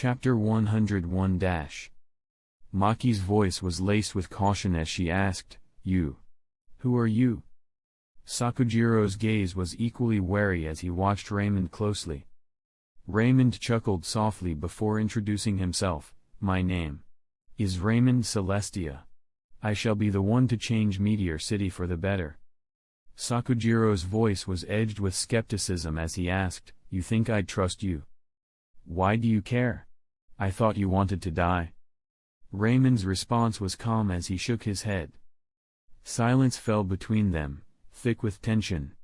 Chapter 101 Maki's voice was laced with caution as she asked, "You? Who are you?" Sakujiro's gaze was equally wary as he watched Raymond closely. Raymond chuckled softly before introducing himself. "My name is Raymond Celestia. I shall be the one to change Meteor City for the better." Sakujiro's voice was edged with skepticism as he asked, "You think I'd trust you? Why do you care? I thought you wanted to die." Raymond's response was calm as he shook his head. Silence fell between them, thick with tension.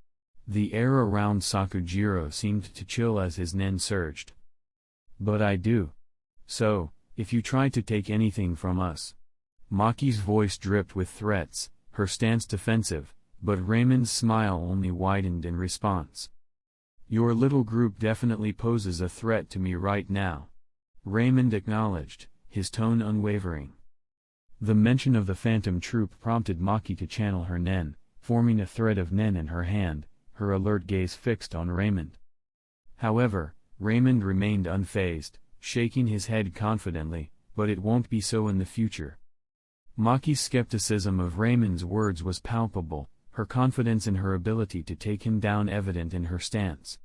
The air around Sakujiro seemed to chill as his nen surged. "But I do. So, if you try to take anything from us." Maki's voice dripped with threats, her stance defensive, but Raymond's smile only widened in response. "Your little group definitely poses a threat to me right now," Raymond acknowledged, his tone unwavering. The mention of the Phantom Troop prompted Maki to channel her nen, forming a thread of nen in her hand, her alert gaze fixed on Raymond. However, Raymond remained unfazed, shaking his head confidently, "But it won't be so in the future." Maki's skepticism of Raymond's words was palpable, her confidence in her ability to take him down evident in her stance.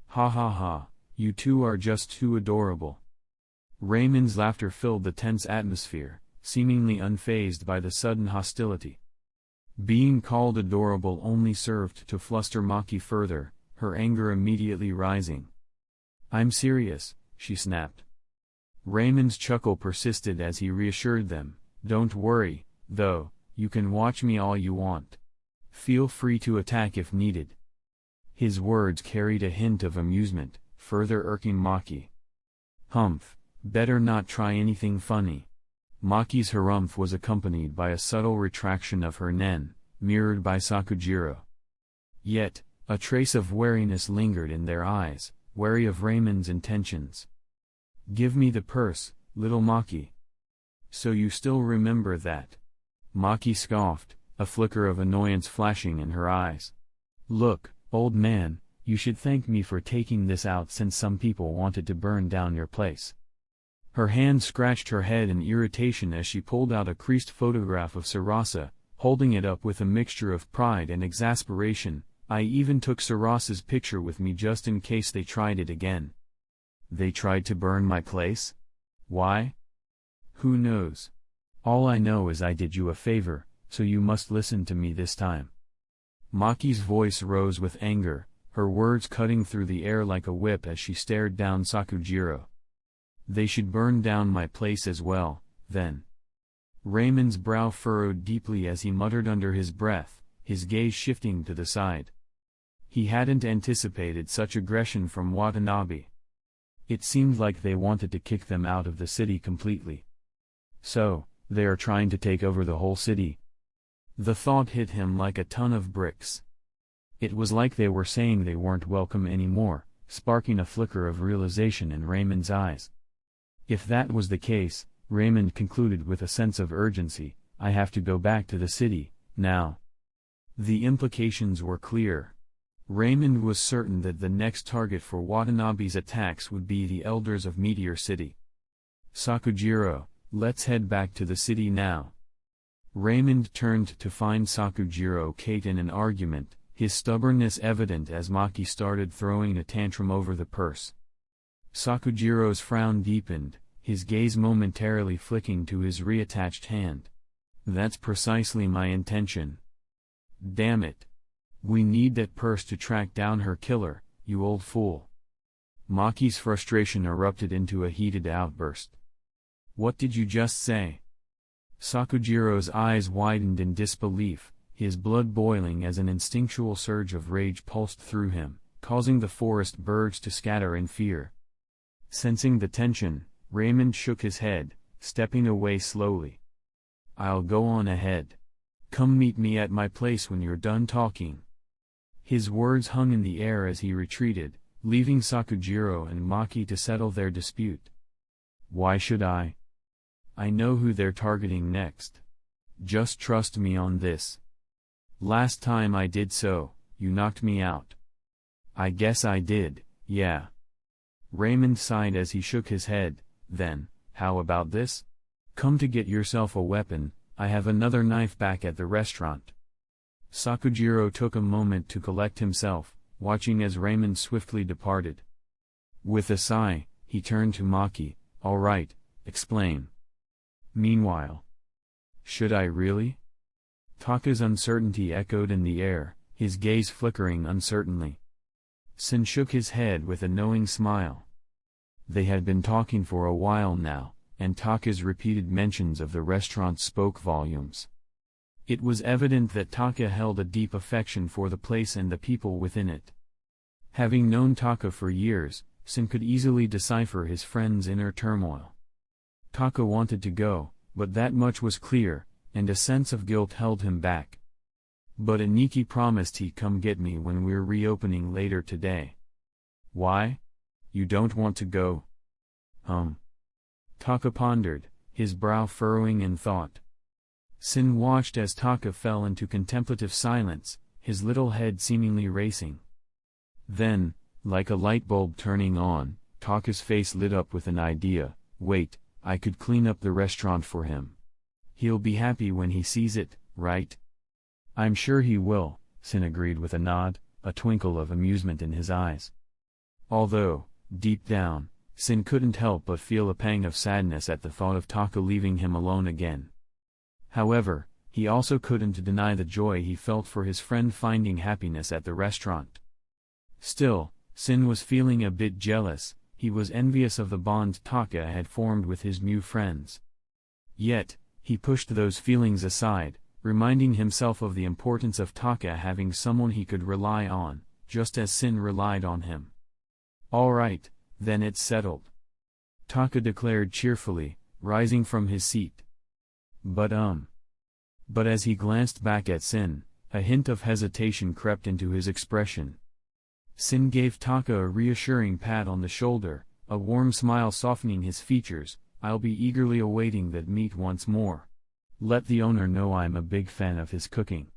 "Ha ha ha, you two are just too adorable." Raymond's laughter filled the tense atmosphere, seemingly unfazed by the sudden hostility. Being called adorable only served to fluster Maki further, her anger immediately rising. "I'm serious," she snapped. Raymond's chuckle persisted as he reassured them, "Don't worry, though, you can watch me all you want. Feel free to attack if needed." His words carried a hint of amusement, further irking Maki. "Humph, better not try anything funny." Maki's harumph was accompanied by a subtle retraction of her nen, mirrored by Sakujiro. Yet, a trace of wariness lingered in their eyes, wary of Raymond's intentions. "Give me the purse, little Maki." "So you still remember that?" Maki scoffed, a flicker of annoyance flashing in her eyes. "Look, old man, you should thank me for taking this out since some people wanted to burn down your place." Her hand scratched her head in irritation as she pulled out a creased photograph of Sarasa, holding it up with a mixture of pride and exasperation. "I even took Sarasa's picture with me just in case they tried it again." "They tried to burn my place? Why?" "Who knows? All I know is I did you a favor, so you must listen to me this time." Maki's voice rose with anger, her words cutting through the air like a whip as she stared down Sakujiro. "They should burn down my place as well, then." Raymond's brow furrowed deeply as he muttered under his breath, his gaze shifting to the side. He hadn't anticipated such aggression from Watanabe. It seemed like they wanted to kick them out of the city completely. "So, they are trying to take over the whole city?" The thought hit him like a ton of bricks. It was like they were saying they weren't welcome anymore, sparking a flicker of realization in Raymond's eyes. If that was the case, Raymond concluded with a sense of urgency, "I have to go back to the city, now." The implications were clear. Raymond was certain that the next target for Watanabe's attacks would be the elders of Meteor City. "Sakujiro, let's head back to the city now." Raymond turned to find Sakujiro caught in an argument, his stubbornness evident as Maki started throwing a tantrum over the purse. Sakujiro's frown deepened, his gaze momentarily flicking to his reattached hand. "That's precisely my intention. Damn it. We need that purse to track down her killer, you old fool." Maki's frustration erupted into a heated outburst. "What did you just say?" Sakujiro's eyes widened in disbelief, his blood boiling as an instinctual surge of rage pulsed through him, causing the forest birds to scatter in fear. Sensing the tension, Raymond shook his head, stepping away slowly. "I'll go on ahead. Come meet me at my place when you're done talking." His words hung in the air as he retreated, leaving Sakujiro and Maki to settle their dispute. "Why should I? I know who they're targeting next. Just trust me on this. Last time I did so, you knocked me out." "I guess I did, yeah." Raymond sighed as he shook his head. Then, how about this? Come to get yourself a weapon, I have another knife back at the restaurant. Sakujiro took a moment to collect himself, watching as Raymond swiftly departed. With a sigh, he turned to Maki. All right, explain. Meanwhile. Should I really? Taka's uncertainty echoed in the air, his gaze flickering uncertainly. Sin shook his head with a knowing smile. They had been talking for a while now, and Taka's repeated mentions of the restaurant spoke volumes. It was evident that Taka held a deep affection for the place and the people within it. Having known Taka for years, Sin could easily decipher his friend's inner turmoil. Taka wanted to go, but that much was clear, and a sense of guilt held him back. But Aniki promised he'd come get me when we're reopening later today. Why? You don't want to go? Taka pondered, his brow furrowing in thought. Sin watched as Taka fell into contemplative silence, his little head seemingly racing. Then, like a light bulb turning on, Taka's face lit up with an idea. Wait, I could clean up the restaurant for him. He'll be happy when he sees it, right? I'm sure he will, Sin agreed with a nod, a twinkle of amusement in his eyes. Although, deep down, Sin couldn't help but feel a pang of sadness at the thought of Taka leaving him alone again. However, he also couldn't deny the joy he felt for his friend finding happiness at the restaurant. Still, Sin was feeling a bit jealous. He was envious of the bond Taka had formed with his new friends. Yet, he pushed those feelings aside, reminding himself of the importance of Taka having someone he could rely on, just as Sin relied on him. All right, then it's settled. Taka declared cheerfully, rising from his seat. But as he glanced back at Sin, a hint of hesitation crept into his expression. Sin gave Taka a reassuring pat on the shoulder, a warm smile softening his features. I'll be eagerly awaiting that meet once more. Let the owner know I'm a big fan of his cooking.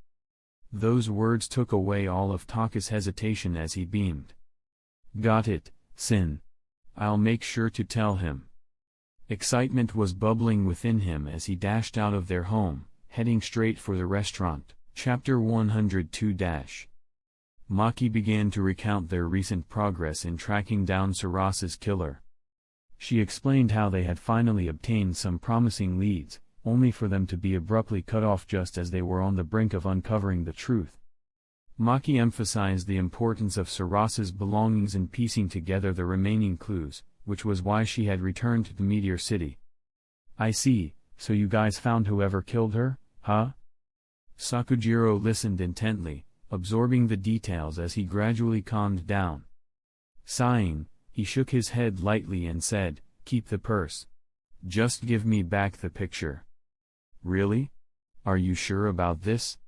Those words took away all of Taka's hesitation as he beamed. Got it, Sin. I'll make sure to tell him. Excitement was bubbling within him as he dashed out of their home, heading straight for the restaurant. Chapter 102. Maki began to recount their recent progress in tracking down Sarasa's killer. She explained how they had finally obtained some promising leads, only for them to be abruptly cut off just as they were on the brink of uncovering the truth. Maki emphasized the importance of Sarasa's belongings in piecing together the remaining clues, which was why she had returned to Meteor City. I see, so you guys found whoever killed her, huh? Sakujiro listened intently, absorbing the details as he gradually calmed down. Sighing, he shook his head lightly and said, keep the purse. Just give me back the picture. Really? Are you sure about this?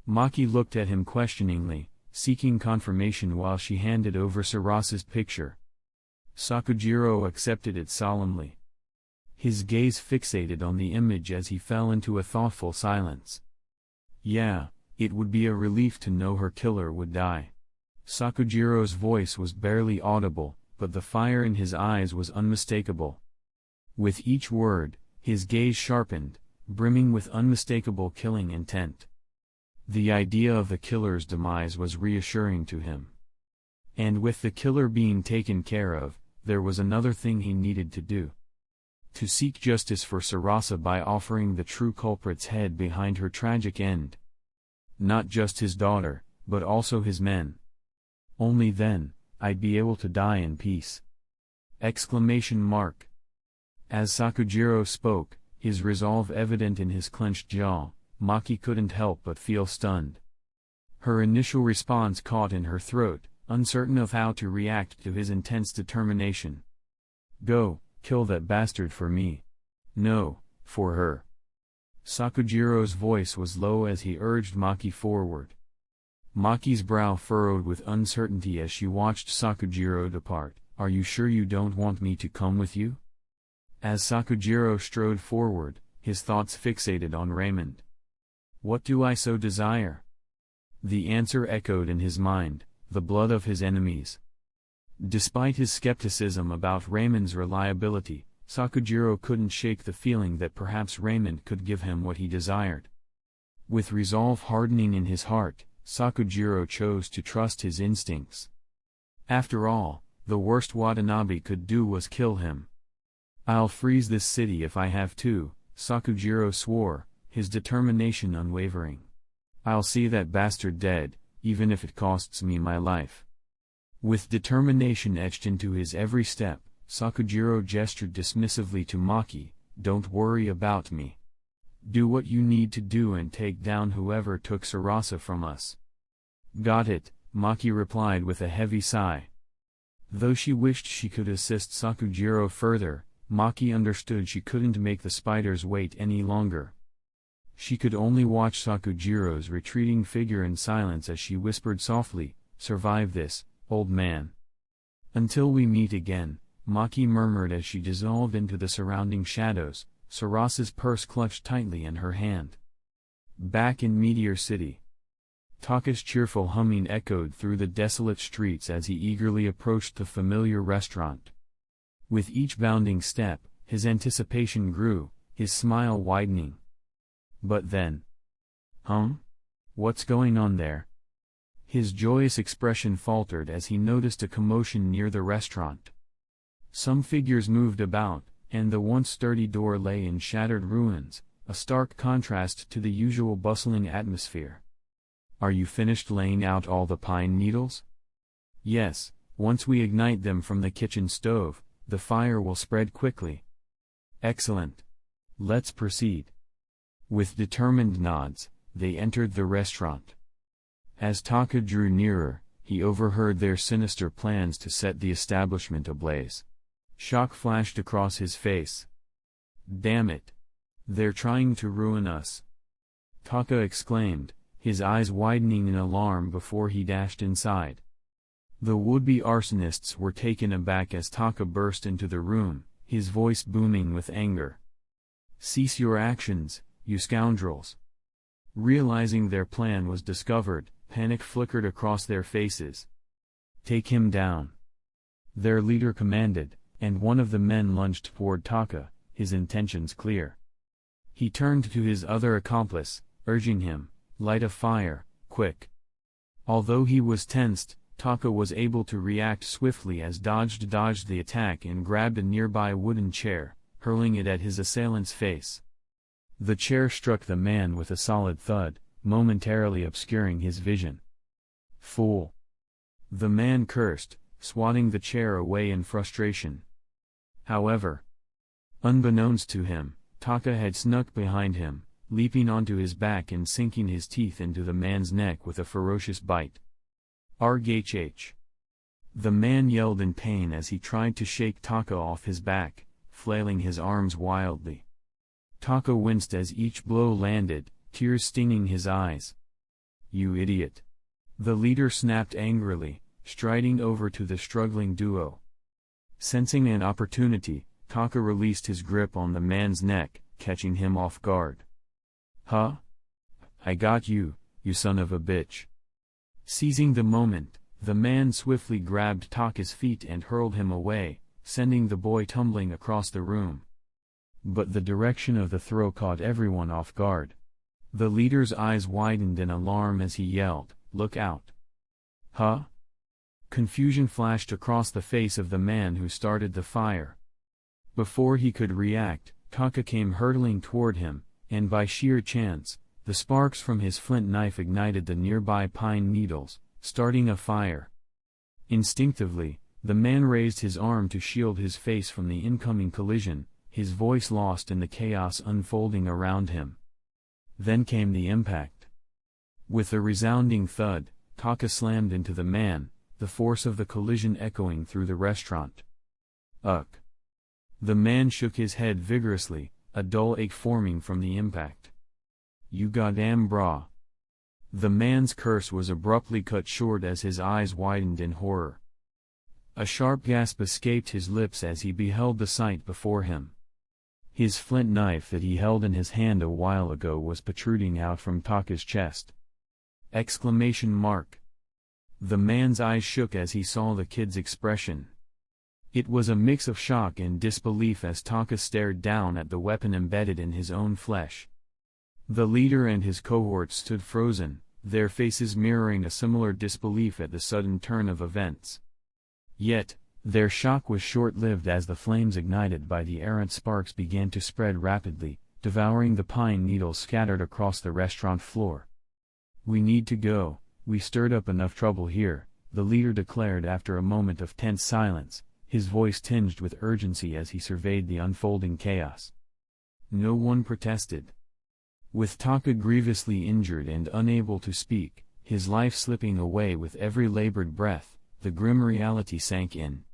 Maki looked at him questioningly, seeking confirmation while she handed over Sarasa's picture. Sakujiro accepted it solemnly. His gaze fixated on the image as he fell into a thoughtful silence. Yeah, it would be a relief to know her killer would die. Sakujiro's voice was barely audible, but the fire in his eyes was unmistakable. With each word, his gaze sharpened, brimming with unmistakable killing intent. The idea of the killer's demise was reassuring to him. And with the killer being taken care of, there was another thing he needed to do. To seek justice for Sarasa by offering the true culprit's head behind her tragic end. Not just his daughter, but also his men. Only then, I'd be able to die in peace. Exclamation mark. As Sakujiro spoke, his resolve evident in his clenched jaw, Maki couldn't help but feel stunned. Her initial response caught in her throat, uncertain of how to react to his intense determination. Go, kill that bastard for me. No, for her. Sakujiro's voice was low as he urged Maki forward. Maki's brow furrowed with uncertainty as she watched Sakujiro depart. Are you sure you don't want me to come with you? As Sakujiro strode forward, his thoughts fixated on Raymond. What do I so desire? The answer echoed in his mind, the blood of his enemies. Despite his skepticism about Raymond's reliability, Sakujiro couldn't shake the feeling that perhaps Raymond could give him what he desired. With resolve hardening in his heart, Sakujiro chose to trust his instincts. After all, the worst Watanabe could do was kill him. "I'll freeze this city if I have to," Sakujiro swore, his determination unwavering. "I'll see that bastard dead, even if it costs me my life." With determination etched into his every step, Sakujiro gestured dismissively to Maki, "Don't worry about me. Do what you need to do and take down whoever took Sarasa from us." "Got it," Maki replied with a heavy sigh. Though she wished she could assist Sakujiro further, Maki understood she couldn't make the spiders wait any longer. She could only watch Sakujiro's retreating figure in silence as she whispered softly, "Survive this, old man." "Until we meet again," Maki murmured as she dissolved into the surrounding shadows, Sarasa's purse clutched tightly in her hand. Back in Meteor City, Taka's cheerful humming echoed through the desolate streets as he eagerly approached the familiar restaurant. With each bounding step, his anticipation grew, his smile widening. But then... What's going on there? His joyous expression faltered as he noticed a commotion near the restaurant. Some figures moved about, and the once sturdy door lay in shattered ruins, a stark contrast to the usual bustling atmosphere. "Are you finished laying out all the pine needles?" "Yes, once we ignite them from the kitchen stove, the fire will spread quickly." "Excellent. Let's proceed." With determined nods, they entered the restaurant. As Taka drew nearer, he overheard their sinister plans to set the establishment ablaze. Shock flashed across his face. "Damn it! They're trying to ruin us!" Taka exclaimed, his eyes widening in alarm before he dashed inside. The would-be arsonists were taken aback as Taka burst into the room, his voice booming with anger. "Cease your actions, you scoundrels!" Realizing their plan was discovered, panic flickered across their faces. "Take him down!" their leader commanded, and one of the men lunged toward Taka, his intentions clear. He turned to his other accomplice, urging him, "Light a fire, quick!" Although he was tensed, Taka was able to react swiftly as dodged the attack and grabbed a nearby wooden chair, hurling it at his assailant's face. The chair struck the man with a solid thud, momentarily obscuring his vision. "Fool!" the man cursed, swatting the chair away in frustration. However, unbeknownst to him, Taka had snuck behind him, leaping onto his back and sinking his teeth into the man's neck with a ferocious bite. "Rgh!" the man yelled in pain as he tried to shake Taka off his back, flailing his arms wildly. Taka winced as each blow landed, tears stinging his eyes. "You idiot!" the leader snapped angrily, striding over to the struggling duo. Sensing an opportunity, Taka released his grip on the man's neck, catching him off guard. "Huh? I got you, you son of a bitch." Seizing the moment, the man swiftly grabbed Taka's feet and hurled him away, sending the boy tumbling across the room. But the direction of the throw caught everyone off guard. The leader's eyes widened in alarm as he yelled, "Look out!" "Huh?" Confusion flashed across the face of the man who started the fire. Before he could react, Taka came hurtling toward him, and by sheer chance, the sparks from his flint knife ignited the nearby pine needles, starting a fire. Instinctively, the man raised his arm to shield his face from the incoming collision, his voice lost in the chaos unfolding around him. Then came the impact. With a resounding thud, Taka slammed into the man, the force of the collision echoing through the restaurant. "Ugh!" The man shook his head vigorously, a dull ache forming from the impact. "You goddamn brah!" The man's curse was abruptly cut short as his eyes widened in horror. A sharp gasp escaped his lips as he beheld the sight before him. His flint knife that he held in his hand a while ago was protruding out from Taka's chest. Exclamation mark. The man's eyes shook as he saw the kid's expression. It was a mix of shock and disbelief as Taka stared down at the weapon embedded in his own flesh. The leader and his cohort stood frozen, their faces mirroring a similar disbelief at the sudden turn of events. Yet, their shock was short-lived as the flames ignited by the errant sparks began to spread rapidly, devouring the pine needles scattered across the restaurant floor. "We need to go, we stirred up enough trouble here," the leader declared after a moment of tense silence, his voice tinged with urgency as he surveyed the unfolding chaos. No one protested. With Taka grievously injured and unable to speak, his life slipping away with every labored breath, the grim reality sank in.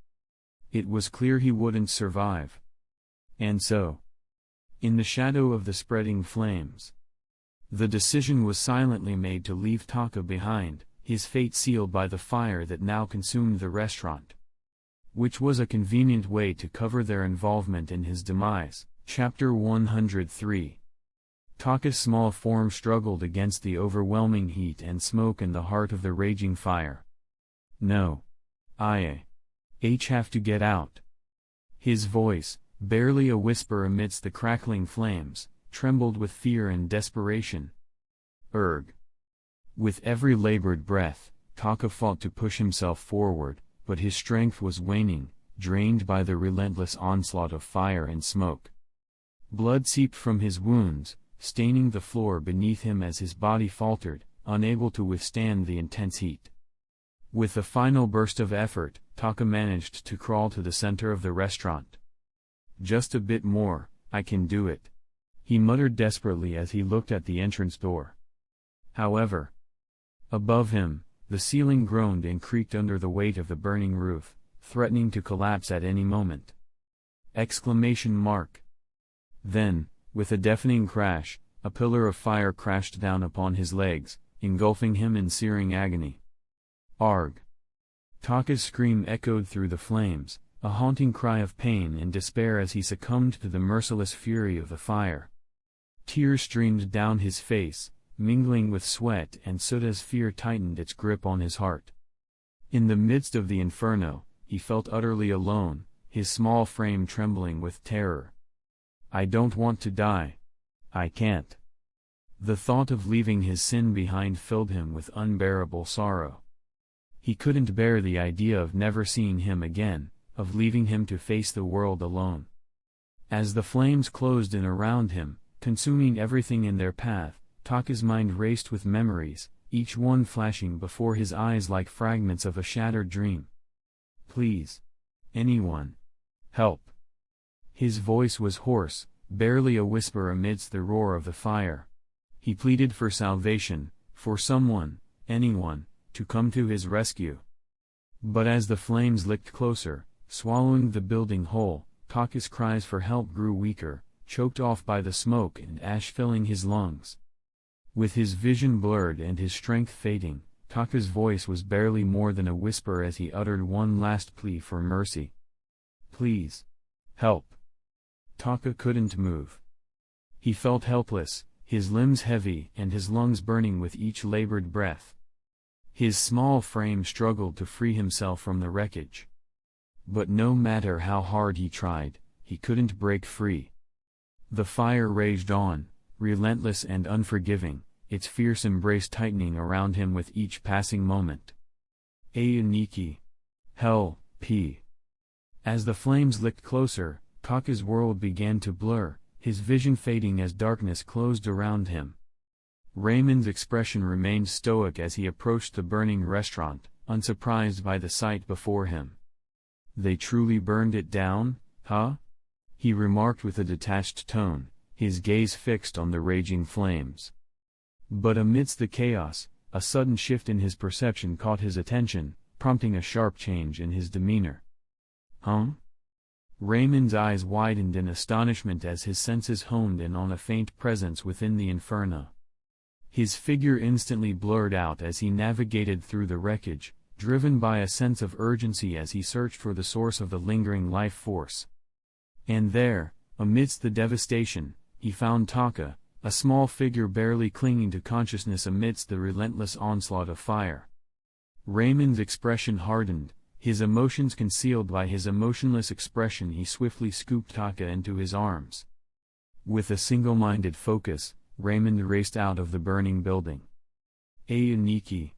It was clear he wouldn't survive. And so, in the shadow of the spreading flames, the decision was silently made to leave Taka behind, his fate sealed by the fire that now consumed the restaurant. Which was a convenient way to cover their involvement in his demise. Chapter 103. Taka's small form struggled against the overwhelming heat and smoke in the heart of the raging fire. "No. I have to get out." His voice, barely a whisper amidst the crackling flames, trembled with fear and desperation. "Erg." With every labored breath, Taka fought to push himself forward, but his strength was waning, drained by the relentless onslaught of fire and smoke. Blood seeped from his wounds, staining the floor beneath him as his body faltered, unable to withstand the intense heat. With a final burst of effort, Taka managed to crawl to the center of the restaurant. "Just a bit more, I can do it," he muttered desperately as he looked at the entrance door. However, above him, the ceiling groaned and creaked under the weight of the burning roof, threatening to collapse at any moment. Then, with a deafening crash, a pillar of fire crashed down upon his legs, engulfing him in searing agony. "Arg!" Taka's scream echoed through the flames, a haunting cry of pain and despair as he succumbed to the merciless fury of the fire. Tears streamed down his face, mingling with sweat and soot as fear tightened its grip on his heart. In the midst of the inferno, he felt utterly alone, his small frame trembling with terror. "I don't want to die. I can't." The thought of leaving his sin behind filled him with unbearable sorrow. He couldn't bear the idea of never seeing him again, of leaving him to face the world alone. As the flames closed in around him, consuming everything in their path, Taka's mind raced with memories, each one flashing before his eyes like fragments of a shattered dream. "Please. Anyone. Help." His voice was hoarse, barely a whisper amidst the roar of the fire. He pleaded for salvation, for someone, anyone, to come to his rescue. But as the flames licked closer, swallowing the building whole, Taka's cries for help grew weaker, choked off by the smoke and ash filling his lungs. With his vision blurred and his strength fading, Taka's voice was barely more than a whisper as he uttered one last plea for mercy. "Please. Help." Taka couldn't move. He felt helpless, his limbs heavy and his lungs burning with each labored breath. His small frame struggled to free himself from the wreckage. But no matter how hard he tried, he couldn't break free. The fire raged on, relentless and unforgiving, its fierce embrace tightening around him with each passing moment. Ayaniki. Hell, P. As the flames licked closer, Taka's world began to blur, his vision fading as darkness closed around him. Raymond's expression remained stoic as he approached the burning restaurant, unsurprised by the sight before him. "They truly burned it down, huh?" he remarked with a detached tone, his gaze fixed on the raging flames. But amidst the chaos, a sudden shift in his perception caught his attention, prompting a sharp change in his demeanor. "Huh?" Raymond's eyes widened in astonishment as his senses honed in on a faint presence within the inferno. His figure instantly blurred out as he navigated through the wreckage, driven by a sense of urgency as he searched for the source of the lingering life force. And there, amidst the devastation, he found Taka, a small figure barely clinging to consciousness amidst the relentless onslaught of fire. Raymond's expression hardened, his emotions concealed by his emotionless expression. He swiftly scooped Taka into his arms. With a single-minded focus, Raymond raced out of the burning building. Nikki.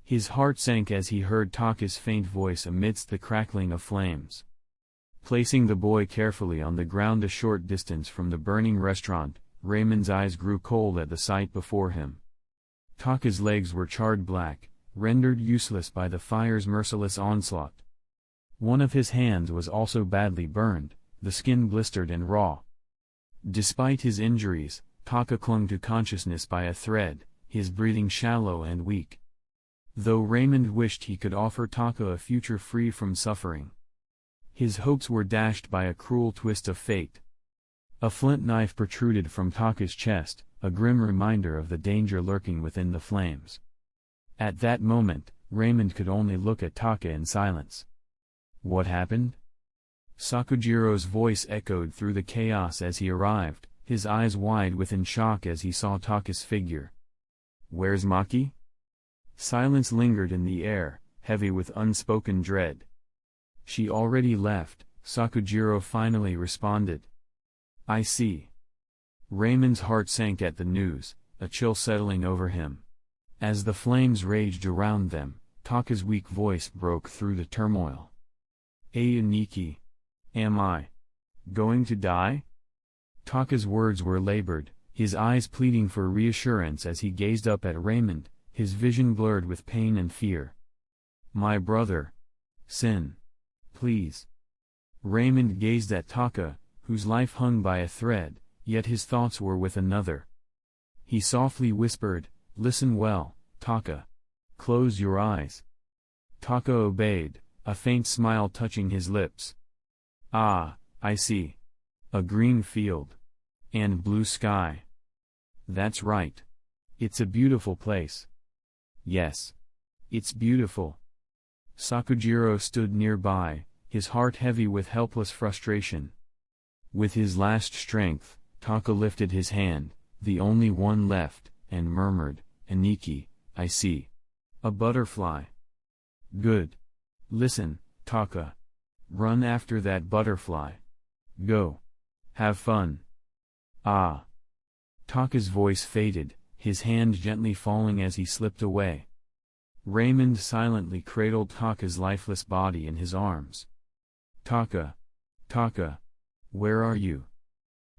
His heart sank as he heard Taka's faint voice amidst the crackling of flames. Placing the boy carefully on the ground a short distance from the burning restaurant, Raymond's eyes grew cold at the sight before him. Taka's legs were charred black, rendered useless by the fire's merciless onslaught. One of his hands was also badly burned, the skin blistered and raw. Despite his injuries, Taka clung to consciousness by a thread, his breathing shallow and weak. Though Raymond wished he could offer Taka a future free from suffering, his hopes were dashed by a cruel twist of fate. A flint knife protruded from Taka's chest, a grim reminder of the danger lurking within the flames. At that moment, Raymond could only look at Taka in silence. What happened? Sakujiro's voice echoed through the chaos as he arrived, his eyes wide within shock as he saw Taka's figure. Where's Maki? Silence lingered in the air, heavy with unspoken dread. She already left, Sakujiro finally responded. I see. Raymond's heart sank at the news, a chill settling over him. As the flames raged around them, Taka's weak voice broke through the turmoil. Nikki. Am I going to die? Taka's words were labored, his eyes pleading for reassurance as he gazed up at Raymond, his vision blurred with pain and fear. My brother. Sin. Please. Raymond gazed at Taka, whose life hung by a thread, yet his thoughts were with another. He softly whispered, Listen well, Taka. Close your eyes. Taka obeyed, a faint smile touching his lips. Ah, I see. A green field. And blue sky. That's right. It's a beautiful place. Yes. It's beautiful. Sakujiro stood nearby, his heart heavy with helpless frustration. With his last strength, Taka lifted his hand, the only one left, and murmured, Nikki, I see. A butterfly. Good. Listen, Taka. Run after that butterfly. Go. Have fun. Ah. Taka's voice faded, his hand gently falling as he slipped away. Raymond silently cradled Taka's lifeless body in his arms. Taka. Taka. Where are you?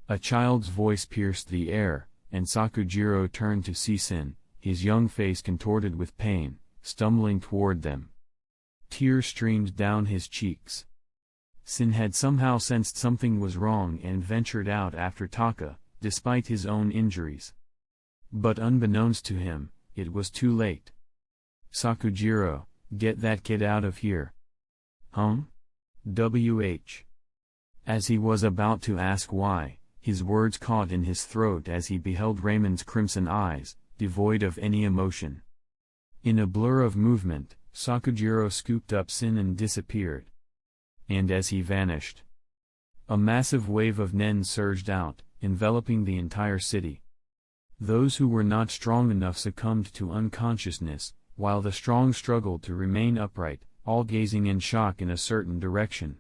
A child's voice pierced the air, and Sakujiro turned to see Sin, his young face contorted with pain, stumbling toward them. Tears streamed down his cheeks. Sin had somehow sensed something was wrong and ventured out after Taka, despite his own injuries. But unbeknownst to him, it was too late. Sakujiro, get that kid out of here. WH. As he was about to ask why, his words caught in his throat as he beheld Raymond's crimson eyes, devoid of any emotion. In a blur of movement, Sakujiro scooped up Sin and disappeared. And as he vanished, a massive wave of nen surged out, enveloping the entire city. Those who were not strong enough succumbed to unconsciousness, while the strong struggled to remain upright, all gazing in shock in a certain direction.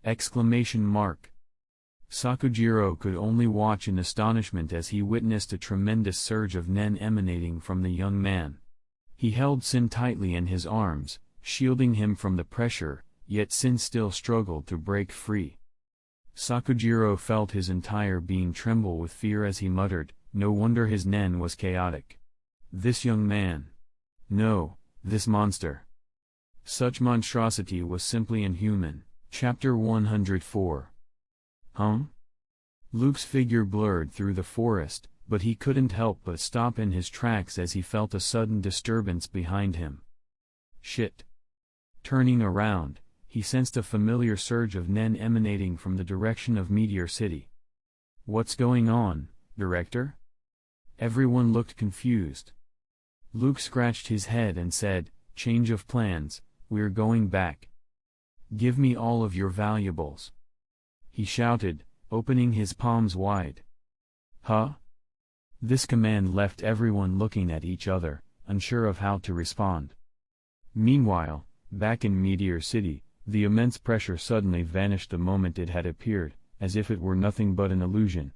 Exclamation mark. Sakujiro could only watch in astonishment as he witnessed a tremendous surge of nen emanating from the young man. He held Sin tightly in his arms, shielding him from the pressure, yet Sin still struggled to break free. Sakujiro felt his entire being tremble with fear as he muttered, no wonder his nen was chaotic. This young man. No, this monster. Such monstrosity was simply inhuman. Chapter 104. Luke's figure blurred through the forest, but he couldn't help but stop in his tracks as he felt a sudden disturbance behind him. Shit. Turning around, he sensed a familiar surge of nen emanating from the direction of Meteor City. What's going on, Director? Everyone looked confused. Luke scratched his head and said, Change of plans, we're going back. Give me all of your valuables. He shouted, opening his palms wide. Huh? This command left everyone looking at each other, unsure of how to respond. Meanwhile, back in Meteor City, the immense pressure suddenly vanished the moment it had appeared, as if it were nothing but an illusion.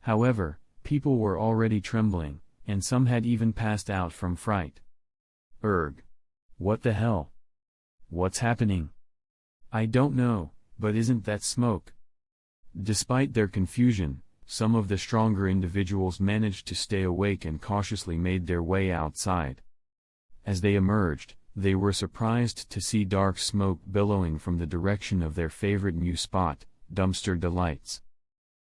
However, people were already trembling, and some had even passed out from fright. Erg. What the hell? What's happening? I don't know, but isn't that smoke? Despite their confusion, some of the stronger individuals managed to stay awake and cautiously made their way outside. As they emerged, they were surprised to see dark smoke billowing from the direction of their favorite new spot, Dumpster Delights.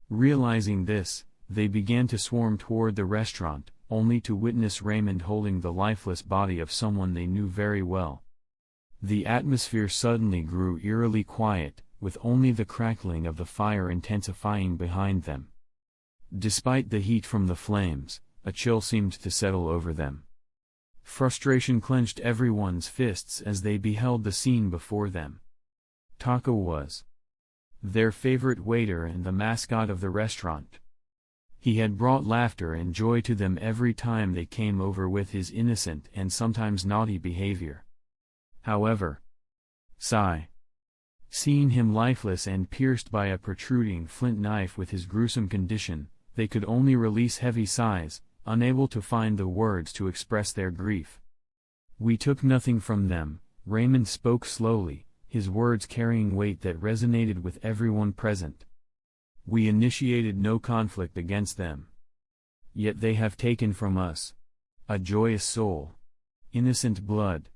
Realizing this, they began to swarm toward the restaurant, only to witness Raymond holding the lifeless body of someone they knew very well. The atmosphere suddenly grew eerily quiet, with only the crackling of the fire intensifying behind them. Despite the heat from the flames, a chill seemed to settle over them. Frustration clenched everyone's fists as they beheld the scene before them. Taka was their favorite waiter and the mascot of the restaurant. He had brought laughter and joy to them every time they came over with his innocent and sometimes naughty behavior. However, seeing him lifeless and pierced by a protruding flint knife with his gruesome condition, they could only release heavy sighs, unable to find the words to express their grief. We took nothing from them, Raymond spoke slowly, his words carrying weight that resonated with everyone present. We initiated no conflict against them. Yet they have taken from us a joyous soul, innocent blood.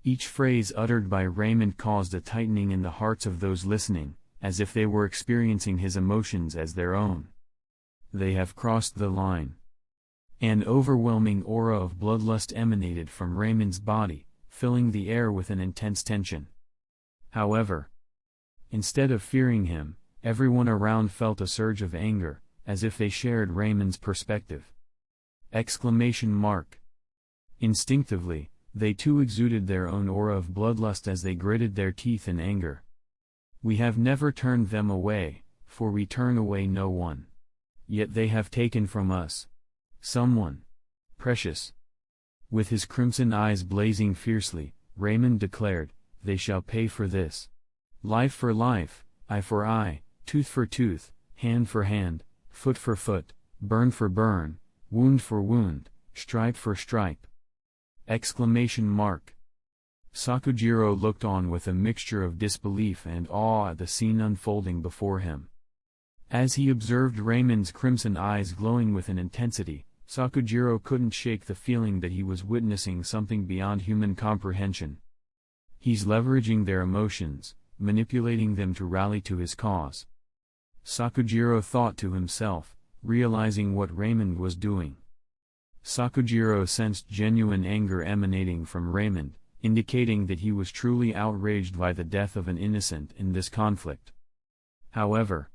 Each phrase uttered by Raymond caused a tightening in the hearts of those listening, as if they were experiencing his emotions as their own. They have crossed the line. An overwhelming aura of bloodlust emanated from Raymond's body, filling the air with an intense tension. However, instead of fearing him, everyone around felt a surge of anger, as if they shared Raymond's perspective. Instinctively, they too exuded their own aura of bloodlust as they gritted their teeth in anger. We have never turned them away, for we turn away no one. Yet they have taken from us someone precious. With his crimson eyes blazing fiercely, Raymond declared, "They shall pay for this. Life for life, eye for eye, tooth for tooth, hand for hand, foot for foot, burn for burn, wound for wound, stripe for stripe." Sakujiro looked on with a mixture of disbelief and awe at the scene unfolding before him. As he observed Raymond's crimson eyes glowing with an intensity, Sakujiro couldn't shake the feeling that he was witnessing something beyond human comprehension. He's leveraging their emotions, manipulating them to rally to his cause. Sakujiro thought to himself, realizing what Raymond was doing. Sakujiro sensed genuine anger emanating from Raymond, indicating that he was truly outraged by the death of an innocent in this conflict. However,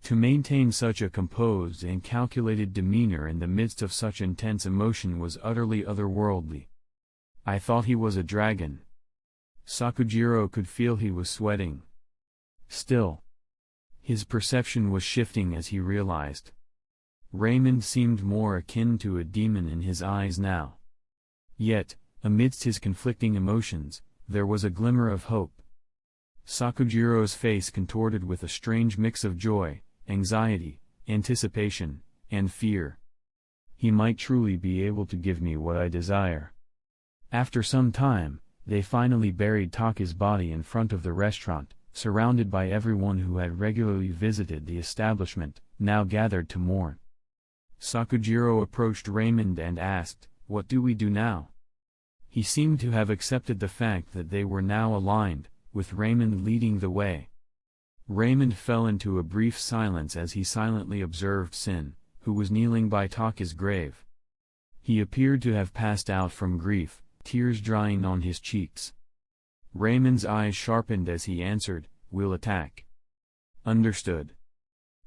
to maintain such a composed and calculated demeanor in the midst of such intense emotion was utterly otherworldly. "I thought he was a dragon." Sakujiro could feel he was sweating. Still, his perception was shifting as he realized Raymond seemed more akin to a demon in his eyes now. Yet, amidst his conflicting emotions, there was a glimmer of hope. Sakujiro's face contorted with a strange mix of joy, anxiety, anticipation, and fear. He might truly be able to give me what I desire. After some time, they finally buried Taka's body in front of the restaurant, surrounded by everyone who had regularly visited the establishment, now gathered to mourn. Sakujiro approached Raymond and asked, "What do we do now?" He seemed to have accepted the fact that they were now aligned, with Raymond leading the way. Raymond fell into a brief silence as he silently observed Sin, who was kneeling by Taka's grave. He appeared to have passed out from grief, tears drying on his cheeks. Raymond's eyes sharpened as he answered, "We'll attack." "Understood."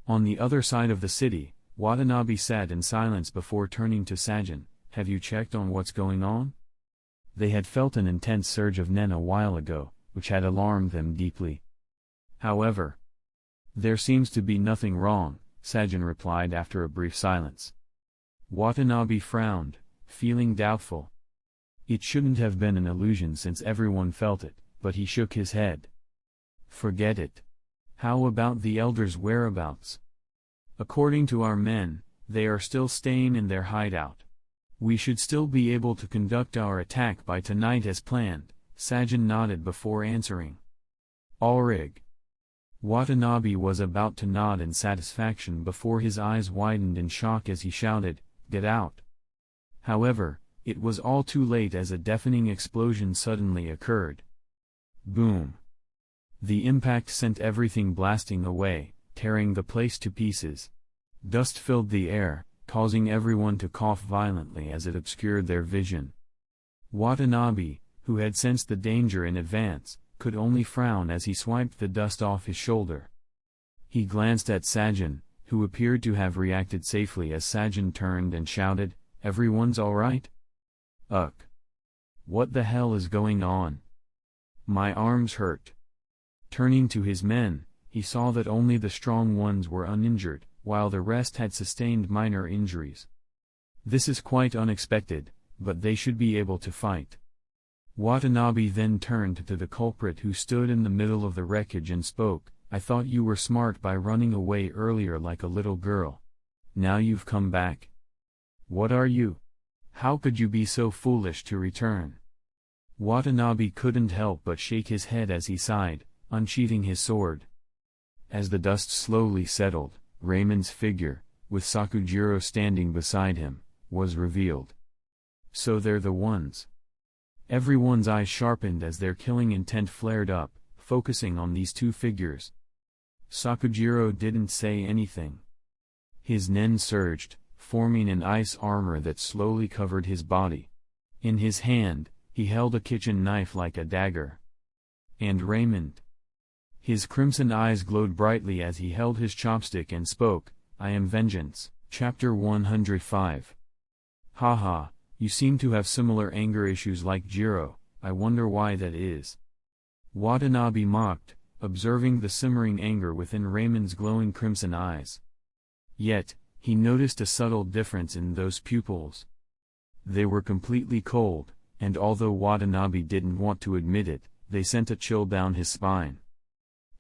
On the other side of the city, Watanabe sat in silence before turning to Sajin. "Have you checked on what's going on?" They had felt an intense surge of Nen a while ago, which had alarmed them deeply. However, "There seems to be nothing wrong," Sajin replied after a brief silence. Watanabe frowned, feeling doubtful. It shouldn't have been an illusion since everyone felt it, but he shook his head. Forget it. How about the elders' whereabouts? According to our men, they are still staying in their hideout. We should still be able to conduct our attack by tonight as planned. Sajin nodded before answering. Alrig. Watanabe was about to nod in satisfaction before his eyes widened in shock as he shouted, "Get out!" However, it was all too late as a deafening explosion suddenly occurred. Boom! The impact sent everything blasting away, tearing the place to pieces. Dust filled the air, causing everyone to cough violently as it obscured their vision. Watanabe, who had sensed the danger in advance, could only frown as he swiped the dust off his shoulder. He glanced at Sajin, who appeared to have reacted safely as Sajin turned and shouted, "Everyone's alright?" "Ugh! What the hell is going on? My arms hurt." Turning to his men, he saw that only the strong ones were uninjured, while the rest had sustained minor injuries. This is quite unexpected, but they should be able to fight. Watanabe then turned to the culprit who stood in the middle of the wreckage and spoke, "I thought you were smart by running away earlier like a little girl. Now you've come back. What are you? How could you be so foolish to return?" Watanabe couldn't help but shake his head as he sighed, unsheathing his sword. As the dust slowly settled, Raymond's figure, with Sakujiro standing beside him, was revealed. So they're the ones. Everyone's eyes sharpened as their killing intent flared up, focusing on these two figures. Sakujiro didn't say anything. His nen surged, forming an ice armor that slowly covered his body. In his hand, he held a kitchen knife like a dagger. And Raymond. His crimson eyes glowed brightly as he held his chopstick and spoke, "I am vengeance." Chapter 105. Haha, you seem to have similar anger issues like Jiro, I wonder why that is. Watanabe mocked, observing the simmering anger within Raymond's glowing crimson eyes. Yet, he noticed a subtle difference in those pupils. They were completely cold, and although Watanabe didn't want to admit it, they sent a chill down his spine.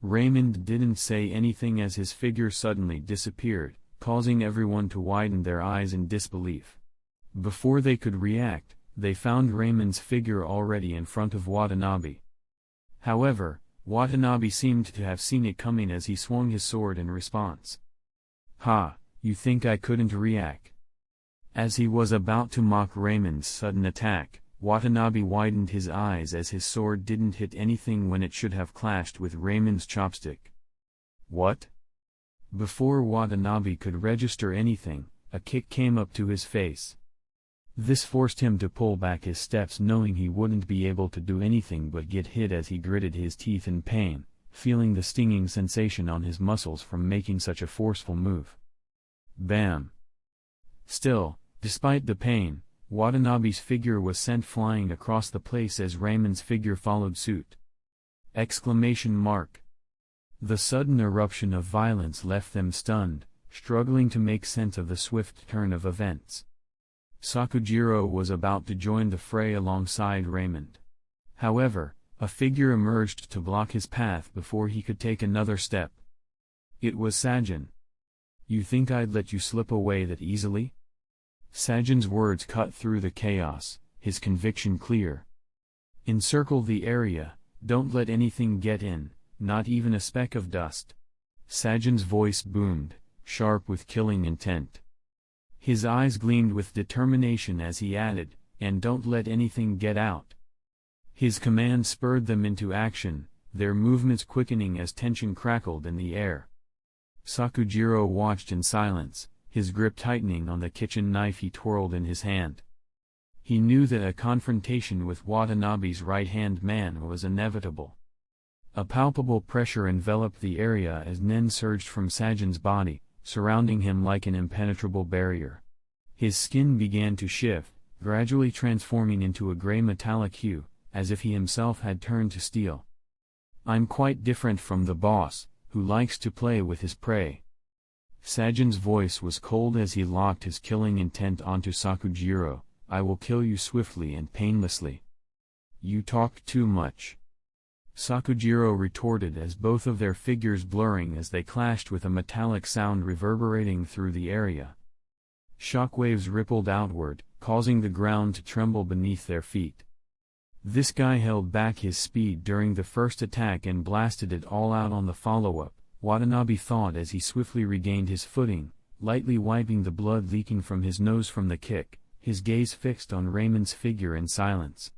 Raymond didn't say anything as his figure suddenly disappeared, causing everyone to widen their eyes in disbelief. Before they could react, they found Raymond's figure already in front of Watanabe. However, Watanabe seemed to have seen it coming as he swung his sword in response. "Ha, you think I couldn't react?" As he was about to mock Raymond's sudden attack, Watanabe widened his eyes as his sword didn't hit anything when it should have clashed with Raymond's chopstick. "What?" Before Watanabe could register anything, a kick came up to his face. This forced him to pull back his steps, knowing he wouldn't be able to do anything but get hit as he gritted his teeth in pain, feeling the stinging sensation on his muscles from making such a forceful move. Bam! Still, despite the pain, Watanabe's figure was sent flying across the place as Raymond's figure followed suit. Exclamation mark! The sudden eruption of violence left them stunned, struggling to make sense of the swift turn of events. Sakujiro was about to join the fray alongside Raymond. However, a figure emerged to block his path before he could take another step. It was Sajin. "You think I'd let you slip away that easily?" Sajin's words cut through the chaos, his conviction clear. "Encircle the area, don't let anything get in, not even a speck of dust." Sajin's voice boomed, sharp with killing intent. His eyes gleamed with determination as he added, "And don't let anything get out." His command spurred them into action, their movements quickening as tension crackled in the air. Sakujiro watched in silence, his grip tightening on the kitchen knife he twirled in his hand. He knew that a confrontation with Watanabe's right-hand man was inevitable. A palpable pressure enveloped the area as nen surged from Sajin's body, surrounding him like an impenetrable barrier. His skin began to shift, gradually transforming into a gray metallic hue, as if he himself had turned to steel. "I'm quite different from the boss, who likes to play with his prey." Sajin's voice was cold as he locked his killing intent onto Sakujiro, I will kill you swiftly and painlessly. You talk too much. Sakujiro retorted as both of their figures blurring as they clashed with a metallic sound reverberating through the area. Shockwaves rippled outward, causing the ground to tremble beneath their feet. This guy held back his speed during the first attack and blasted it all out on the follow-up, Watanabe thought as he swiftly regained his footing, lightly wiping the blood leaking from his nose from the kick, his gaze fixed on Raymond's figure in silence.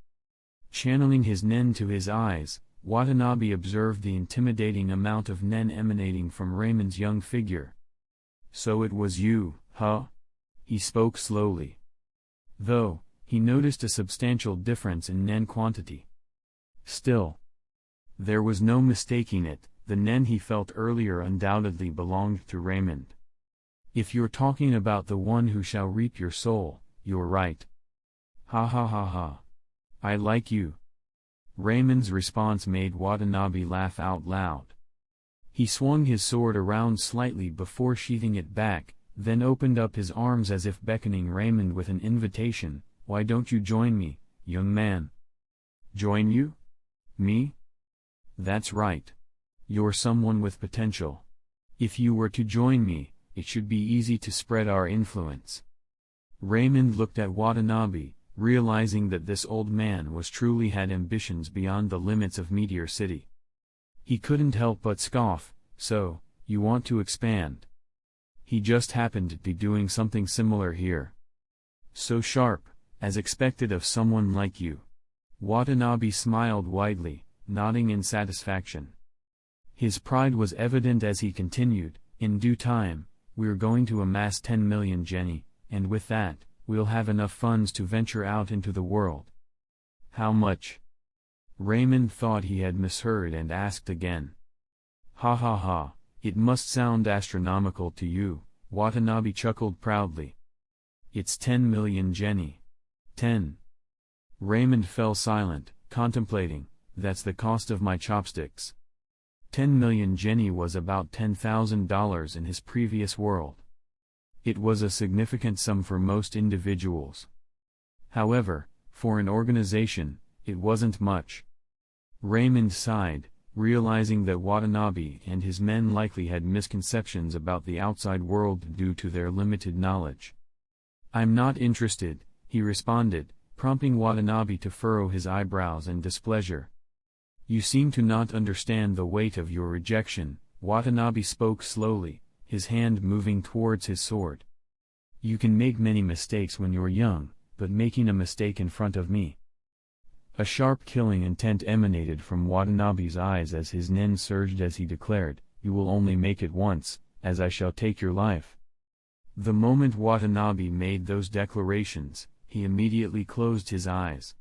Channeling his nen to his eyes, Watanabe observed the intimidating amount of nen emanating from Raymond's young figure. So it was you, huh? He spoke slowly. Though, he noticed a substantial difference in nen quantity. Still, there was no mistaking it, the nen he felt earlier undoubtedly belonged to Raymond. If you're talking about the one who shall reap your soul, you're right. Ha ha ha ha. I like you. Raymond's response made Watanabe laugh out loud. He swung his sword around slightly before sheathing it back, then opened up his arms as if beckoning Raymond with an invitation. Why don't you join me, young man? Join you? Me? That's right. You're someone with potential. If you were to join me, it should be easy to spread our influence. Raymond looked at Watanabe, realizing that this old man was truly had ambitions beyond the limits of Meteor City. He couldn't help but scoff. So, you want to expand? He just happened to be doing something similar here. So sharp, as expected of someone like you. Watanabe smiled widely, nodding in satisfaction. His pride was evident as he continued, in due time, we're going to amass 10 million Jenny, and with that, we'll have enough funds to venture out into the world. How much? Raymond thought he had misheard and asked again. Ha ha ha, it must sound astronomical to you, Watanabe chuckled proudly. It's 10 million Jenny. 10. Raymond fell silent, contemplating, that's the cost of my chopsticks. 10 million Jenny was about $10,000 in his previous world. It was a significant sum for most individuals. However, for an organization, it wasn't much. Raymond sighed, realizing that Watanabe and his men likely had misconceptions about the outside world due to their limited knowledge. I'm not interested, he responded, prompting Watanabe to furrow his eyebrows in displeasure. You seem to not understand the weight of your rejection, Watanabe spoke slowly, his hand moving towards his sword. You can make many mistakes when you're young, but making a mistake in front of me. A sharp killing intent emanated from Watanabe's eyes as his nen surged as he declared, you will only make it once, as I shall take your life. The moment Watanabe made those declarations, he immediately closed his eyes.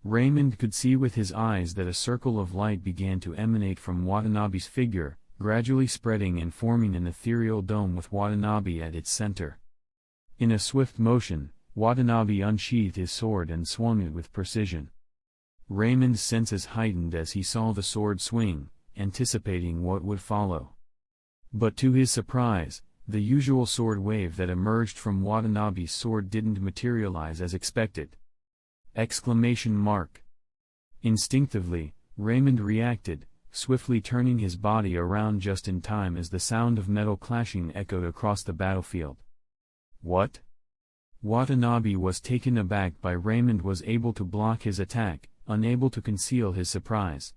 Raymond could see with his eyes that a circle of light began to emanate from Watanabe's figure, gradually spreading and forming an ethereal dome with Watanabe at its center. In a swift motion, Watanabe unsheathed his sword and swung it with precision. Raymond's senses heightened as he saw the sword swing, anticipating what would follow. But to his surprise, the usual sword wave that emerged from Watanabe's sword didn't materialize as expected. Exclamation mark. Instinctively, Raymond reacted, swiftly turning his body around just in time as the sound of metal clashing echoed across the battlefield. What? Watanabe was taken aback by Raymond was able to block his attack, unable to conceal his surprise.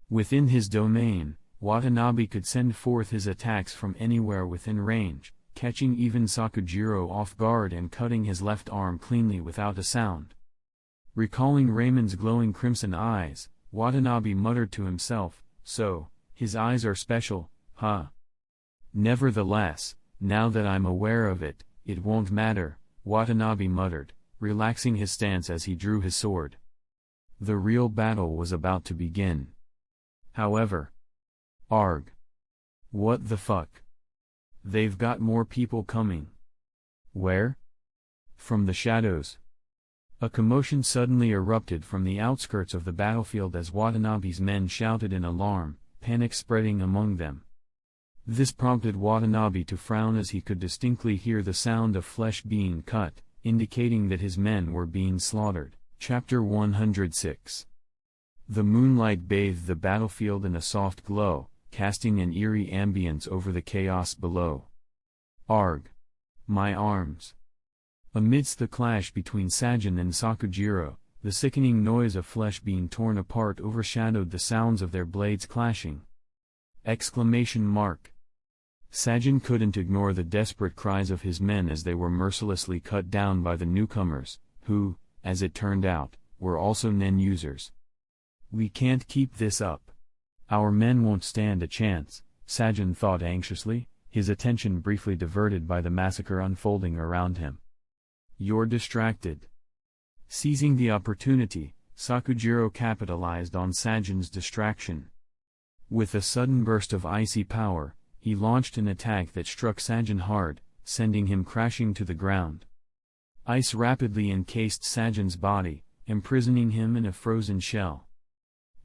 Within his domain, Watanabe could send forth his attacks from anywhere within range, catching even Sakujiro off guard and cutting his left arm cleanly without a sound. Recalling Raymond's glowing crimson eyes, Watanabe muttered to himself, so, his eyes are special, huh? Nevertheless, now that I'm aware of it, it won't matter, Watanabe muttered, relaxing his stance as he drew his sword. The real battle was about to begin. However. Arg. What the fuck? They've got more people coming. Where? From the shadows. A commotion suddenly erupted from the outskirts of the battlefield as Watanabe's men shouted in alarm, panic spreading among them. This prompted Watanabe to frown as he could distinctly hear the sound of flesh being cut, indicating that his men were being slaughtered. Chapter 106. The moonlight bathed the battlefield in a soft glow, casting an eerie ambience over the chaos below. Arg! My arms! Amidst the clash between Sajin and Sakujiro, the sickening noise of flesh being torn apart overshadowed the sounds of their blades clashing. Exclamation mark! Sajin couldn't ignore the desperate cries of his men as they were mercilessly cut down by the newcomers, who, as it turned out, were also Nen users. We can't keep this up. Our men won't stand a chance, Sajin thought anxiously, his attention briefly diverted by the massacre unfolding around him. You're distracted. Seizing the opportunity, Sakujiro capitalized on Sajin's distraction. With a sudden burst of icy power, he launched an attack that struck Sajin hard, sending him crashing to the ground. Ice rapidly encased Sajin's body, imprisoning him in a frozen shell.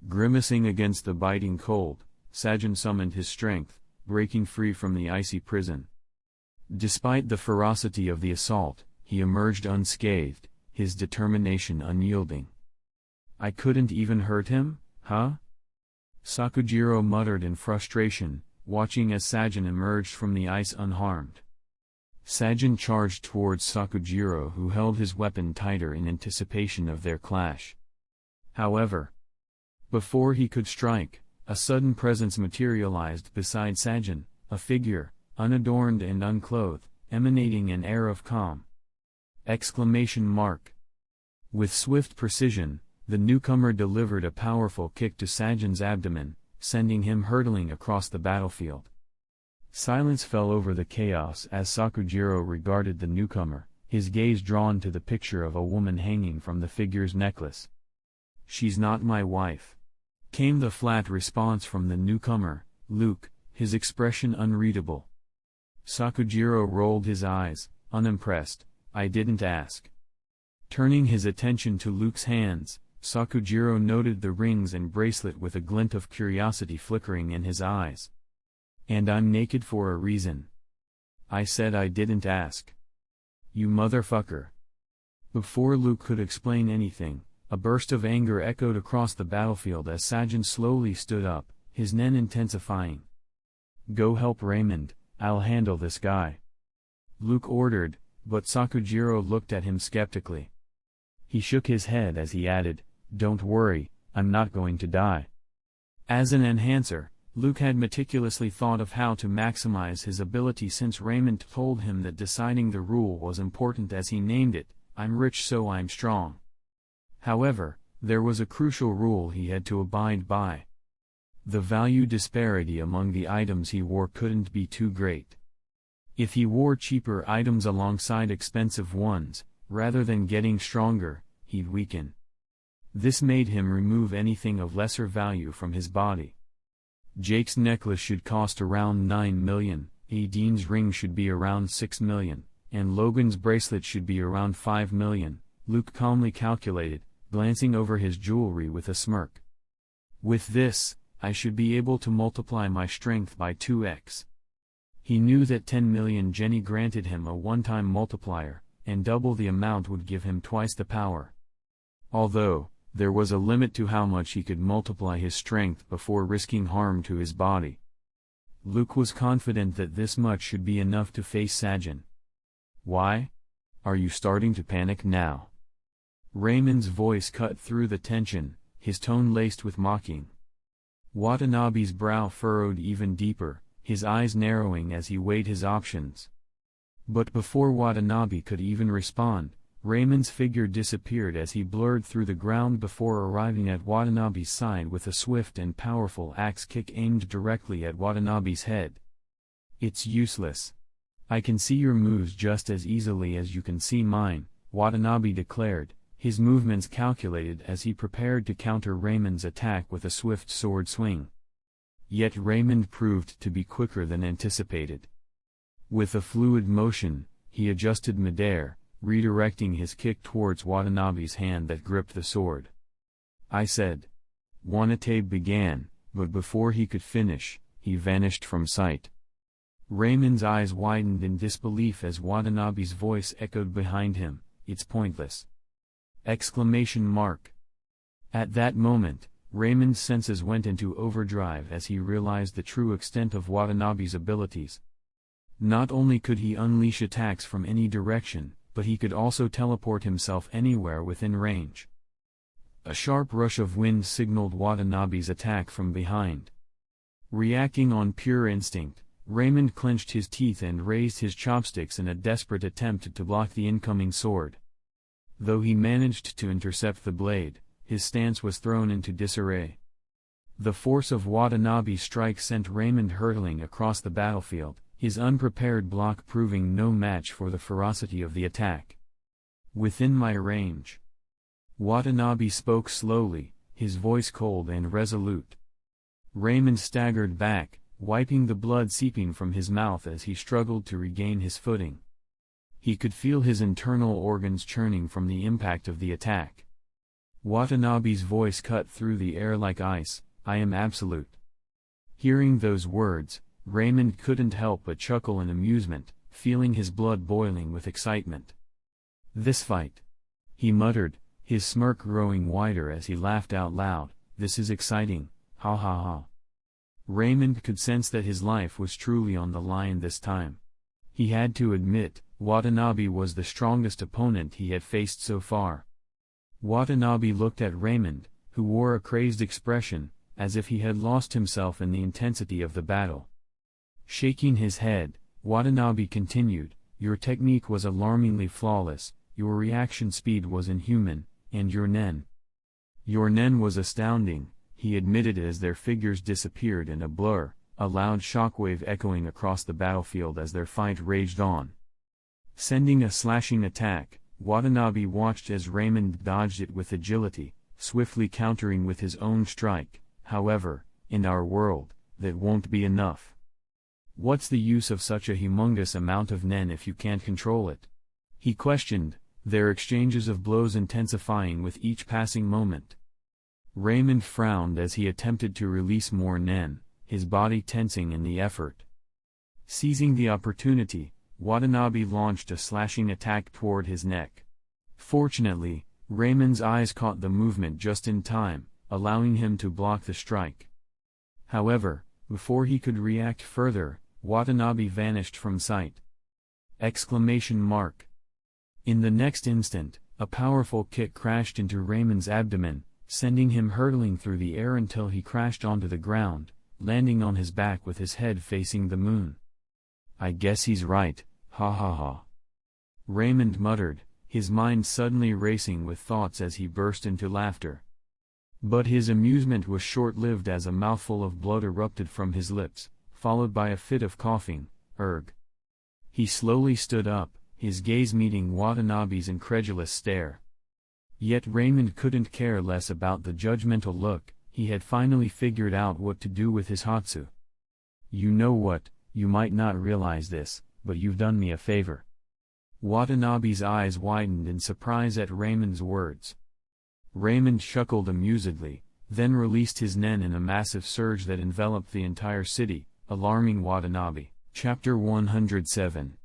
Grimacing against the biting cold, Sajin summoned his strength, breaking free from the icy prison. Despite the ferocity of the assault, he emerged unscathed, his determination unyielding. I couldn't even hurt him, huh? Sakujiro muttered in frustration, watching as Sajin emerged from the ice unharmed. Sajin charged towards Sakujiro, who held his weapon tighter in anticipation of their clash. However, before he could strike, a sudden presence materialized beside Sajin, a figure, unadorned and unclothed, emanating an air of calm. Exclamation mark! With swift precision, the newcomer delivered a powerful kick to Sajin's abdomen, sending him hurtling across the battlefield. Silence fell over the chaos as Sakujiro regarded the newcomer, his gaze drawn to the picture of a woman hanging from the figure's necklace. She's not my wife. Came the flat response from the newcomer, Luke, his expression unreadable. Sakujiro rolled his eyes, unimpressed. I didn't ask. Turning his attention to Luke's hands, Sakujiro noted the rings and bracelet with a glint of curiosity flickering in his eyes. And I'm naked for a reason. I said I didn't ask. You motherfucker. Before Luke could explain anything, a burst of anger echoed across the battlefield as Sajin slowly stood up, his nen intensifying. Go help Raymond, I'll handle this guy. Luke ordered, but Sakujiro looked at him skeptically. He shook his head as he added, Don't worry, I'm not going to die. As an enhancer, Luke had meticulously thought of how to maximize his ability since Raymond told him that deciding the rule was important as he named it, I'm rich so I'm strong. However, there was a crucial rule he had to abide by. The value disparity among the items he wore couldn't be too great. If he wore cheaper items alongside expensive ones, rather than getting stronger, he'd weaken. This made him remove anything of lesser value from his body. Jake's necklace should cost around 9 million, Aiden's ring should be around 6 million, and Logan's bracelet should be around 5 million, Luke calmly calculated, glancing over his jewelry with a smirk. With this, I should be able to multiply my strength by 2x. He knew that 10 million Jenny granted him a one-time multiplier, and double the amount would give him twice the power. Although, there was a limit to how much he could multiply his strength before risking harm to his body. Luke was confident that this much should be enough to face Sajin. Why? Are you starting to panic now? Raymond's voice cut through the tension, his tone laced with mocking. Watanabe's brow furrowed even deeper, his eyes narrowing as he weighed his options. But before Watanabe could even respond, Raymond's figure disappeared as he blurred through the ground before arriving at Watanabe's side with a swift and powerful axe kick aimed directly at Watanabe's head. It's useless. I can see your moves just as easily as you can see mine, Watanabe declared, his movements calculated as he prepared to counter Raymond's attack with a swift sword swing. Yet Raymond proved to be quicker than anticipated. With a fluid motion, he adjusted midair, redirecting his kick towards Watanabe's hand that gripped the sword. I said. Watanabe began, but before he could finish, he vanished from sight. Raymond's eyes widened in disbelief as Watanabe's voice echoed behind him, it's pointless! Exclamation mark. At that moment, Raymond's senses went into overdrive as he realized the true extent of Watanabe's abilities. Not only could he unleash attacks from any direction, but he could also teleport himself anywhere within range. A sharp rush of wind signaled Watanabe's attack from behind. Reacting on pure instinct, Raymond clenched his teeth and raised his chopsticks in a desperate attempt to block the incoming sword. Though he managed to intercept the blade, his stance was thrown into disarray. The force of Watanabe's strike sent Raymond hurtling across the battlefield, his unprepared block proving no match for the ferocity of the attack. "Within my range." Watanabe spoke slowly, his voice cold and resolute. Raymond staggered back, wiping the blood seeping from his mouth as he struggled to regain his footing. He could feel his internal organs churning from the impact of the attack. Watanabe's voice cut through the air like ice, "I am absolute." Hearing those words, Raymond couldn't help but chuckle in amusement, feeling his blood boiling with excitement. "This fight," he muttered, his smirk growing wider as he laughed out loud, "this is exciting, ha ha ha." Raymond could sense that his life was truly on the line this time. He had to admit, Watanabe was the strongest opponent he had faced so far. Watanabe looked at Raymond, who wore a crazed expression, as if he had lost himself in the intensity of the battle. Shaking his head, Watanabe continued, "Your technique was alarmingly flawless, your reaction speed was inhuman, and your nen was astounding," he admitted as their figures disappeared in a blur, a loud shockwave echoing across the battlefield as their fight raged on. Sending a slashing attack, Watanabe watched as Raymond dodged it with agility, swiftly countering with his own strike. "However, in our world, that won't be enough. What's the use of such a humongous amount of nen if you can't control it?" he questioned, their exchanges of blows intensifying with each passing moment. Raymond frowned as he attempted to release more nen, his body tensing in the effort. Seizing the opportunity, Watanabe launched a slashing attack toward his neck. Fortunately, Raymond's eyes caught the movement just in time, allowing him to block the strike. However, before he could react further, Watanabe vanished from sight. Exclamation mark. In the next instant, a powerful kick crashed into Raymond's abdomen, sending him hurtling through the air until he crashed onto the ground, landing on his back with his head facing the moon. "I guess he's right, ha ha ha," Raymond muttered, his mind suddenly racing with thoughts as he burst into laughter. But his amusement was short-lived as a mouthful of blood erupted from his lips, followed by a fit of coughing. "Erg." He slowly stood up, his gaze meeting Watanabe's incredulous stare. Yet Raymond couldn't care less about the judgmental look, he had finally figured out what to do with his Hatsu. "You know what, you might not realize this, but you've done me a favor." Watanabe's eyes widened in surprise at Raymond's words. Raymond chuckled amusedly, then released his nen in a massive surge that enveloped the entire city, alarming Watanabe. Chapter 107.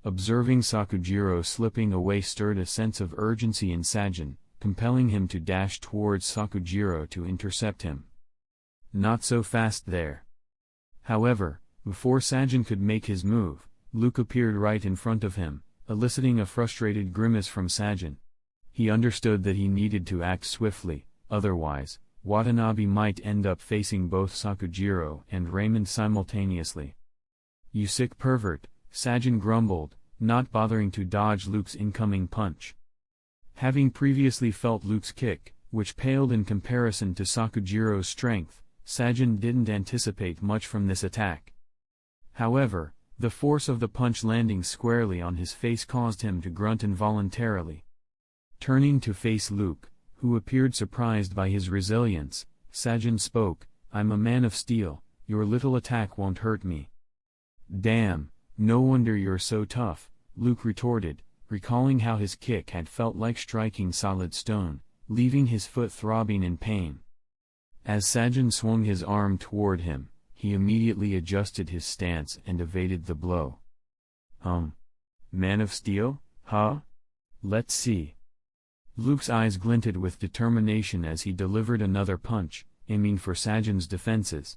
Observing Sakujiro slipping away stirred a sense of urgency in Sajin, compelling him to dash towards Sakujiro to intercept him. Not so fast there. However, before Sajin could make his move, Luke appeared right in front of him, eliciting a frustrated grimace from Sajin. He understood that he needed to act swiftly, otherwise, Watanabe might end up facing both Sakujiro and Raymond simultaneously. "You sick pervert," Sajin grumbled, not bothering to dodge Luke's incoming punch. Having previously felt Luke's kick, which paled in comparison to Sakujiro's strength, Sajin didn't anticipate much from this attack. However, the force of the punch landing squarely on his face caused him to grunt involuntarily. Turning to face Luke, who appeared surprised by his resilience, Sajin spoke, "I'm a man of steel, your little attack won't hurt me." "Damn, no wonder you're so tough," Luke retorted, recalling how his kick had felt like striking solid stone, leaving his foot throbbing in pain. As Sajin swung his arm toward him, he immediately adjusted his stance and evaded the blow. Man of steel, huh?" Let's see. Luke's eyes glinted with determination as he delivered another punch, aiming for Sajin's defenses.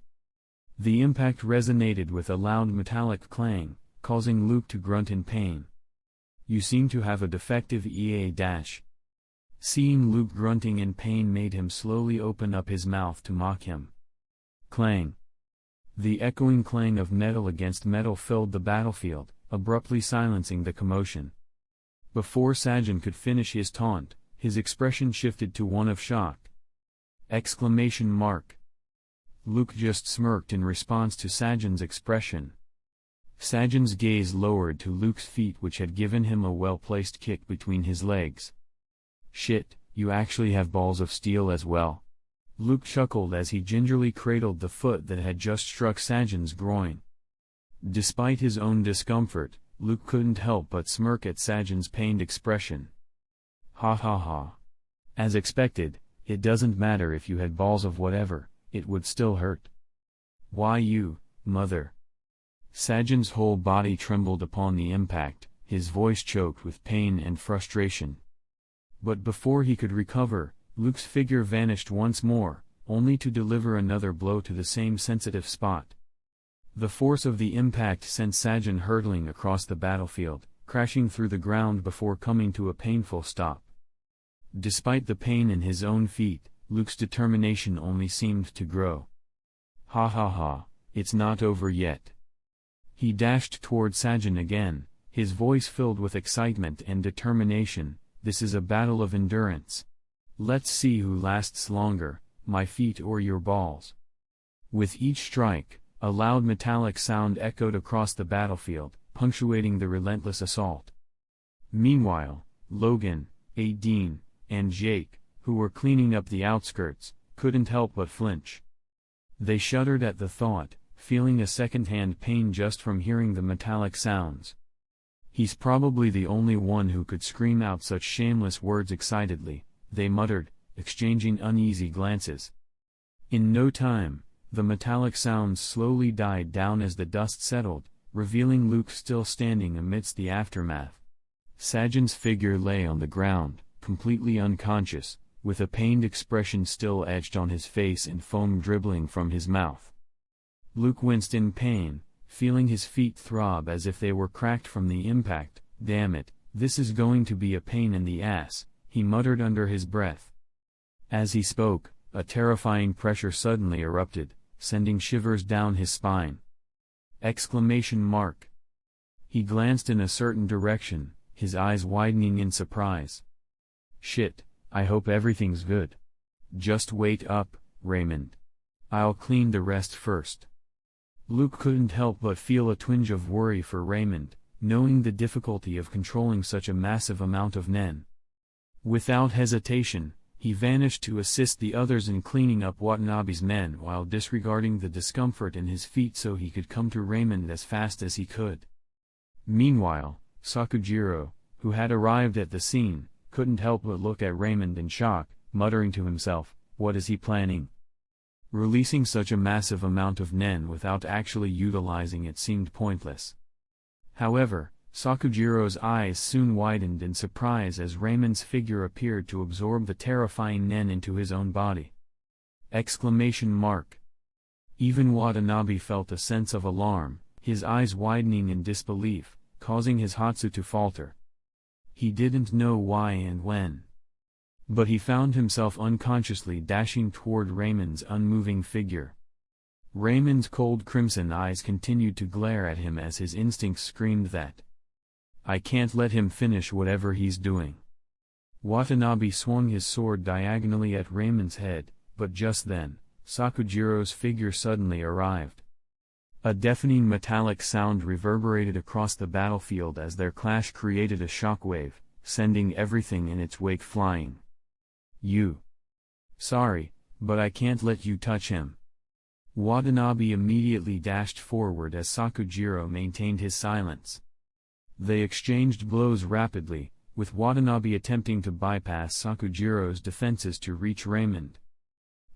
The impact resonated with a loud metallic clang, causing Luke to grunt in pain. You seem to have a defective EA dash. Seeing Luke grunting in pain made him slowly open up his mouth to mock him. Clang. The echoing clang of metal against metal filled the battlefield, abruptly silencing the commotion. Before Sajin could finish his taunt, his expression shifted to one of shock. Exclamation mark. Luke just smirked in response to Sajin's expression. Sajin's gaze lowered to Luke's feet, which had given him a well-placed kick between his legs. Shit, you actually have balls of steel as well. Luke chuckled as he gingerly cradled the foot that had just struck Sajin's groin. Despite his own discomfort, Luke couldn't help but smirk at Sajin's pained expression. Ha ha ha. As expected, it doesn't matter if you had balls of whatever, it would still hurt. Why you, mother? Sajin's whole body trembled upon the impact, his voice choked with pain and frustration. But before he could recover, Luke's figure vanished once more, only to deliver another blow to the same sensitive spot. The force of the impact sent Sajin hurtling across the battlefield, crashing through the ground before coming to a painful stop. Despite the pain in his own feet, Luke's determination only seemed to grow. Ha ha ha, it's not over yet. He dashed toward Sajin again, his voice filled with excitement and determination. This is a battle of endurance. Let's see who lasts longer, my feet or your balls. With each strike, a loud metallic sound echoed across the battlefield, punctuating the relentless assault. Meanwhile, Logan, Aideen, and Jake, who were cleaning up the outskirts, couldn't help but flinch. They shuddered at the thought, feeling a second-hand pain just from hearing the metallic sounds. He's probably the only one who could scream out such shameless words excitedly, they muttered, exchanging uneasy glances. In no time, the metallic sounds slowly died down as the dust settled, revealing Luke still standing amidst the aftermath. Sajin's figure lay on the ground, completely unconscious, with a pained expression still etched on his face and foam dribbling from his mouth. Luke winced in pain, feeling his feet throb as if they were cracked from the impact. Damn it, this is going to be a pain in the ass, he muttered under his breath. As he spoke, a terrifying pressure suddenly erupted, sending shivers down his spine. Exclamation mark. He glanced in a certain direction, his eyes widening in surprise. Shit, I hope everything's good. Just wait up, Raymond. I'll clean the rest first. Luke couldn't help but feel a twinge of worry for Raymond, knowing the difficulty of controlling such a massive amount of nen. Without hesitation, he vanished to assist the others in cleaning up Watanabe's men while disregarding the discomfort in his feet so he could come to Raymond as fast as he could. Meanwhile, Sakujiro, who had arrived at the scene, couldn't help but look at Raymond in shock, muttering to himself, what is he planning? Releasing such a massive amount of nen without actually utilizing it seemed pointless. However, Sakujiro's eyes soon widened in surprise as Raymond's figure appeared to absorb the terrifying nen into his own body. Exclamation mark. Even Watanabe felt a sense of alarm, his eyes widening in disbelief, causing his Hatsu to falter. He didn't know why and when. But he found himself unconsciously dashing toward Raymond's unmoving figure. Raymond's cold crimson eyes continued to glare at him as his instincts screamed that I can't let him finish whatever he's doing. Watanabe swung his sword diagonally at Raymond's head, but just then, Sakujiro's figure suddenly arrived. A deafening metallic sound reverberated across the battlefield as their clash created a shockwave, sending everything in its wake flying. You. Sorry, but I can't let you touch him. Watanabe immediately dashed forward as Sakujiro maintained his silence. They exchanged blows rapidly, with Watanabe attempting to bypass Sakujiro's defenses to reach Raymond.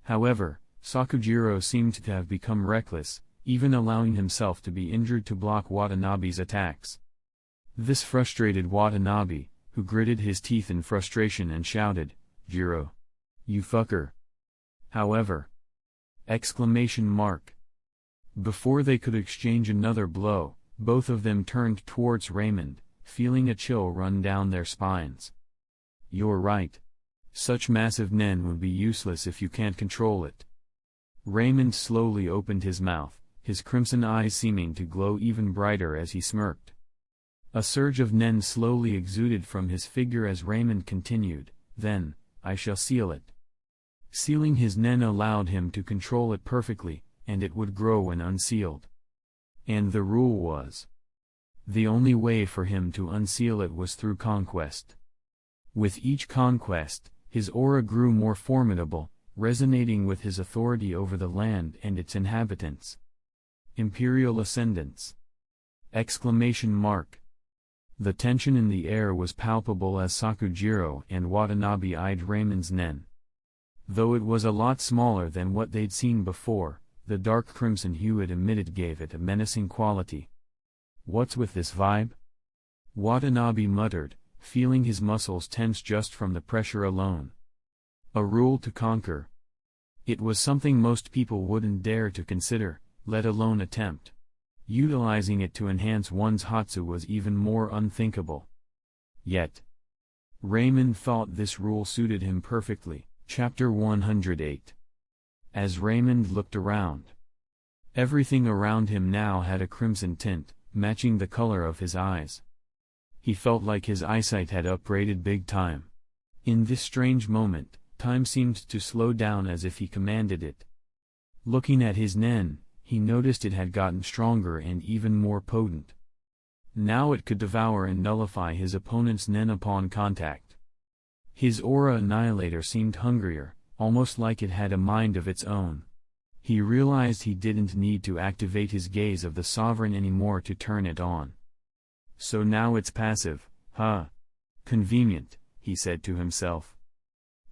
However, Sakujiro seemed to have become reckless, even allowing himself to be injured to block Watanabe's attacks. This frustrated Watanabe, who gritted his teeth in frustration and shouted, "Jiro! You fucker!" However, exclamation mark. Before they could exchange another blow, both of them turned towards Raymond, feeling a chill run down their spines. "You're right. Such massive nen would be useless if you can't control it." Raymond slowly opened his mouth, his crimson eyes seeming to glow even brighter as he smirked. A surge of nen slowly exuded from his figure as Raymond continued, "Then, I shall seal it." Sealing his nen allowed him to control it perfectly, and it would grow when unsealed. And the rule was, the only way for him to unseal it was through conquest. With each conquest, his aura grew more formidable, resonating with his authority over the land and its inhabitants. Imperial ascendance! Exclamation mark. The tension in the air was palpable as Sakujiro and Watanabe eyed Raymond's nen. Though it was a lot smaller than what they'd seen before, the dark crimson hue it emitted gave it a menacing quality. "What's with this vibe?" Watanabe muttered, feeling his muscles tense just from the pressure alone. A rule to conquer. It was something most people wouldn't dare to consider, let alone attempt. Utilizing it to enhance one's Hatsu was even more unthinkable. Yet, Raymond thought this rule suited him perfectly. Chapter 108. As Raymond looked around, everything around him now had a crimson tint, matching the color of his eyes. He felt like his eyesight had upgraded big time. In this strange moment, time seemed to slow down as if he commanded it. Looking at his nen, he noticed it had gotten stronger and even more potent. Now it could devour and nullify his opponent's nen upon contact. His aura annihilator seemed hungrier, almost like it had a mind of its own. He realized he didn't need to activate his gaze of the sovereign anymore to turn it on. So now it's passive, huh? Convenient, he said to himself.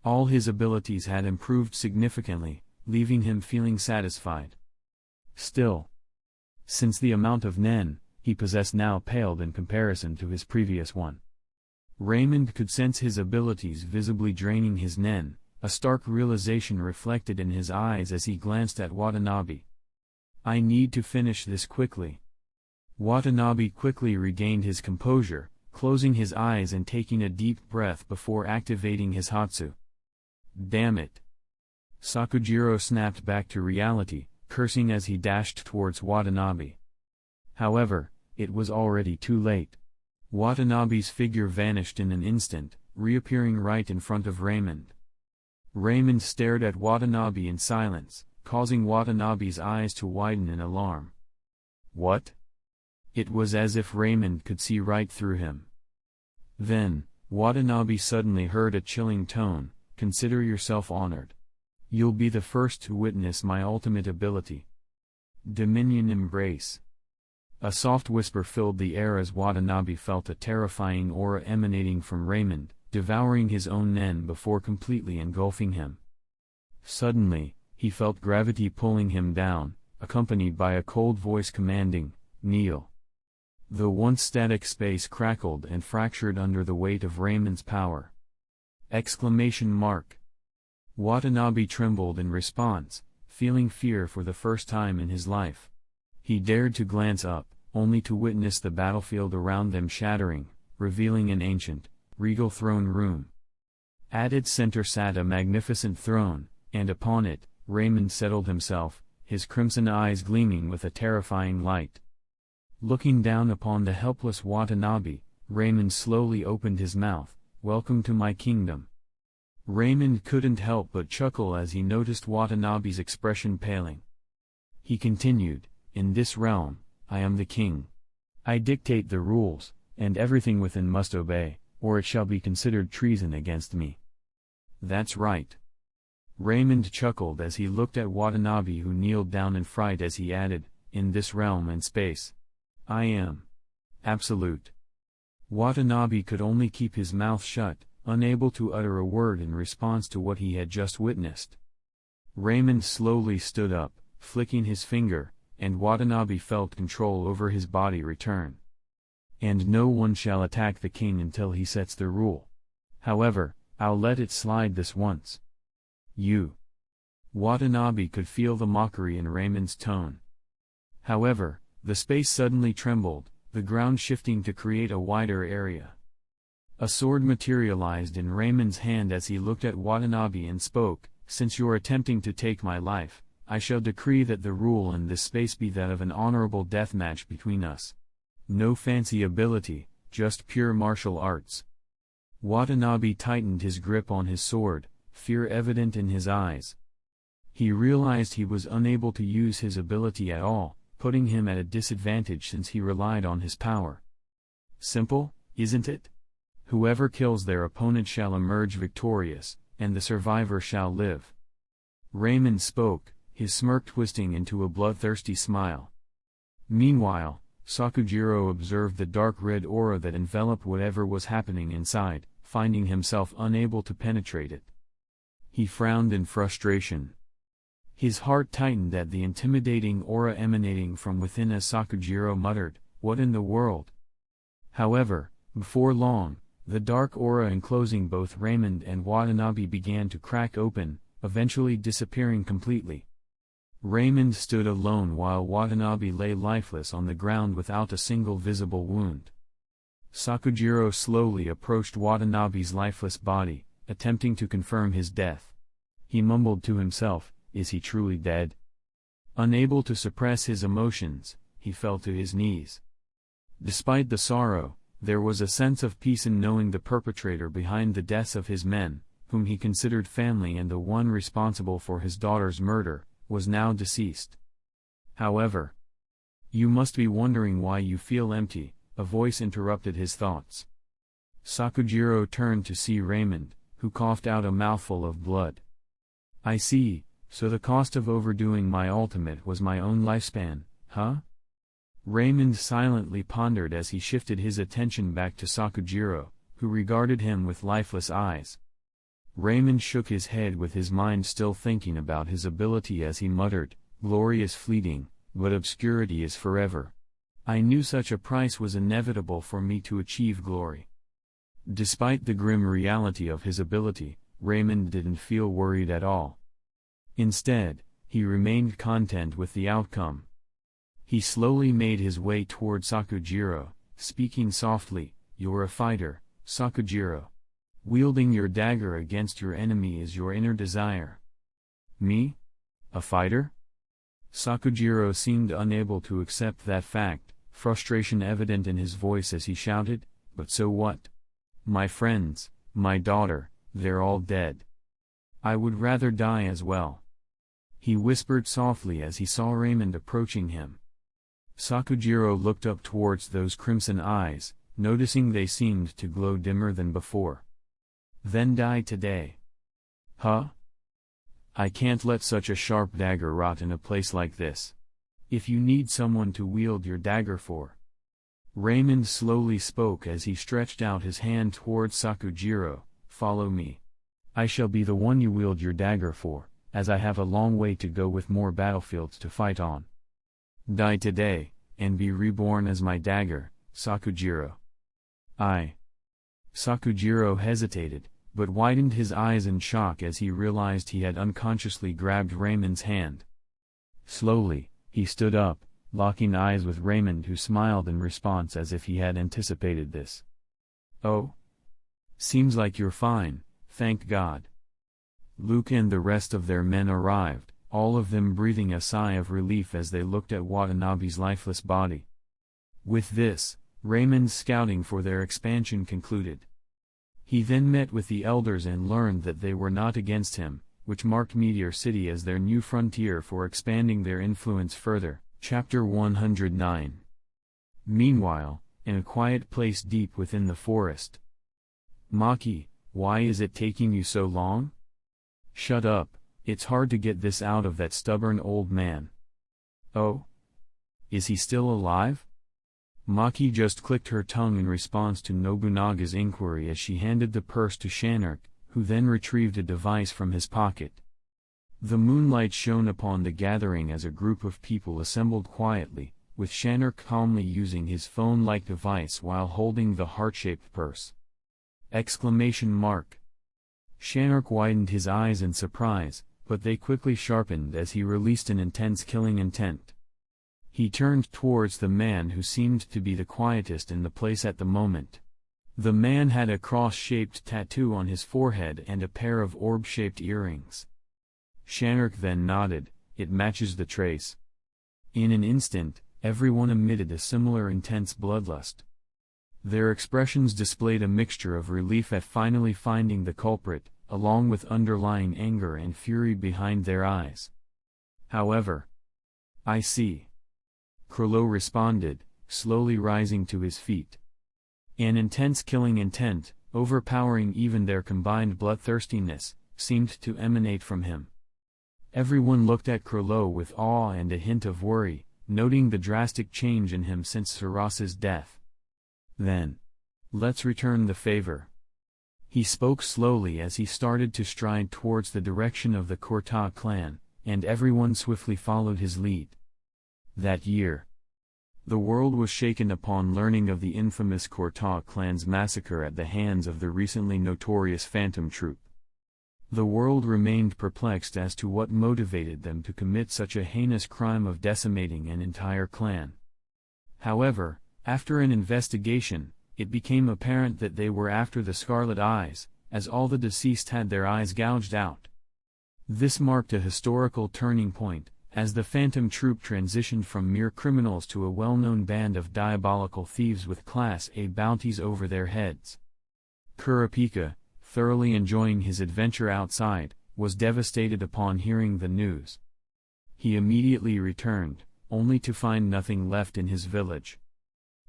All his abilities had improved significantly, leaving him feeling satisfied. Still, since the amount of nen he possessed now paled in comparison to his previous one, Raymond could sense his abilities visibly draining his nen, a stark realization reflected in his eyes as he glanced at Watanabe. "I need to finish this quickly." Watanabe quickly regained his composure, closing his eyes and taking a deep breath before activating his Hatsu. "Damn it!" Sakujiro snapped back to reality, cursing as he dashed towards Watanabe. However, it was already too late. Watanabe's figure vanished in an instant, reappearing right in front of Raymond. Raymond stared at Watanabe in silence, causing Watanabe's eyes to widen in alarm. What? It was as if Raymond could see right through him. Then, Watanabe suddenly heard a chilling tone, "Consider yourself honored. You'll be the first to witness my ultimate ability. Dominion Embrace." A soft whisper filled the air as Watanabe felt a terrifying aura emanating from Raymond, devouring his own nen before completely engulfing him. Suddenly, he felt gravity pulling him down, accompanied by a cold voice commanding, "Kneel." The once static space crackled and fractured under the weight of Raymond's power. Exclamation mark. Watanabe trembled in response, feeling fear for the first time in his life. He dared to glance up, only to witness the battlefield around them shattering, revealing an ancient, regal throne room. At its center sat a magnificent throne, and upon it, Raymond settled himself, his crimson eyes gleaming with a terrifying light. Looking down upon the helpless Watanabe, Raymond slowly opened his mouth, "Welcome to my kingdom." Raymond couldn't help but chuckle as he noticed Watanabe's expression paling. He continued, "In this realm, I am the king. I dictate the rules, and everything within must obey, or it shall be considered treason against me." "That's right." Raymond chuckled as he looked at Watanabe, who kneeled down in fright as he added, "In this realm and space, I am absolute." Watanabe could only keep his mouth shut, unable to utter a word in response to what he had just witnessed. Raymond slowly stood up, flicking his finger, and Watanabe felt control over his body return. And no one shall attack the king until he sets the rule. However, I'll let it slide this once. You. Watanabe could feel the mockery in Raymond's tone. However, the space suddenly trembled, the ground shifting to create a wider area. A sword materialized in Raymond's hand as he looked at Watanabe and spoke, "Since you're attempting to take my life, I shall decree that the rule in this space be that of an honorable death match between us. No fancy ability, just pure martial arts." Watanabe tightened his grip on his sword, fear evident in his eyes. He realized he was unable to use his ability at all, putting him at a disadvantage since he relied on his power. Simple, isn't it? Whoever kills their opponent shall emerge victorious, and the survivor shall live. Raymond spoke, his smirk twisting into a bloodthirsty smile. Meanwhile, Sakujiro observed the dark red aura that enveloped whatever was happening inside, finding himself unable to penetrate it. He frowned in frustration. His heart tightened at the intimidating aura emanating from within as Sakujiro muttered, "What in the world?" However, before long, the dark aura enclosing both Raymond and Watanabe began to crack open, eventually disappearing completely. Raymond stood alone while Watanabe lay lifeless on the ground without a single visible wound. Sakujiro slowly approached Watanabe's lifeless body, attempting to confirm his death. He mumbled to himself, "Is he truly dead?" Unable to suppress his emotions, he fell to his knees. Despite the sorrow, there was a sense of peace in knowing the perpetrator behind the deaths of his men, whom he considered family and the one responsible for his daughter's murder, was now deceased. However, "You must be wondering why you feel empty," a voice interrupted his thoughts. Sakujiro turned to see Raymond, who coughed out a mouthful of blood. "I see, so the cost of overdoing my ultimate was my own lifespan, huh?" Raymond silently pondered as he shifted his attention back to Sakujiro, who regarded him with lifeless eyes. Raymond shook his head with his mind still thinking about his ability as he muttered, "Glory is fleeting, but obscurity is forever. I knew such a price was inevitable for me to achieve glory." Despite the grim reality of his ability, Raymond didn't feel worried at all. Instead, he remained content with the outcome. He slowly made his way toward Sakujiro, speaking softly, "You're a fighter, Sakujiro. Wielding your dagger against your enemy is your inner desire." "Me? A fighter?" Sakujiro seemed unable to accept that fact, frustration evident in his voice as he shouted, "But so what? My friends, my daughter, they're all dead. I would rather die as well." He whispered softly as he saw Raymond approaching him. Sakujiro looked up towards those crimson eyes, noticing they seemed to glow dimmer than before. "Then die today." "Huh? I can't let such a sharp dagger rot in a place like this. If you need someone to wield your dagger for." Raymond slowly spoke as he stretched out his hand towards Sakujiro, "Follow me. I shall be the one you wield your dagger for, as I have a long way to go with more battlefields to fight on. Die today, and be reborn as my dagger, Sakujiro." Sakujiro hesitated, but widened his eyes in shock as he realized he had unconsciously grabbed Raymond's hand. Slowly, he stood up, locking eyes with Raymond, who smiled in response as if he had anticipated this. "Oh? Seems like you're fine, thank God." Luke and the rest of their men arrived, all of them breathing a sigh of relief as they looked at Watanabe's lifeless body. With this, Raymond's scouting for their expansion concluded. He then met with the elders and learned that they were not against him, which marked Meteor City as their new frontier for expanding their influence further. Chapter 109. Meanwhile, in a quiet place deep within the forest. "Maki, why is it taking you so long?" "Shut up, it's hard to get this out of that stubborn old man." "Oh? Is he still alive?" Maki just clicked her tongue in response to Nobunaga's inquiry as she handed the purse to Shanark, who then retrieved a device from his pocket. The moonlight shone upon the gathering as a group of people assembled quietly, with Shanark calmly using his phone-like device while holding the heart-shaped purse. Exclamation mark. Shanark widened his eyes in surprise, but they quickly sharpened as he released an intense killing intent. He turned towards the man who seemed to be the quietest in the place at the moment. The man had a cross-shaped tattoo on his forehead and a pair of orb-shaped earrings. Shanark then nodded. It matches the trace. In an instant, everyone emitted a similar intense bloodlust. Their expressions displayed a mixture of relief at finally finding the culprit, along with underlying anger and fury behind their eyes. However, "I see," Krollo responded, slowly rising to his feet. An intense killing intent, overpowering even their combined bloodthirstiness, seemed to emanate from him. Everyone looked at Krollo with awe and a hint of worry, noting the drastic change in him since Saras's death. "Then, let's return the favor." He spoke slowly as he started to stride towards the direction of the Korta clan, and everyone swiftly followed his lead. That year, the world was shaken upon learning of the infamous Korta clan's massacre at the hands of the recently notorious Phantom Troop. The world remained perplexed as to what motivated them to commit such a heinous crime of decimating an entire clan. However, after an investigation, it became apparent that they were after the Scarlet Eyes, as all the deceased had their eyes gouged out. This marked a historical turning point, as the Phantom Troop transitioned from mere criminals to a well-known band of diabolical thieves with Class A bounties over their heads. Kurapika, thoroughly enjoying his adventure outside, was devastated upon hearing the news. He immediately returned, only to find nothing left in his village.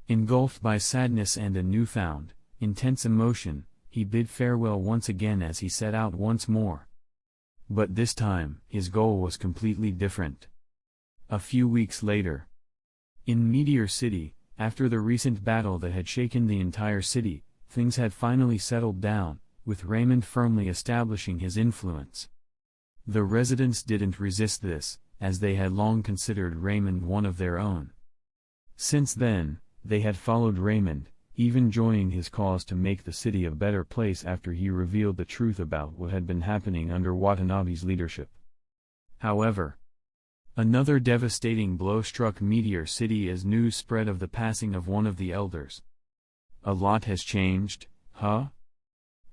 Engulfed by sadness and a newfound, intense emotion, he bid farewell once again as he set out once more. But this time, his goal was completely different. A few weeks later, in Meteor City, after the recent battle that had shaken the entire city, things had finally settled down, with Raymond firmly establishing his influence. The residents didn't resist this, as they had long considered Raymond one of their own. Since then, they had followed Raymond, even joining his cause to make the city a better place after he revealed the truth about what had been happening under Watanabe's leadership. However, another devastating blow struck Meteor City as news spread of the passing of one of the elders. "A lot has changed, huh?"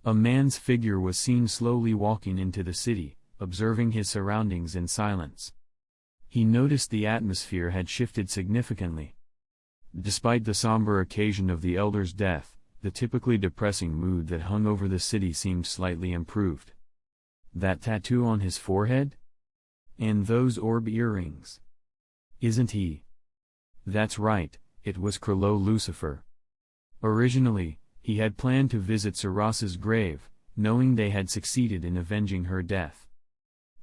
A man's figure was seen slowly walking into the city, observing his surroundings in silence. He noticed the atmosphere had shifted significantly. Despite the somber occasion of the elder's death, the typically depressing mood that hung over the city seemed slightly improved. That tattoo on his forehead? And those orb earrings? Isn't he? That's right, it was Krollo Lucifer. Originally, he had planned to visit Saras's grave, knowing they had succeeded in avenging her death.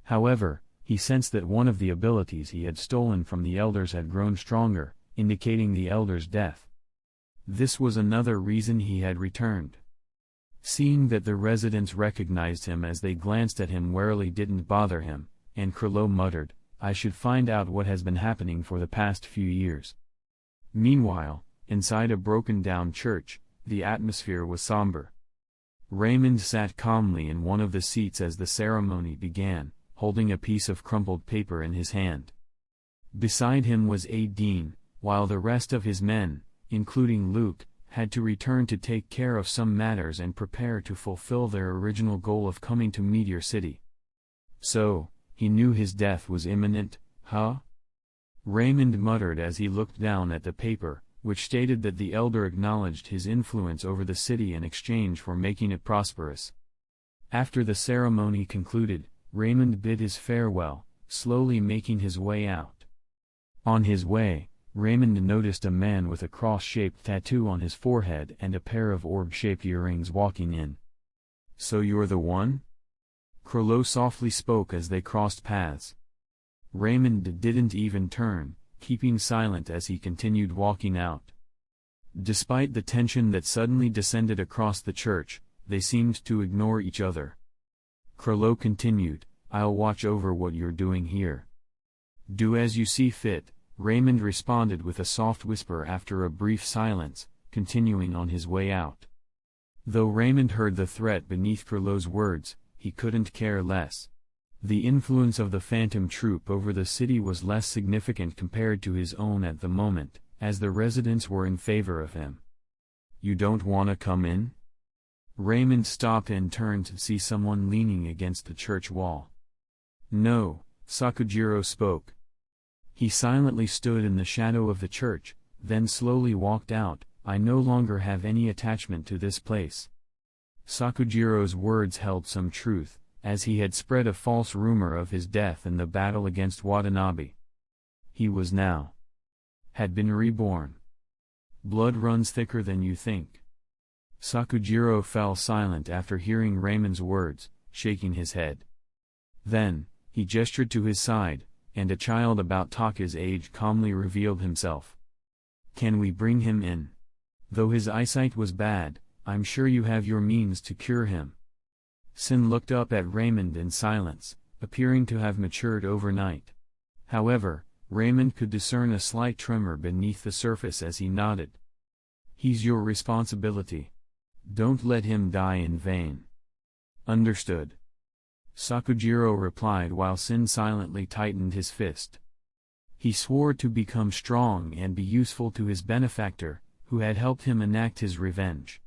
However, he sensed that one of the abilities he had stolen from the elders had grown stronger, indicating the elder's death. This was another reason he had returned. Seeing that the residents recognized him as they glanced at him warily didn't bother him, and Krollo muttered, "I should find out what has been happening for the past few years." Meanwhile, inside a broken-down church, the atmosphere was somber. Raymond sat calmly in one of the seats as the ceremony began, holding a piece of crumpled paper in his hand. Beside him was Dean, while the rest of his men, including Luke, had to return to take care of some matters and prepare to fulfill their original goal of coming to Meteor City. So, he knew his death was imminent, huh? Raymond muttered as he looked down at the paper, which stated that the elder acknowledged his influence over the city in exchange for making it prosperous. After the ceremony concluded, Raymond bid his farewell, slowly making his way out. On his way, Raymond noticed a man with a cross-shaped tattoo on his forehead and a pair of orb-shaped earrings walking in. "So you're the one?" Krollo softly spoke as they crossed paths. Raymond didn't even turn, keeping silent as he continued walking out. Despite the tension that suddenly descended across the church, they seemed to ignore each other. Krollo continued, "I'll watch over what you're doing here. Do as you see fit, Raymond responded with a soft whisper after a brief silence, continuing on his way out. Though Raymond heard the threat beneath Curlow's words, he couldn't care less. The influence of the Phantom Troupe over the city was less significant compared to his own at the moment, as the residents were in favor of him. "You don't want to come in?" Raymond stopped and turned to see someone leaning against the church wall. "No," Sakujiro spoke. He silently stood in the shadow of the church, then slowly walked out. "I no longer have any attachment to this place." Sakujiro's words held some truth, as he had spread a false rumor of his death in the battle against Watanabe. He was now had been reborn. Blood runs thicker than you think. Sakujiro fell silent after hearing Raymond's words, shaking his head. Then, he gestured to his side, and a child about Taka's age calmly revealed himself. "Can we bring him in? Though his eyesight was bad, I'm sure you have your means to cure him." Sin looked up at Raymond in silence, appearing to have matured overnight. However, Raymond could discern a slight tremor beneath the surface as he nodded. "He's your responsibility. Don't let him die in vain." "Understood," Sakujiro replied while Sin silently tightened his fist. He swore to become strong and be useful to his benefactor, who had helped him enact his revenge.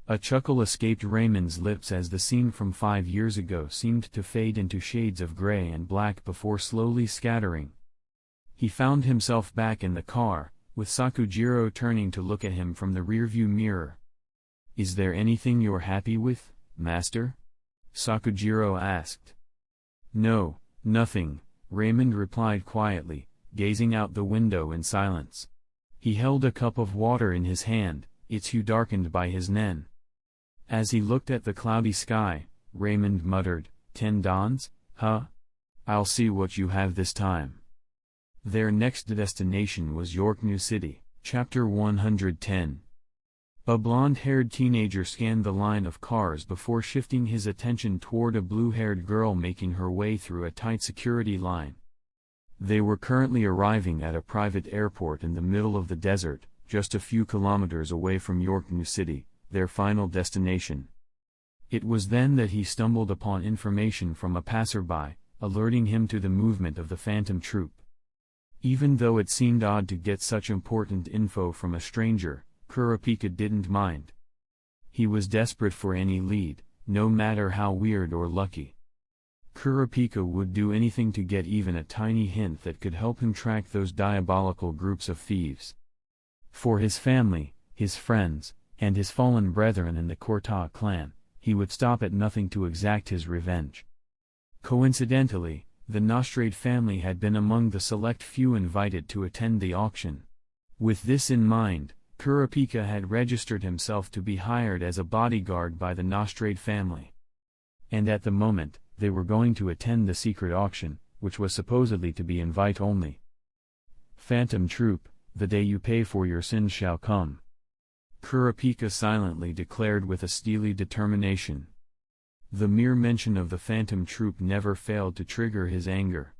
A chuckle escaped Raymond's lips as the scene from 5 years ago seemed to fade into shades of gray and black before slowly scattering. He found himself back in the car, with Sakujiro turning to look at him from the rearview mirror. "Is there anything you're happy with, Master?" Sakujiro asked. "No, nothing," Raymond replied quietly, gazing out the window in silence. He held a cup of water in his hand, its hue darkened by his nen. As he looked at the cloudy sky, Raymond muttered, "10 dons, huh? I'll see what you have this time." Their next destination was York New City. Chapter 110. A blonde-haired teenager scanned the line of cars before shifting his attention toward a blue-haired girl making her way through a tight security line. They were currently arriving at a private airport in the middle of the desert, just a few kilometers away from York New City, their final destination. It was then that he stumbled upon information from a passerby, alerting him to the movement of the Phantom Troupe. Even though it seemed odd to get such important info from a stranger, Kurapika didn't mind. He was desperate for any lead, no matter how weird or lucky. Kurapika would do anything to get even a tiny hint that could help him track those diabolical groups of thieves. For his family, his friends, and his fallen brethren in the Korta clan, he would stop at nothing to exact his revenge. Coincidentally, the Nostrade family had been among the select few invited to attend the auction. With this in mind, Kurapika had registered himself to be hired as a bodyguard by the Nostrade family. And at the moment, they were going to attend the secret auction, which was supposedly to be invite-only. "Phantom Troupe, the day you pay for your sins shall come," Kurapika silently declared with a steely determination. The mere mention of the Phantom Troupe never failed to trigger his anger.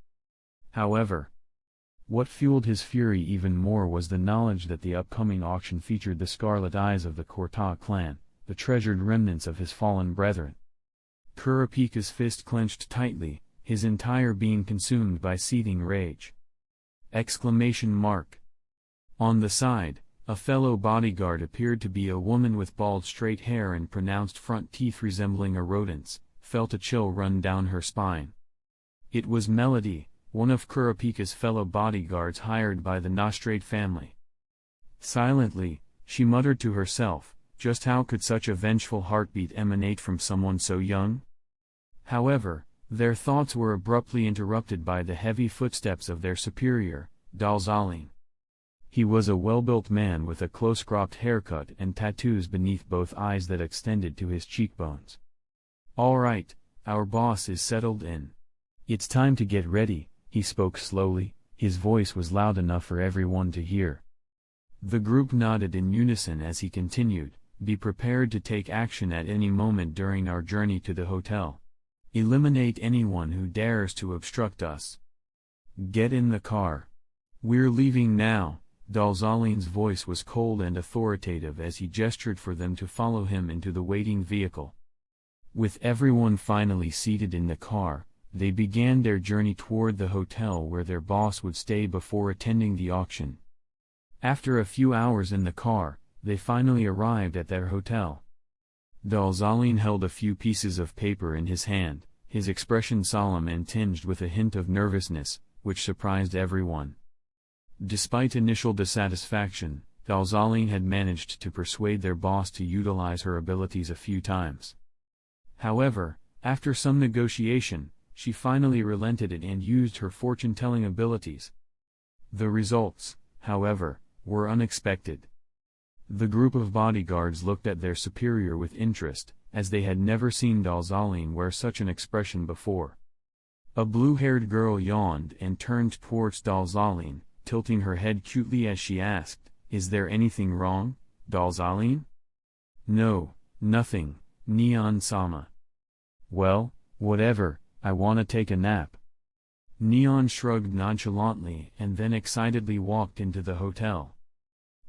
However, what fueled his fury even more was the knowledge that the upcoming auction featured the Scarlet Eyes of the Korta clan, the treasured remnants of his fallen brethren. Kurapika's fist clenched tightly, his entire being consumed by seething rage. Exclamation mark. On the side, a fellow bodyguard appeared to be a woman with bald straight hair and pronounced front teeth resembling a rodent's, felt a chill run down her spine. It was Melody, one of Kurapika's fellow bodyguards hired by the Nostrade family. Silently, she muttered to herself, just how could such a vengeful heartbeat emanate from someone so young? However, their thoughts were abruptly interrupted by the heavy footsteps of their superior, Dalzaline. He was a well-built man with a close-cropped haircut and tattoos beneath both eyes that extended to his cheekbones. "All right, our boss is settled in. It's time to get ready," he spoke slowly, his voice was loud enough for everyone to hear. The group nodded in unison as he continued, "Be prepared to take action at any moment during our journey to the hotel. Eliminate anyone who dares to obstruct us. Get in the car. "We're leaving now." Dalzalin's voice was cold and authoritative as he gestured for them to follow him into the waiting vehicle. With everyone finally seated in the car, they began their journey toward the hotel where their boss would stay before attending the auction. After a few hours in the car, they finally arrived at their hotel. Dalzalin held a few pieces of paper in his hand, his expression solemn and tinged with a hint of nervousness, which surprised everyone. Despite initial dissatisfaction, Dalzalin had managed to persuade their boss to utilize her abilities a few times. However, after some negotiation, she finally relented and used her fortune-telling abilities. The results, however, were unexpected. The group of bodyguards looked at their superior with interest, as they had never seen Dalzalin wear such an expression before. A blue-haired girl yawned and turned towards Dalzalin, tilting her head cutely as she asked, "Is there anything wrong, Dalzalin?" "No, nothing, Neon-sama." "Well, whatever, I wanna take a nap." Neon shrugged nonchalantly and then excitedly walked into the hotel.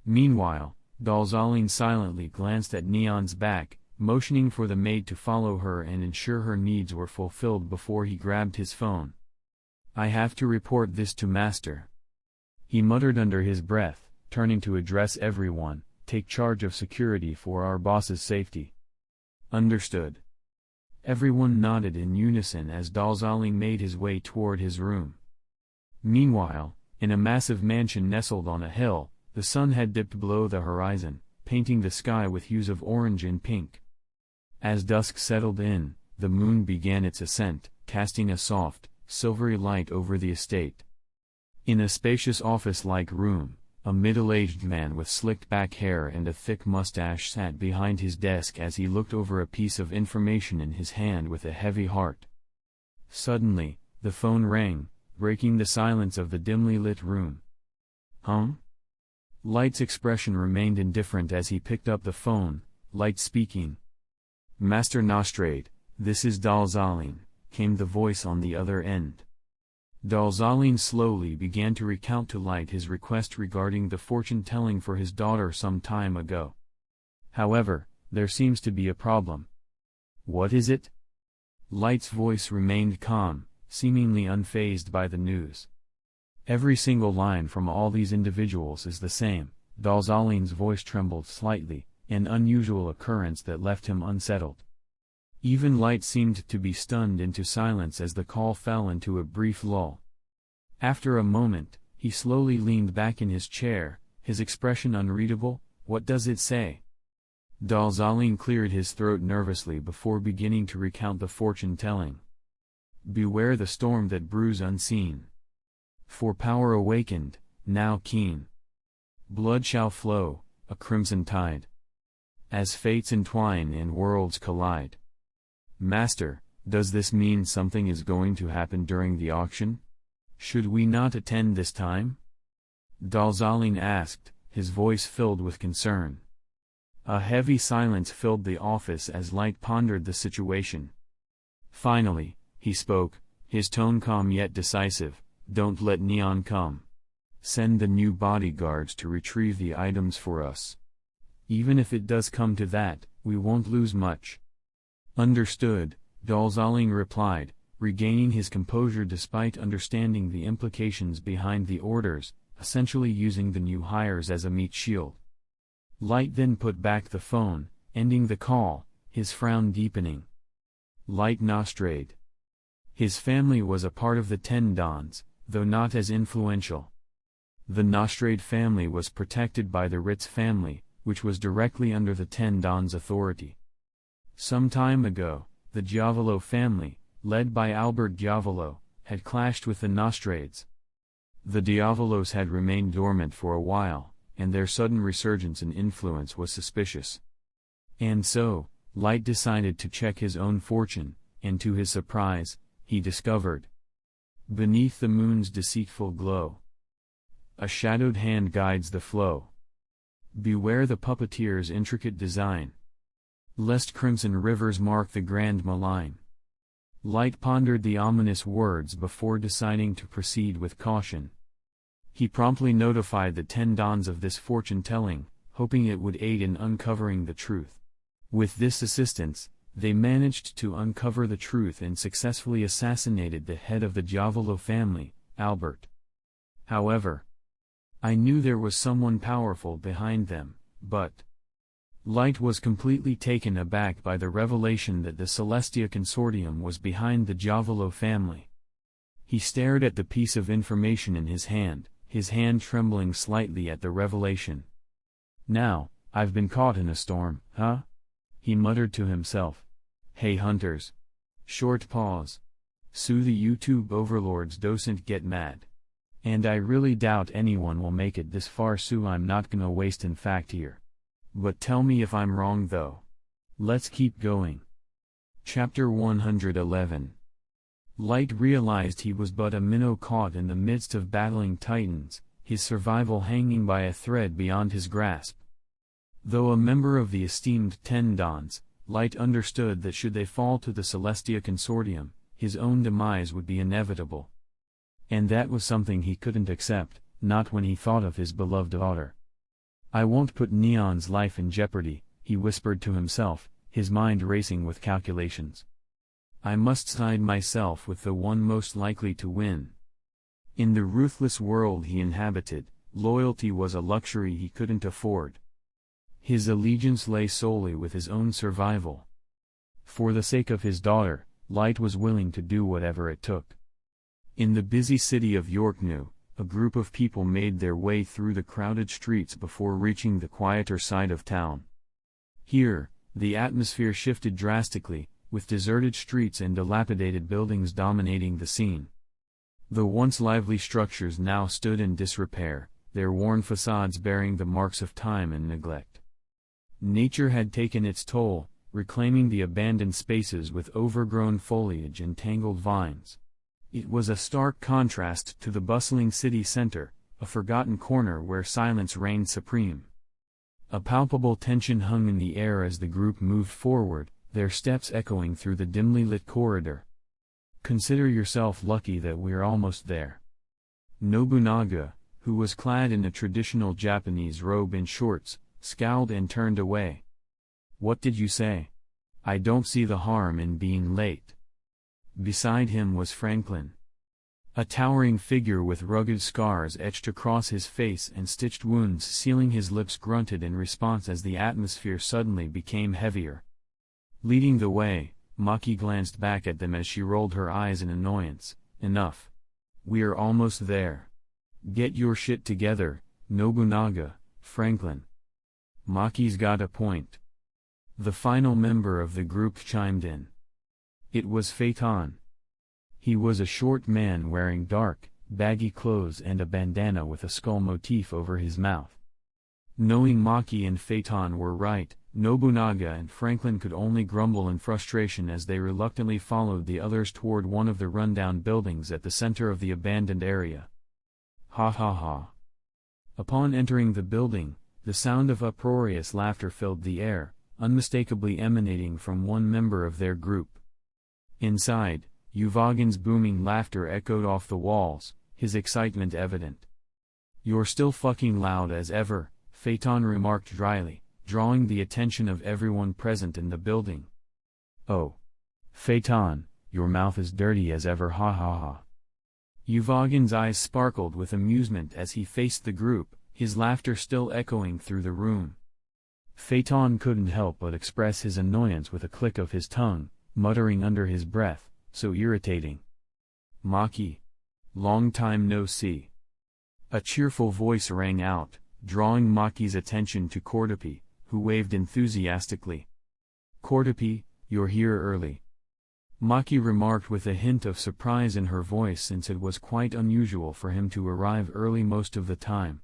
Meanwhile, Dalzalin silently glanced at Neon's back, motioning for the maid to follow her and ensure her needs were fulfilled before he grabbed his phone. "I have to report this to Master," he muttered under his breath, turning to address everyone. "Take charge of security for our boss's safety." "Understood." Everyone nodded in unison as Dalzalin made his way toward his room. Meanwhile, in a massive mansion nestled on a hill, the sun had dipped below the horizon, painting the sky with hues of orange and pink. As dusk settled in, the moon began its ascent, casting a soft, silvery light over the estate. In a spacious office-like room, a middle-aged man with slicked-back hair and a thick mustache sat behind his desk as he looked over a piece of information in his hand with a heavy heart. Suddenly, the phone rang, breaking the silence of the dimly lit room. "Huh?" Light's expression remained indifferent as he picked up the phone. Light speaking. "Master Nostrade, this is Dalzalin," came the voice on the other end. Dalzalin slowly began to recount to Light his request regarding the fortune-telling for his daughter some time ago. "However, there seems to be a problem." "What is it?" Light's voice remained calm, seemingly unfazed by the news. "Every single line from all these individuals is the same." Dalzalin's voice trembled slightly, an unusual occurrence that left him unsettled. Even Light seemed to be stunned into silence as the call fell into a brief lull. After a moment, he slowly leaned back in his chair, his expression unreadable. "What does it say?" Dalzalin cleared his throat nervously before beginning to recount the fortune-telling. "Beware the storm that brews unseen. For power awakened, now keen. Blood shall flow, a crimson tide. As fates entwine and worlds collide." "Master, does this mean something is going to happen during the auction? Should we not attend this time?" Dalzalin asked, his voice filled with concern. A heavy silence filled the office as Light pondered the situation. Finally, he spoke, his tone calm yet decisive. "Don't let Neon come. Send the new bodyguards to retrieve the items for us. Even if it does come to that, we won't lose much." "Understood," Dalzalin replied, regaining his composure despite understanding the implications behind the orders, essentially using the new hires as a meat shield. Light then put back the phone, ending the call, his frown deepening. Light Nostrade. His family was a part of the Ten Dons, though not as influential. The Nostrade family was protected by the Ritz family, which was directly under the Ten Dons' authority. Some time ago, the Giavolo family, led by Albert Giavolo, had clashed with the Nostrades. The Diavolos had remained dormant for a while, and their sudden resurgence in influence was suspicious. And so, Light decided to check his own fortune, and to his surprise, he discovered, beneath the moon's deceitful glow, a shadowed hand guides the flow. Beware the puppeteer's intricate design, lest crimson rivers mark the grand malign. Light pondered the ominous words before deciding to proceed with caution. He promptly notified the 10 dons of this fortune-telling, hoping it would aid in uncovering the truth. With this assistance, they managed to uncover the truth and successfully assassinated the head of the Diavolo family, Albert. However, I knew there was someone powerful behind them, but Light was completely taken aback by the revelation that the Celestia Consortium was behind the Diavolo family. He stared at the piece of information in his hand trembling slightly at the revelation. "Now, I've been caught in a storm, huh?" he muttered to himself. "Hey hunters." Short pause. "So the YouTube overlords doesn't get mad. And I really doubt anyone will make it this far, so I'm not gonna waste in fact here. But tell me if I'm wrong though. Let's keep going." Chapter 111. Light realized he was but a minnow caught in the midst of battling titans, his survival hanging by a thread beyond his grasp. Though a member of the esteemed 10 dons, Light understood that should they fall to the Celestia Consortium, his own demise would be inevitable. And that was something he couldn't accept, not when he thought of his beloved daughter. "I won't put Neon's life in jeopardy," he whispered to himself, his mind racing with calculations. "I must side myself with the one most likely to win." In the ruthless world he inhabited, loyalty was a luxury he couldn't afford. His allegiance lay solely with his own survival. For the sake of his daughter, Light was willing to do whatever it took. In the busy city of Yorknew, a group of people made their way through the crowded streets before reaching the quieter side of town. Here, the atmosphere shifted drastically, with deserted streets and dilapidated buildings dominating the scene. The once lively structures now stood in disrepair, their worn facades bearing the marks of time and neglect. Nature had taken its toll, reclaiming the abandoned spaces with overgrown foliage and tangled vines. It was a stark contrast to the bustling city center, a forgotten corner where silence reigned supreme. A palpable tension hung in the air as the group moved forward, their steps echoing through the dimly lit corridor. "Consider yourself lucky that we're almost there." Nobunaga, who was clad in a traditional Japanese robe and shorts, scowled and turned away. "What did you say? I don't see the harm in being late." Beside him was Franklin. A towering figure with rugged scars etched across his face and stitched wounds sealing his lips grunted in response as the atmosphere suddenly became heavier. Leading the way, Maki glanced back at them as she rolled her eyes in annoyance. "Enough. We're almost there. Get your shit together, Nobunaga, Franklin." "Maki's got a point." The final member of the group chimed in. It was Phaeton. He was a short man wearing dark, baggy clothes and a bandana with a skull motif over his mouth. Knowing Maki and Phaeton were right, Nobunaga and Franklin could only grumble in frustration as they reluctantly followed the others toward one of the rundown buildings at the center of the abandoned area. "Ha ha ha." Upon entering the building, the sound of uproarious laughter filled the air, unmistakably emanating from one member of their group. Inside, Yuvagin's booming laughter echoed off the walls, his excitement evident. "You're still fucking loud as ever," Phaeton remarked dryly, drawing the attention of everyone present in the building. "Oh. Phaeton, your mouth is dirty as ever, ha ha ha." Yuvagin's eyes sparkled with amusement as he faced the group, his laughter still echoing through the room. Phaeton couldn't help but express his annoyance with a click of his tongue, muttering under his breath, "So irritating." "Maki. Long time no see." A cheerful voice rang out, drawing Maki's attention to Cordopi, who waved enthusiastically. "Cordopi, you're here early." Maki remarked with a hint of surprise in her voice since it was quite unusual for him to arrive early most of the time.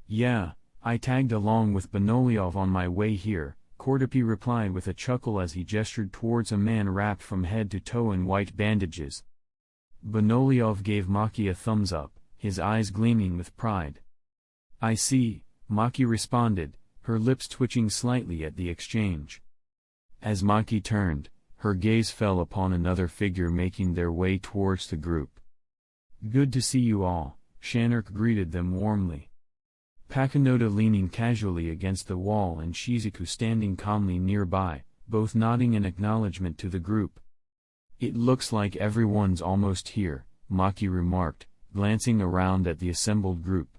"Yeah, I tagged along with Benolyov on my way here," Cordopi replied with a chuckle as he gestured towards a man wrapped from head to toe in white bandages. Benolyov gave Maki a thumbs up, his eyes gleaming with pride. "I see," Maki responded, her lips twitching slightly at the exchange. As Maki turned, her gaze fell upon another figure making their way towards the group. "Good to see you all," Shanark greeted them warmly. Pakunoda leaning casually against the wall and Shizuku standing calmly nearby, both nodding in acknowledgement to the group. "It looks like everyone's almost here," Maki remarked, glancing around at the assembled group.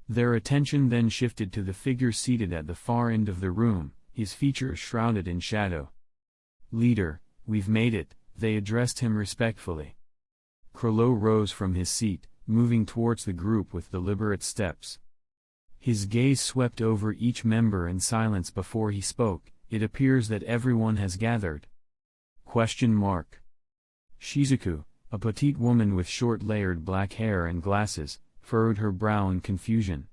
Their attention then shifted to the figure seated at the far end of the room, his features shrouded in shadow. "Leader, we've made it," they addressed him respectfully. Krollo rose from his seat, moving towards the group with deliberate steps. His gaze swept over each member in silence before he spoke. "It appears that everyone has gathered." Shizuku, a petite woman with short layered black hair and glasses, furrowed her brow in confusion.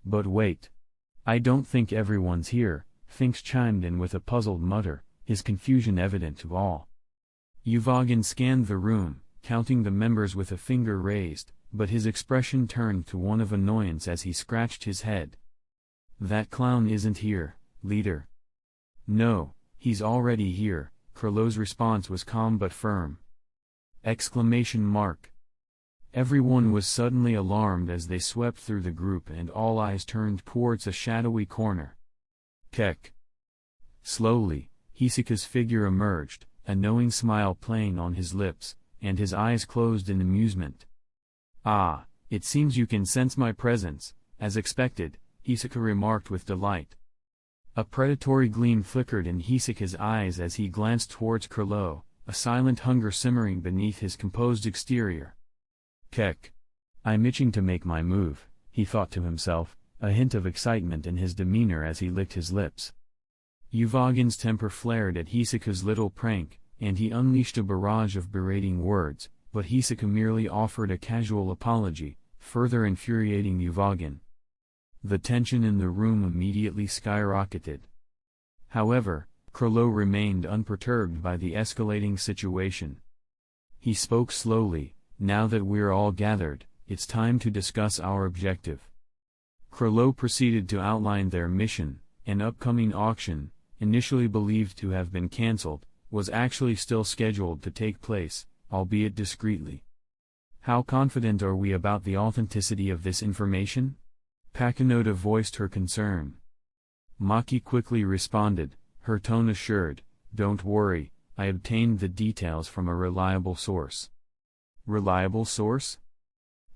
"But wait. I don't think everyone's here," Finks chimed in with a puzzled mutter, his confusion evident to all. Uvogin scanned the room, counting the members with a finger raised, but his expression turned to one of annoyance as he scratched his head. "That clown isn't here, leader." "No, he's already here," Krollo's response was calm but firm. Everyone was suddenly alarmed as they swept through the group and all eyes turned towards a shadowy corner. Kek. Slowly, Hisoka's figure emerged, a knowing smile playing on his lips, and his eyes closed in amusement. "Ah, it seems you can sense my presence, as expected," Hisoka remarked with delight. A predatory gleam flickered in Hisoka's eyes as he glanced towards Krollo, a silent hunger simmering beneath his composed exterior. "Kek. I'm itching to make my move," he thought to himself, a hint of excitement in his demeanor as he licked his lips. Uvogin's temper flared at Hisoka's little prank, and he unleashed a barrage of berating words, but Hisoka merely offered a casual apology, further infuriating Uvogin. The tension in the room immediately skyrocketed. However, Krollo remained unperturbed by the escalating situation. He spoke slowly. "Now that we're all gathered, it's time to discuss our objective." Krollo proceeded to outline their mission. An upcoming auction, initially believed to have been cancelled, was actually still scheduled to take place, albeit discreetly. "How confident are we about the authenticity of this information?" Pakunoda voiced her concern. Maki quickly responded, her tone assured, "Don't worry, I obtained the details from a reliable source." "Reliable source?"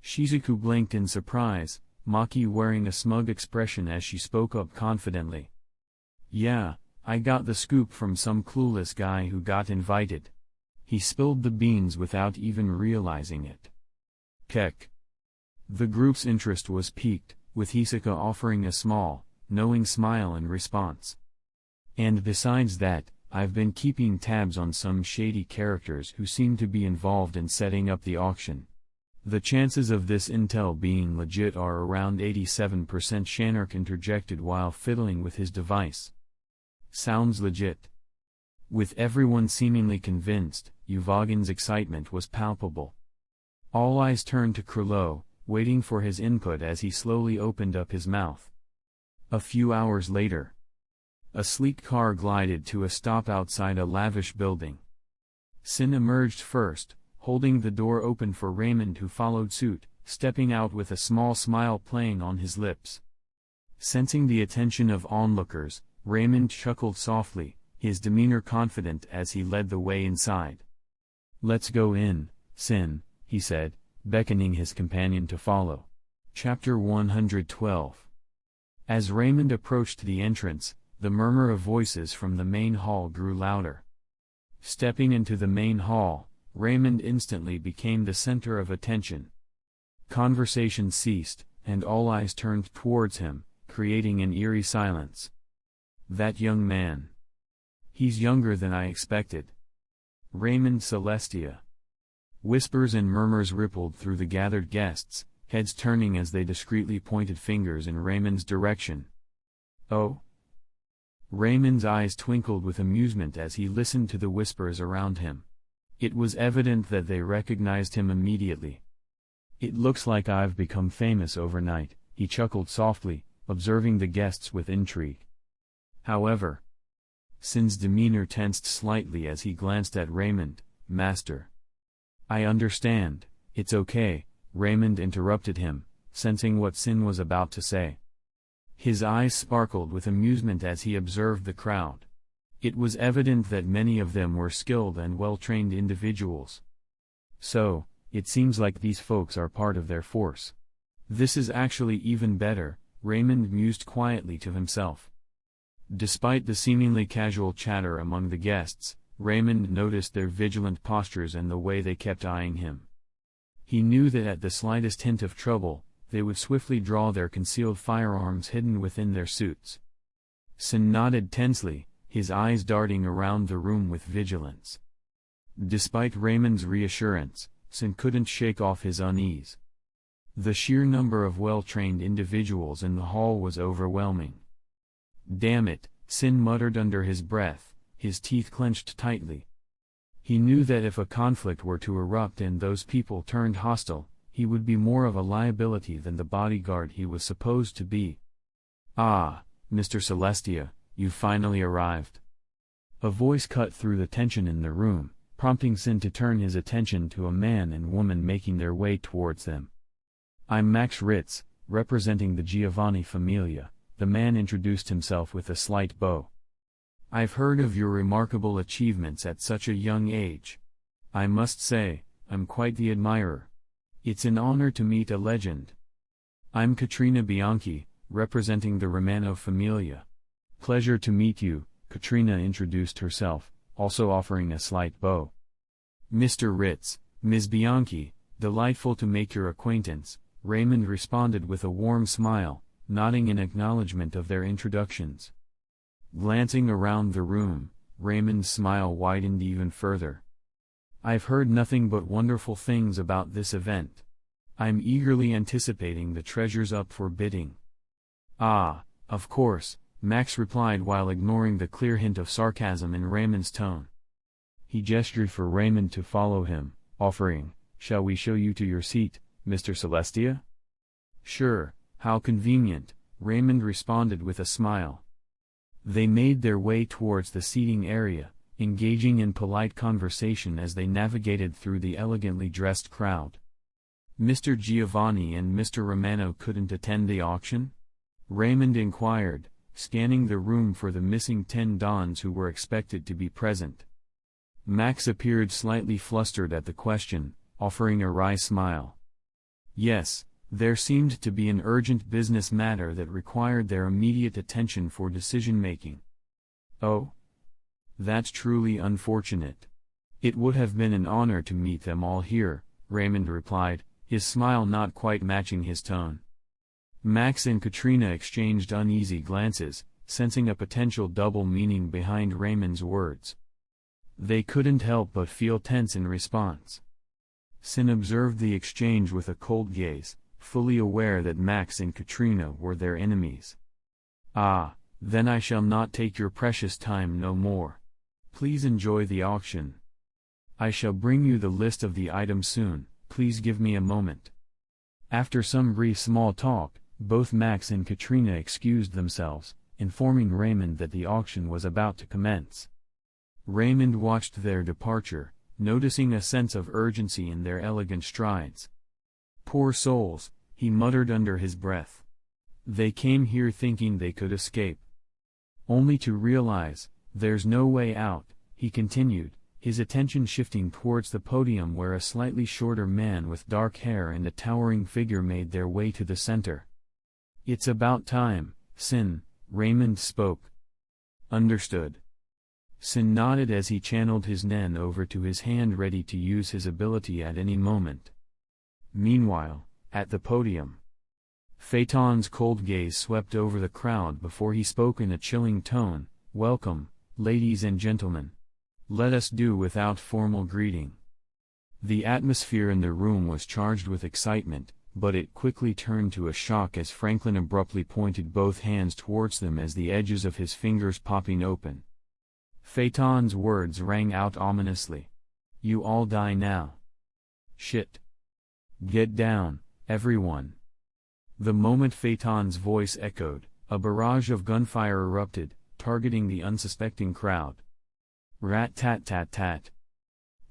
Shizuku blinked in surprise, Maki wearing a smug expression as she spoke up confidently. "Yeah, I got the scoop from some clueless guy who got invited. He spilled the beans without even realizing it." Kek. The group's interest was piqued, with Hisoka offering a small, knowing smile in response. "And besides that, I've been keeping tabs on some shady characters who seem to be involved in setting up the auction. The chances of this intel being legit are around 87%." Shanark interjected while fiddling with his device. "Sounds legit." With everyone seemingly convinced, Uvogin's excitement was palpable. All eyes turned to Krollo, waiting for his input as he slowly opened up his mouth. A few hours later, a sleek car glided to a stop outside a lavish building. Sin emerged first, holding the door open for Raymond, who followed suit, stepping out with a small smile playing on his lips. Sensing the attention of onlookers, Raymond chuckled softly, his demeanor confident as he led the way inside. "Let's go in, Sin," he said, beckoning his companion to follow. Chapter 112. As Raymond approached the entrance, the murmur of voices from the main hall grew louder. Stepping into the main hall, Raymond instantly became the center of attention. Conversation ceased, and all eyes turned towards him, creating an eerie silence. "That young man. He's younger than I expected. Raymond Celestia." Whispers and murmurs rippled through the gathered guests, heads turning as they discreetly pointed fingers in Raymond's direction. "Oh?" Raymond's eyes twinkled with amusement as he listened to the whispers around him. It was evident that they recognized him immediately. "It looks like I've become famous overnight," he chuckled softly, observing the guests with intrigue. However, Sin's demeanor tensed slightly as he glanced at Raymond. "Master." "I understand, it's okay," Raymond interrupted him, sensing what Sin was about to say. His eyes sparkled with amusement as he observed the crowd. It was evident that many of them were skilled and well-trained individuals. So, it seems like these folks are part of their force. This is actually even better, Raymond mused quietly to himself. Despite the seemingly casual chatter among the guests, Raymond noticed their vigilant postures and the way they kept eyeing him. He knew that at the slightest hint of trouble, they would swiftly draw their concealed firearms hidden within their suits. Sin nodded tensely, his eyes darting around the room with vigilance. Despite Raymond's reassurance, Sin couldn't shake off his unease. The sheer number of well-trained individuals in the hall was overwhelming. "Damn it," Sin muttered under his breath, his teeth clenched tightly. He knew that if a conflict were to erupt and those people turned hostile, he would be more of a liability than the bodyguard he was supposed to be. "Ah, Mr. Celestia, you finally arrived." A voice cut through the tension in the room, prompting Sin to turn his attention to a man and woman making their way towards them. "I'm Max Ritz, representing the Giovanni Familia," the man introduced himself with a slight bow. "I've heard of your remarkable achievements at such a young age. I must say, I'm quite the admirer. It's an honor to meet a legend." "I'm Katrina Bianchi, representing the Romano Familia." "Pleasure to meet you," Katrina introduced herself, also offering a slight bow. "Mr. Ritz, Ms. Bianchi, delightful to make your acquaintance," Raymond responded with a warm smile, nodding in acknowledgement of their introductions. Glancing around the room, Raymond's smile widened even further. "I've heard nothing but wonderful things about this event. I'm eagerly anticipating the treasures up for bidding." "Ah, of course," Max replied while ignoring the clear hint of sarcasm in Raymond's tone. He gestured for Raymond to follow him, offering, "Shall we show you to your seat, Mr. Celestia?" "Sure, how convenient," Raymond responded with a smile. They made their way towards the seating area, engaging in polite conversation as they navigated through the elegantly dressed crowd. "Mr. Giovanni and Mr. Romano couldn't attend the auction?" Raymond inquired, scanning the room for the missing 10 dons who were expected to be present. Max appeared slightly flustered at the question, offering a wry smile. "Yes, there seemed to be an urgent business matter that required their immediate attention for decision-making." "Oh? That's truly unfortunate. It would have been an honor to meet them all here," Raymond replied, his smile not quite matching his tone. Max and Katrina exchanged uneasy glances, sensing a potential double meaning behind Raymond's words. They couldn't help but feel tense in response. Sin observed the exchange with a cold gaze, fully aware that Max and Katrina were their enemies. "Ah, then I shall not take your precious time no more. Please enjoy the auction. I shall bring you the list of the items soon, please give me a moment." After some brief small talk, both Max and Katrina excused themselves, informing Raymond that the auction was about to commence. Raymond watched their departure, noticing a sense of urgency in their elegant strides. "Poor souls," he muttered under his breath. "They came here thinking they could escape. Only to realize, there's no way out," he continued, his attention shifting towards the podium where a slightly shorter man with dark hair and a towering figure made their way to the center. "It's about time, Sin," Raymond spoke. "Understood." Sin nodded as he channeled his nen over to his hand, ready to use his ability at any moment. Meanwhile, at the podium, Phaeton's cold gaze swept over the crowd before he spoke in a chilling tone, "Welcome, ladies and gentlemen. Let us do without formal greeting." The atmosphere in the room was charged with excitement, but it quickly turned to a shock as Franklin abruptly pointed both hands towards them, as the edges of his fingers popping open. Phaeton's words rang out ominously. "You all die now. Shit. Get down, everyone." The moment Phaeton's voice echoed, a barrage of gunfire erupted, targeting the unsuspecting crowd. Rat-tat-tat-tat.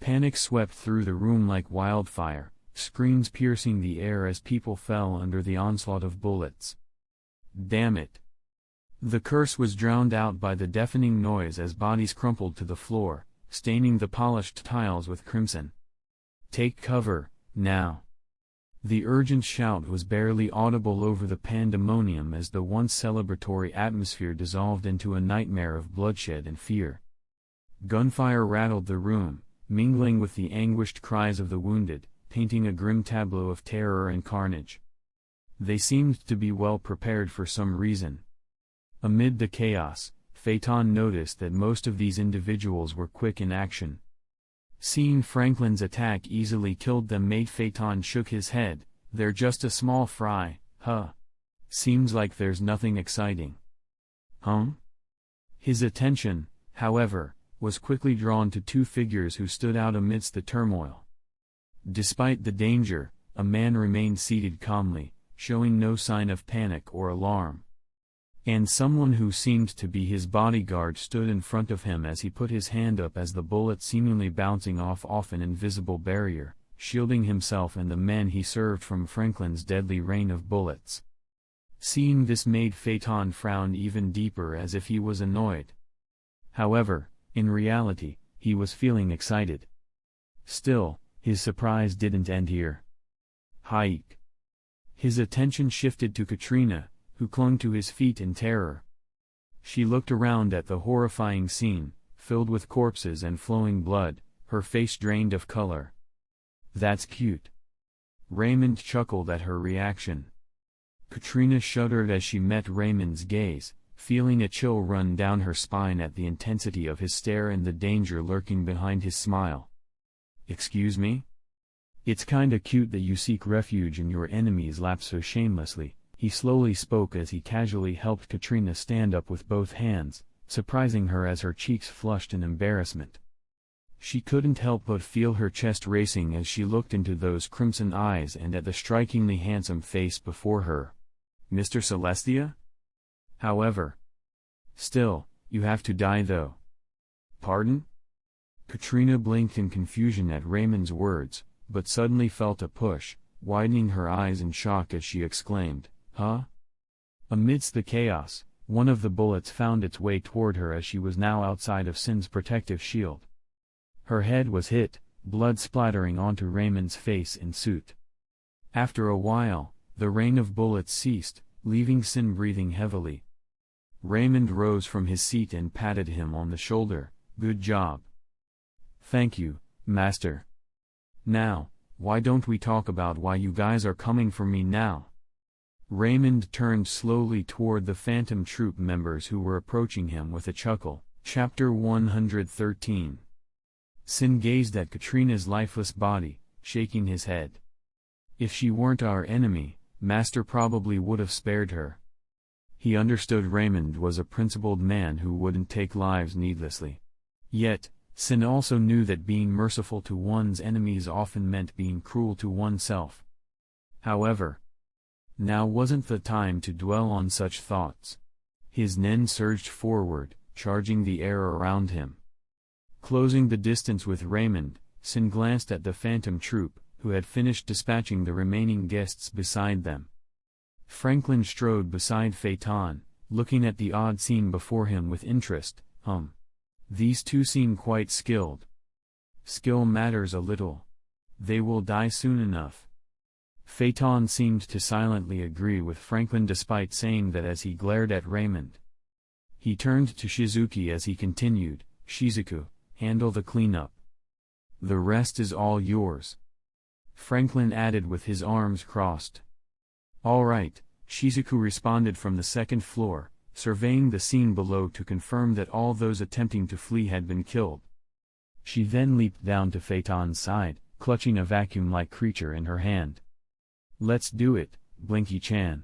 Panic swept through the room like wildfire, screams piercing the air as people fell under the onslaught of bullets. Damn it! The curse was drowned out by the deafening noise as bodies crumpled to the floor, staining the polished tiles with crimson. Take cover, now! The urgent shout was barely audible over the pandemonium as the once celebratory atmosphere dissolved into a nightmare of bloodshed and fear. Gunfire rattled the room, mingling with the anguished cries of the wounded, painting a grim tableau of terror and carnage. They seemed to be well prepared for some reason. Amid the chaos, Phaeton noticed that most of these individuals were quick in action. Seeing Franklin's attack easily killed them made Phaeton shook his head. They're just a small fry, huh? Seems like there's nothing exciting. His attention, however, was quickly drawn to two figures who stood out amidst the turmoil. Despite the danger, a man remained seated calmly, showing no sign of panic or alarm. And someone who seemed to be his bodyguard stood in front of him as he put his hand up as the bullet seemingly bouncing off an invisible barrier, shielding himself and the men he served from Franklin's deadly rain of bullets. Seeing this made Phaeton frown even deeper as if he was annoyed. However, in reality, he was feeling excited. Still, his surprise didn't end here. Hike! His attention shifted to Katrina, who clung to his feet in terror. She looked around at the horrifying scene, filled with corpses and flowing blood, her face drained of color. That's cute. Raymond chuckled at her reaction. Katrina shuddered as she met Raymond's gaze, feeling a chill run down her spine at the intensity of his stare and the danger lurking behind his smile. Excuse me? It's kinda cute that you seek refuge in your enemy's lap so shamelessly, he slowly spoke as he casually helped Katrina stand up with both hands, surprising her as her cheeks flushed in embarrassment. She couldn't help but feel her chest racing as she looked into those crimson eyes and at the strikingly handsome face before her. Mr. Celestia? However. Still, you have to die though. Pardon? Katrina blinked in confusion at Raymond's words, but suddenly felt a push, widening her eyes in shock as she exclaimed, Huh? Amidst the chaos, one of the bullets found its way toward her as she was now outside of Sin's protective shield. Her head was hit, blood splattering onto Raymond's face and suit. After a while, the rain of bullets ceased, leaving Sin breathing heavily. Raymond rose from his seat and patted him on the shoulder. Good job. Thank you, Master. Now, why don't we talk about why you guys are coming for me now? Raymond turned slowly toward the Phantom Troop members who were approaching him with a chuckle. Chapter 113. Sin gazed at Katrina's lifeless body, shaking his head. If she weren't our enemy, Master probably would have spared her. He understood Raymond was a principled man who wouldn't take lives needlessly. Yet, Sin also knew that being merciful to one's enemies often meant being cruel to oneself. However, now wasn't the time to dwell on such thoughts. His Nen surged forward, charging the air around him. Closing the distance with Raymond, Sin glanced at the Phantom Troop, who had finished dispatching the remaining guests beside them. Franklin strode beside Phaeton, looking at the odd scene before him with interest. These two seem quite skilled. Skill matters a little. They will die soon enough. Phaeton seemed to silently agree with Franklin despite saying that as he glared at Raymond. He turned to Shizuki as he continued, Shizuku, handle the cleanup. The rest is all yours. Franklin added with his arms crossed. All right, Shizuku responded from the second floor, surveying the scene below to confirm that all those attempting to flee had been killed. She then leaped down to Phaeton's side, clutching a vacuum-like creature in her hand. Let's do it, Blinky-chan.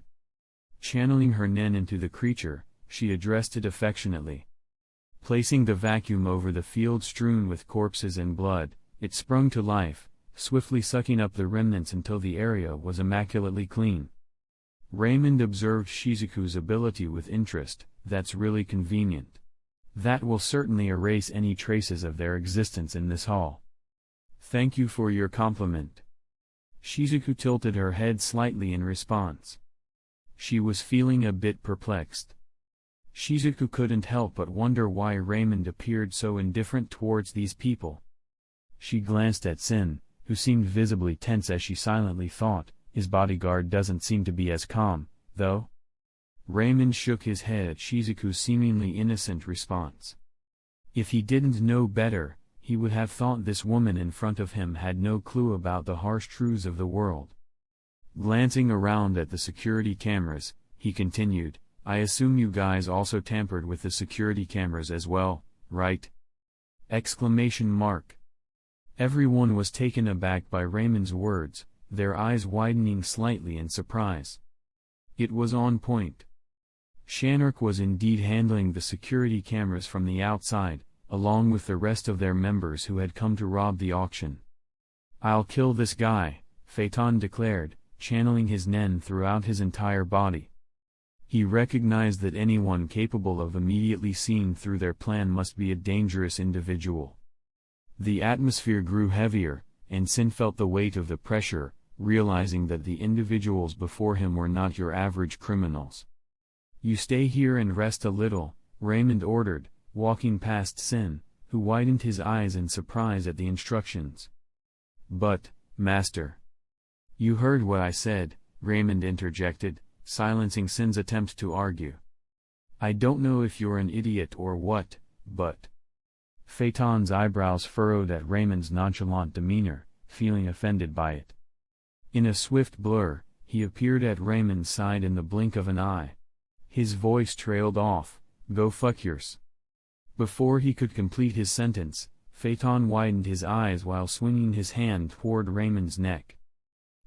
Channeling her Nen into the creature, she addressed it affectionately. Placing the vacuum over the field strewn with corpses and blood, it sprung to life, swiftly sucking up the remnants until the area was immaculately clean. Raymond observed Shizuku's ability with interest. That's really convenient. That will certainly erase any traces of their existence in this hall. Thank you for your compliment. Shizuku tilted her head slightly in response. She was feeling a bit perplexed. Shizuku couldn't help but wonder why Raymond appeared so indifferent towards these people. She glanced at Sin, who seemed visibly tense as she silently thought, his bodyguard doesn't seem to be as calm, though. Raymond shook his head at Shizuku's seemingly innocent response. If he didn't know better, he would have thought this woman in front of him had no clue about the harsh truths of the world. Glancing around at the security cameras, he continued, I assume you guys also tampered with the security cameras as well, right? Exclamation mark. Everyone was taken aback by Raymond's words, their eyes widening slightly in surprise. It was on point. Shanark was indeed handling the security cameras from the outside, along with the rest of their members who had come to rob the auction. I'll kill this guy, Phaeton declared, channeling his nen throughout his entire body. He recognized that anyone capable of immediately seeing through their plan must be a dangerous individual. The atmosphere grew heavier, and Sin felt the weight of the pressure, realizing that the individuals before him were not your average criminals. You stay here and rest a little, Raymond ordered, walking past Sin, who widened his eyes in surprise at the instructions. But, Master. You heard what I said, Raymond interjected, silencing Sin's attempt to argue. I don't know if you're an idiot or what, but... Phaeton's eyebrows furrowed at Raymond's nonchalant demeanor, feeling offended by it. In a swift blur, he appeared at Raymond's side in the blink of an eye. His voice trailed off, go fuck yours. Before he could complete his sentence, Phaeton widened his eyes while swinging his hand toward Raymond's neck.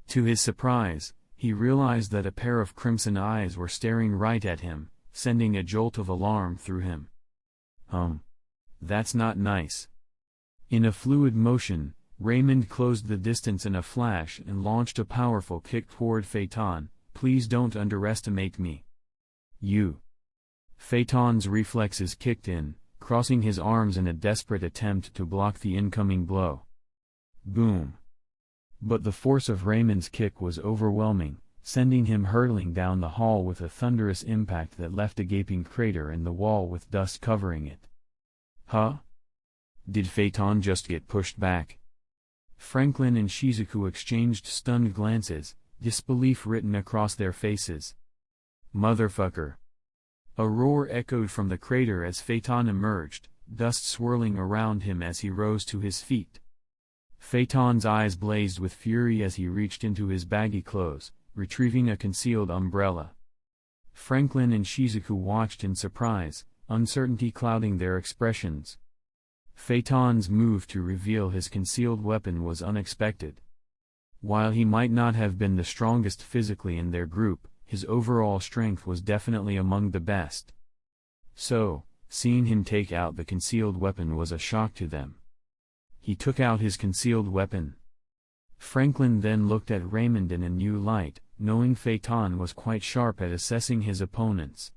To his surprise, he realized that a pair of crimson eyes were staring right at him, sending a jolt of alarm through him. That's not nice. In a fluid motion, Raymond closed the distance in a flash and launched a powerful kick toward Phaeton. Please don't underestimate me. You. Phaeton's reflexes kicked in, crossing his arms in a desperate attempt to block the incoming blow. Boom. But the force of Raymond's kick was overwhelming, sending him hurtling down the hall with a thunderous impact that left a gaping crater in the wall with dust covering it. Huh? Did Phaeton just get pushed back? Franklin and Shizuku exchanged stunned glances, disbelief written across their faces. Motherfucker. A roar echoed from the crater as Phaeton emerged, dust swirling around him as he rose to his feet. Phaeton's eyes blazed with fury as he reached into his baggy clothes, retrieving a concealed umbrella. Franklin and Shizuku watched in surprise, uncertainty clouding their expressions. Phaeton's move to reveal his concealed weapon was unexpected. While he might not have been the strongest physically in their group, his overall strength was definitely among the best. So, seeing him take out the concealed weapon was a shock to them. He took out his concealed weapon. Franklin then looked at Raymond in a new light, knowing Phaeton was quite sharp at assessing his opponents.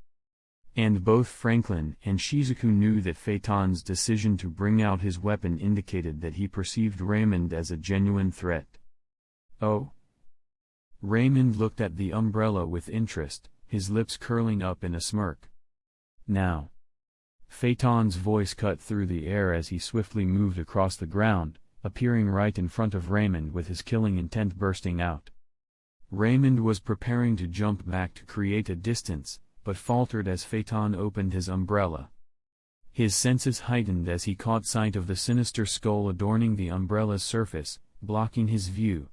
And both Franklin and Shizuku knew that Phaeton's decision to bring out his weapon indicated that he perceived Raymond as a genuine threat. Oh? Raymond looked at the umbrella with interest, his lips curling up in a smirk. Now. Phaeton's voice cut through the air as he swiftly moved across the ground, appearing right in front of Raymond with his killing intent bursting out. Raymond was preparing to jump back to create a distance, but faltered as Phaeton opened his umbrella. His senses heightened as he caught sight of the sinister skull adorning the umbrella's surface, blocking his view.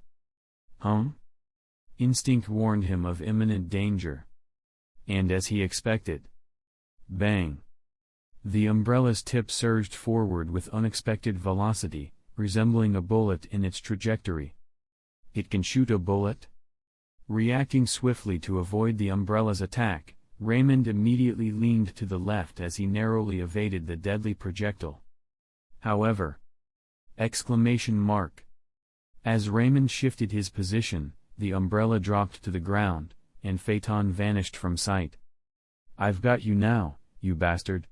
Instinct warned him of imminent danger. And as he expected. Bang! The umbrella's tip surged forward with unexpected velocity, resembling a bullet in its trajectory. It can shoot a bullet? Reacting swiftly to avoid the umbrella's attack, Raymond immediately leaned to the left as he narrowly evaded the deadly projectile. However, as Raymond shifted his position, the umbrella dropped to the ground, and Phaeton vanished from sight. I've got you now, you bastard.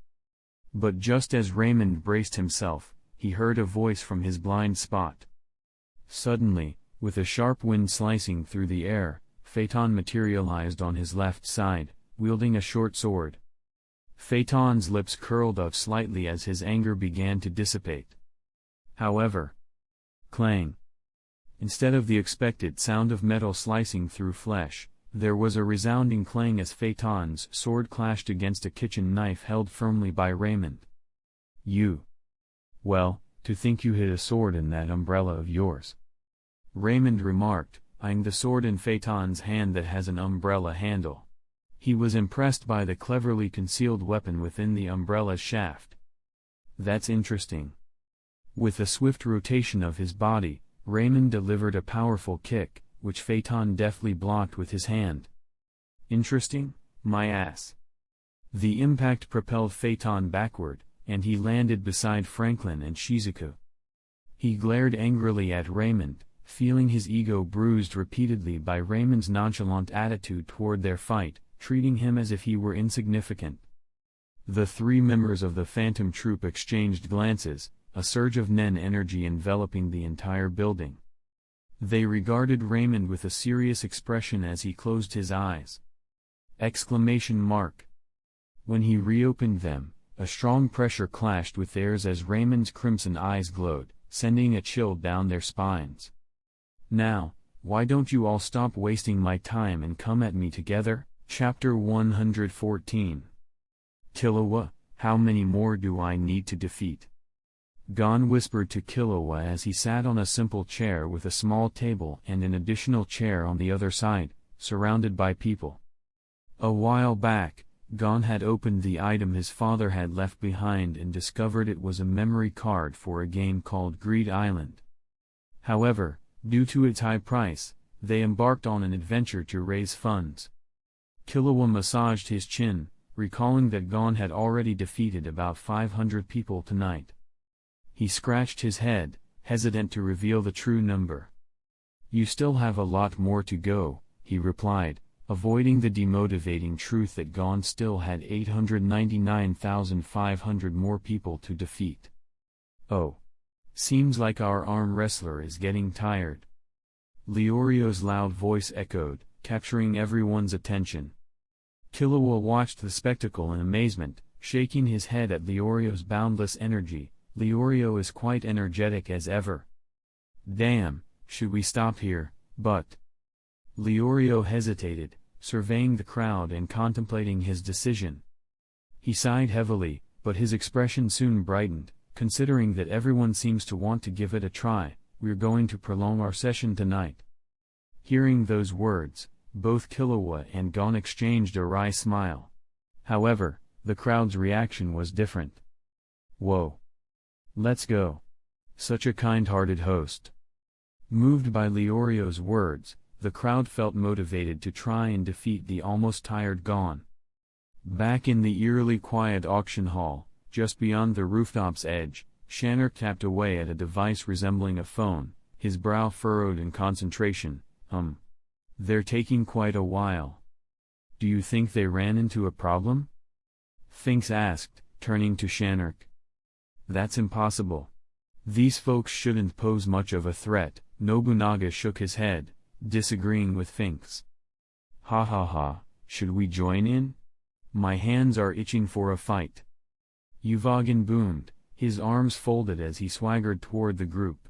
But just as Raymond braced himself, he heard a voice from his blind spot. Suddenly, With a sharp wind slicing through the air, Phaeton materialized on his left side, wielding a short sword. Phaeton's lips curled up slightly as his anger began to dissipate. However, clang! Instead of the expected sound of metal slicing through flesh, there was a resounding clang as Phaeton's sword clashed against a kitchen knife held firmly by Raymond. You! Well, to think you hid a sword in that umbrella of yours, Raymond remarked, eyeing the sword in Phaeton's hand that has an umbrella handle. He was impressed by the cleverly concealed weapon within the umbrella's shaft. That's interesting. With a swift rotation of his body, Raymond delivered a powerful kick, which Phaeton deftly blocked with his hand. Interesting, my ass. The impact propelled Phaeton backward, and he landed beside Franklin and Shizuku. He glared angrily at Raymond, feeling his ego bruised repeatedly by Raymond's nonchalant attitude toward their fight, treating him as if he were insignificant. The three members of the Phantom Troop exchanged glances, a surge of Nen energy enveloping the entire building. They regarded Raymond with a serious expression as he closed his eyes. Exclamation mark. When he reopened them, a strong pressure clashed with theirs as Raymond's crimson eyes glowed, sending a chill down their spines. Now, why don't you all stop wasting my time and come at me together? Chapter 114. Killua, how many more do I need to defeat? Gon whispered to Killua as he sat on a simple chair with a small table and an additional chair on the other side, surrounded by people. A while back, Gon had opened the item his father had left behind and discovered it was a memory card for a game called Greed Island. However, due to its high price, they embarked on an adventure to raise funds. Killua massaged his chin, recalling that Gon had already defeated about 500 people tonight. He scratched his head, hesitant to reveal the true number. You still have a lot more to go, he replied, avoiding the demotivating truth that Gon still had 899,500 more people to defeat. Oh. Seems like our arm wrestler is getting tired. Leorio's loud voice echoed, capturing everyone's attention. Killua watched the spectacle in amazement, shaking his head at Leorio's boundless energy. Leorio is quite energetic as ever. Damn, should we stop here? But Leorio hesitated, surveying the crowd and contemplating his decision. He sighed heavily, but his expression soon brightened. Considering that everyone seems to want to give it a try, we're going to prolong our session tonight. Hearing those words, both Killua and Gon exchanged a wry smile. However, the crowd's reaction was different. Whoa! Let's go! Such a kind-hearted host. Moved by Leorio's words, the crowd felt motivated to try and defeat the almost tired Gon. Back in the eerily quiet auction hall, just beyond the rooftop's edge, Shannon tapped away at a device resembling a phone, his brow furrowed in concentration. They're taking quite a while. Do you think they ran into a problem? Finks asked, turning to Shannon. That's impossible. These folks shouldn't pose much of a threat. Nobunaga shook his head, disagreeing with Finks. Ha ha ha, should we join in? My hands are itching for a fight. Uvogin boomed, his arms folded as he swaggered toward the group.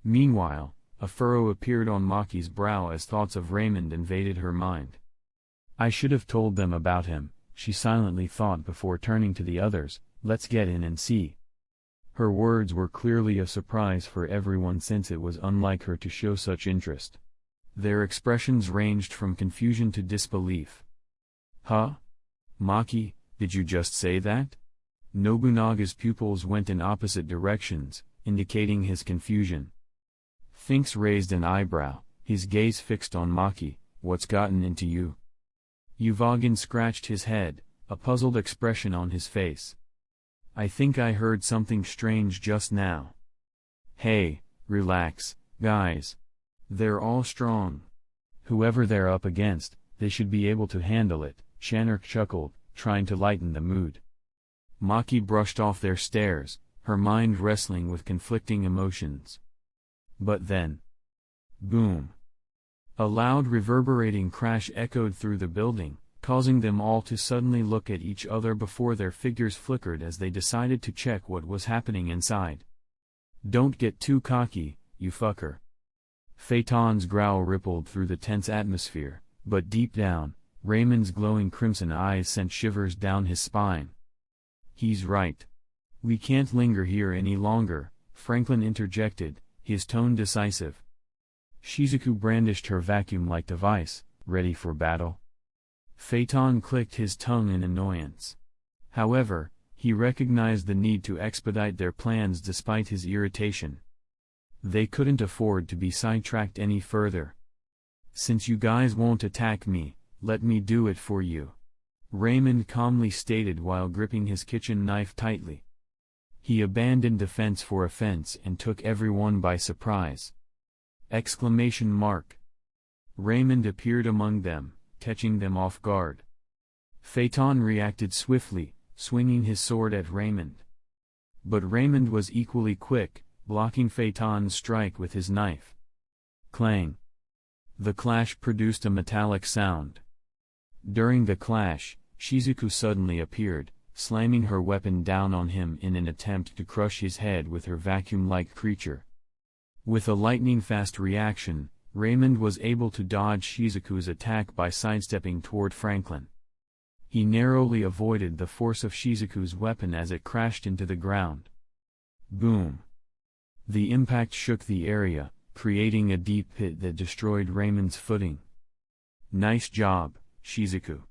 Meanwhile, a furrow appeared on Maki's brow as thoughts of Raymond invaded her mind. I should have told them about him, she silently thought before turning to the others. Let's get in and see. Her words were clearly a surprise for everyone since it was unlike her to show such interest. Their expressions ranged from confusion to disbelief. Huh? Maki, did you just say that? Nobunaga's pupils went in opposite directions, indicating his confusion. Finks raised an eyebrow, his gaze fixed on Maki. What's gotten into you? Uvogin scratched his head, a puzzled expression on his face. I think I heard something strange just now. Hey, relax, guys. They're all strong. Whoever they're up against, they should be able to handle it, Shannon chuckled, trying to lighten the mood. Maki brushed off their stares, her mind wrestling with conflicting emotions. But then, Boom! A loud reverberating crash echoed through the building, causing them all to suddenly look at each other before their figures flickered as they decided to check what was happening inside. "Don't get too cocky, you fucker." Phaeton's growl rippled through the tense atmosphere, but deep down, Raymond's glowing crimson eyes sent shivers down his spine. "He's right. We can't linger here any longer," Franklin interjected, his tone decisive. Shizuku brandished her vacuum-like device, ready for battle. Phaeton clicked his tongue in annoyance. However, he recognized the need to expedite their plans despite his irritation. They couldn't afford to be sidetracked any further. "Since you guys won't attack me, let me do it for you," Raymond calmly stated while gripping his kitchen knife tightly. He abandoned defense for offense and took everyone by surprise. Exclamation mark. Raymond appeared among them, catching them off guard. Phaeton reacted swiftly, swinging his sword at Raymond. But Raymond was equally quick, blocking Phaeton's strike with his knife. Clang. The clash produced a metallic sound. During the clash, Shizuku suddenly appeared, slamming her weapon down on him in an attempt to crush his head with her vacuum-like creature. With a lightning-fast reaction, Raymond was able to dodge Shizuku's attack by sidestepping toward Franklin. He narrowly avoided the force of Shizuku's weapon as it crashed into the ground. Boom! The impact shook the area, creating a deep pit that destroyed Raymond's footing. "Nice job, Shizuku!"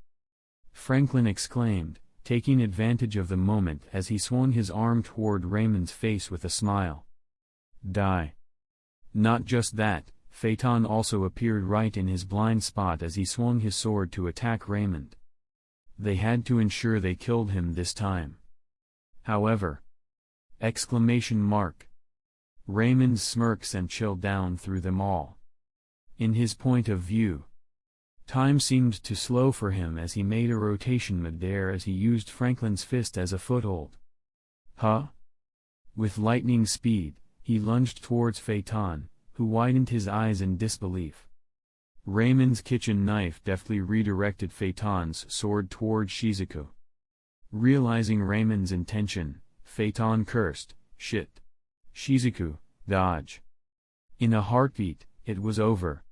Franklin exclaimed, taking advantage of the moment as he swung his arm toward Raymond's face with a smile. "Die!" Not just that, Phaeton also appeared right in his blind spot as he swung his sword to attack Raymond. They had to ensure they killed him this time. However, exclamation mark. Raymond's smirk sent chill down through them all. In his point of view, time seemed to slow for him as he made a rotation midair as he used Franklin's fist as a foothold. Huh? With lightning speed, he lunged towards Phaeton, who widened his eyes in disbelief. Raymond's kitchen knife deftly redirected Phaeton's sword toward Shizuku. Realizing Raymond's intention, Phaeton cursed, "Shit. Shizuku, dodge." In a heartbeat, it was over.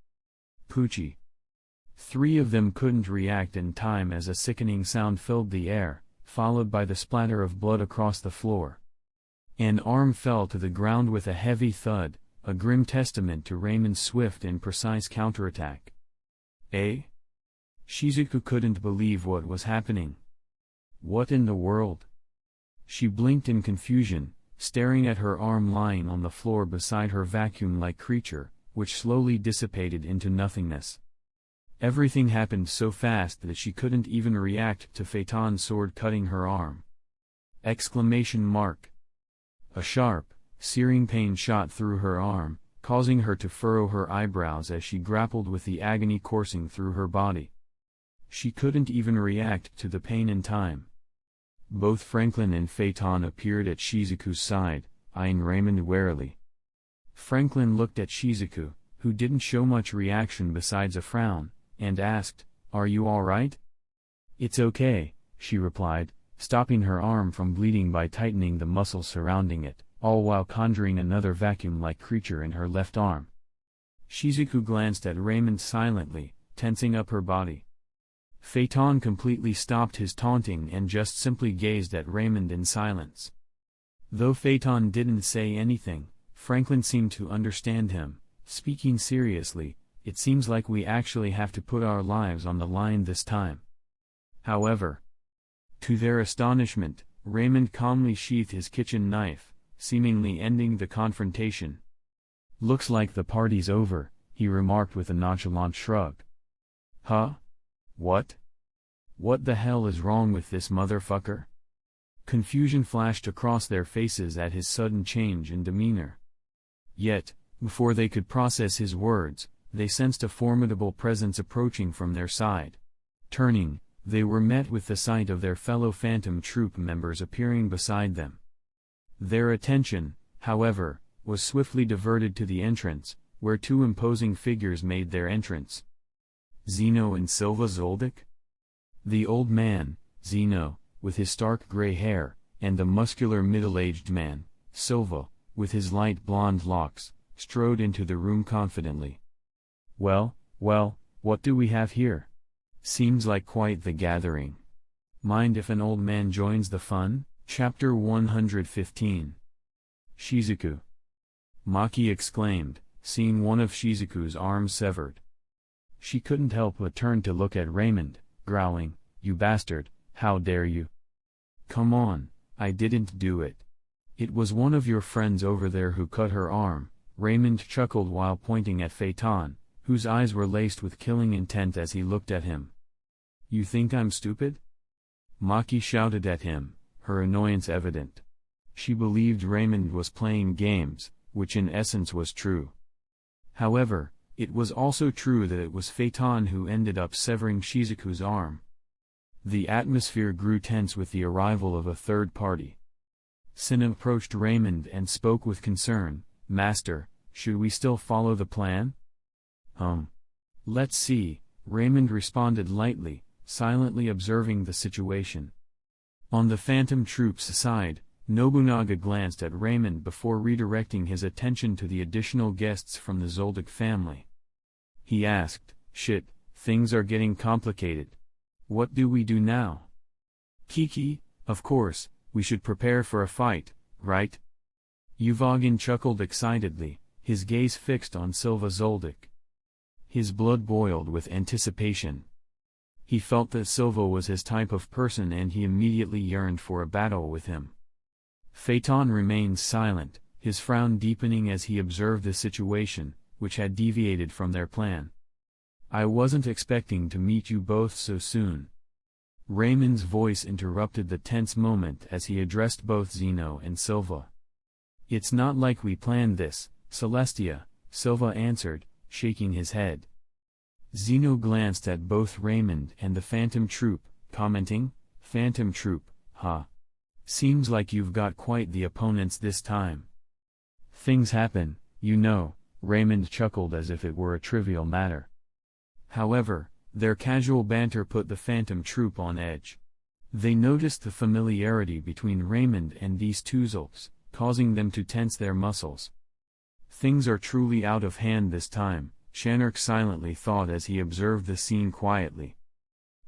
Poochie. Three of them couldn't react in time as a sickening sound filled the air, followed by the splatter of blood across the floor. An arm fell to the ground with a heavy thud, a grim testament to Raymond's swift and precise counterattack. Eh? Shizuku couldn't believe what was happening. What in the world? She blinked in confusion, staring at her arm lying on the floor beside her vacuum-like creature, which slowly dissipated into nothingness. Everything happened so fast that she couldn't even react to Phaeton's sword cutting her arm. Exclamation mark. A sharp, searing pain shot through her arm, causing her to furrow her eyebrows as she grappled with the agony coursing through her body. She couldn't even react to the pain in time. Both Franklin and Phaeton appeared at Shizuku's side, eyeing Raymond warily. Franklin looked at Shizuku, who didn't show much reaction besides a frown, and asked, "Are you all right?" "It's okay," she replied, stopping her arm from bleeding by tightening the muscles surrounding it, all while conjuring another vacuum-like creature in her left arm. Shizuku glanced at Raymond silently, tensing up her body. Phaeton completely stopped his taunting and just simply gazed at Raymond in silence. Though Phaeton didn't say anything, Franklin seemed to understand him, speaking seriously, "It seems like we actually have to put our lives on the line this time." However, to their astonishment, Raymond calmly sheathed his kitchen knife, seemingly ending the confrontation. "Looks like the party's over," he remarked with a nonchalant shrug. "Huh? What? What the hell is wrong with this motherfucker?" Confusion flashed across their faces at his sudden change in demeanor. Yet, before they could process his words, they sensed a formidable presence approaching from their side. Turning, they were met with the sight of their fellow Phantom Troop members appearing beside them. Their attention, however, was swiftly diverted to the entrance, where two imposing figures made their entrance. Zeno and Silva Zoldyck? The old man, Zeno, with his stark gray hair, and the muscular middle-aged man, Silva, with his light blonde locks, strode into the room confidently. Well, what do we have here? Seems like quite the gathering. Mind if an old man joins the fun? Chapter 115. Shizuku. Maki exclaimed, seeing one of Shizuku's arms severed. She couldn't help but turn to look at Raymond, growling, "You bastard, how dare you? Come on, I didn't do it. It was one of your friends over there who cut her arm." Raymond chuckled while pointing at Phaeton, whose eyes were laced with killing intent as he looked at him. "You think I'm stupid?" Maki shouted at him, her annoyance evident. She believed Raymond was playing games, which in essence was true. However, it was also true that it was Phaeton who ended up severing Shizuku's arm. The atmosphere grew tense with the arrival of a third party. Sin approached Raymond and spoke with concern, "Master, should we still follow the plan?" Let's see," Raymond responded lightly, silently observing the situation. On the Phantom Troop's side, Nobunaga glanced at Raymond before redirecting his attention to the additional guests from the Zoldyck family. He asked, "Shit, things are getting complicated. What do we do now?" "Kiki, of course, we should prepare for a fight, right?" Uvogin chuckled excitedly, his gaze fixed on Silva Zoldyck. His blood boiled with anticipation. He felt that Silva was his type of person and he immediately yearned for a battle with him. Phaeton remained silent, his frown deepening as he observed the situation, which had deviated from their plan. "I wasn't expecting to meet you both so soon." Raymond's voice interrupted the tense moment as he addressed both Zeno and Silva. "It's not like we planned this, Celestia," Silva answered, shaking his head. Zeno glanced at both Raymond and the Phantom Troop, commenting, "Phantom Troop, huh? Seems like you've got quite the opponents this time." "Things happen, you know," Raymond chuckled as if it were a trivial matter. However, their casual banter put the Phantom Troop on edge. They noticed the familiarity between Raymond and these two Zoldycks, causing them to tense their muscles. "Things are truly out of hand this time," Shanark silently thought as he observed the scene quietly.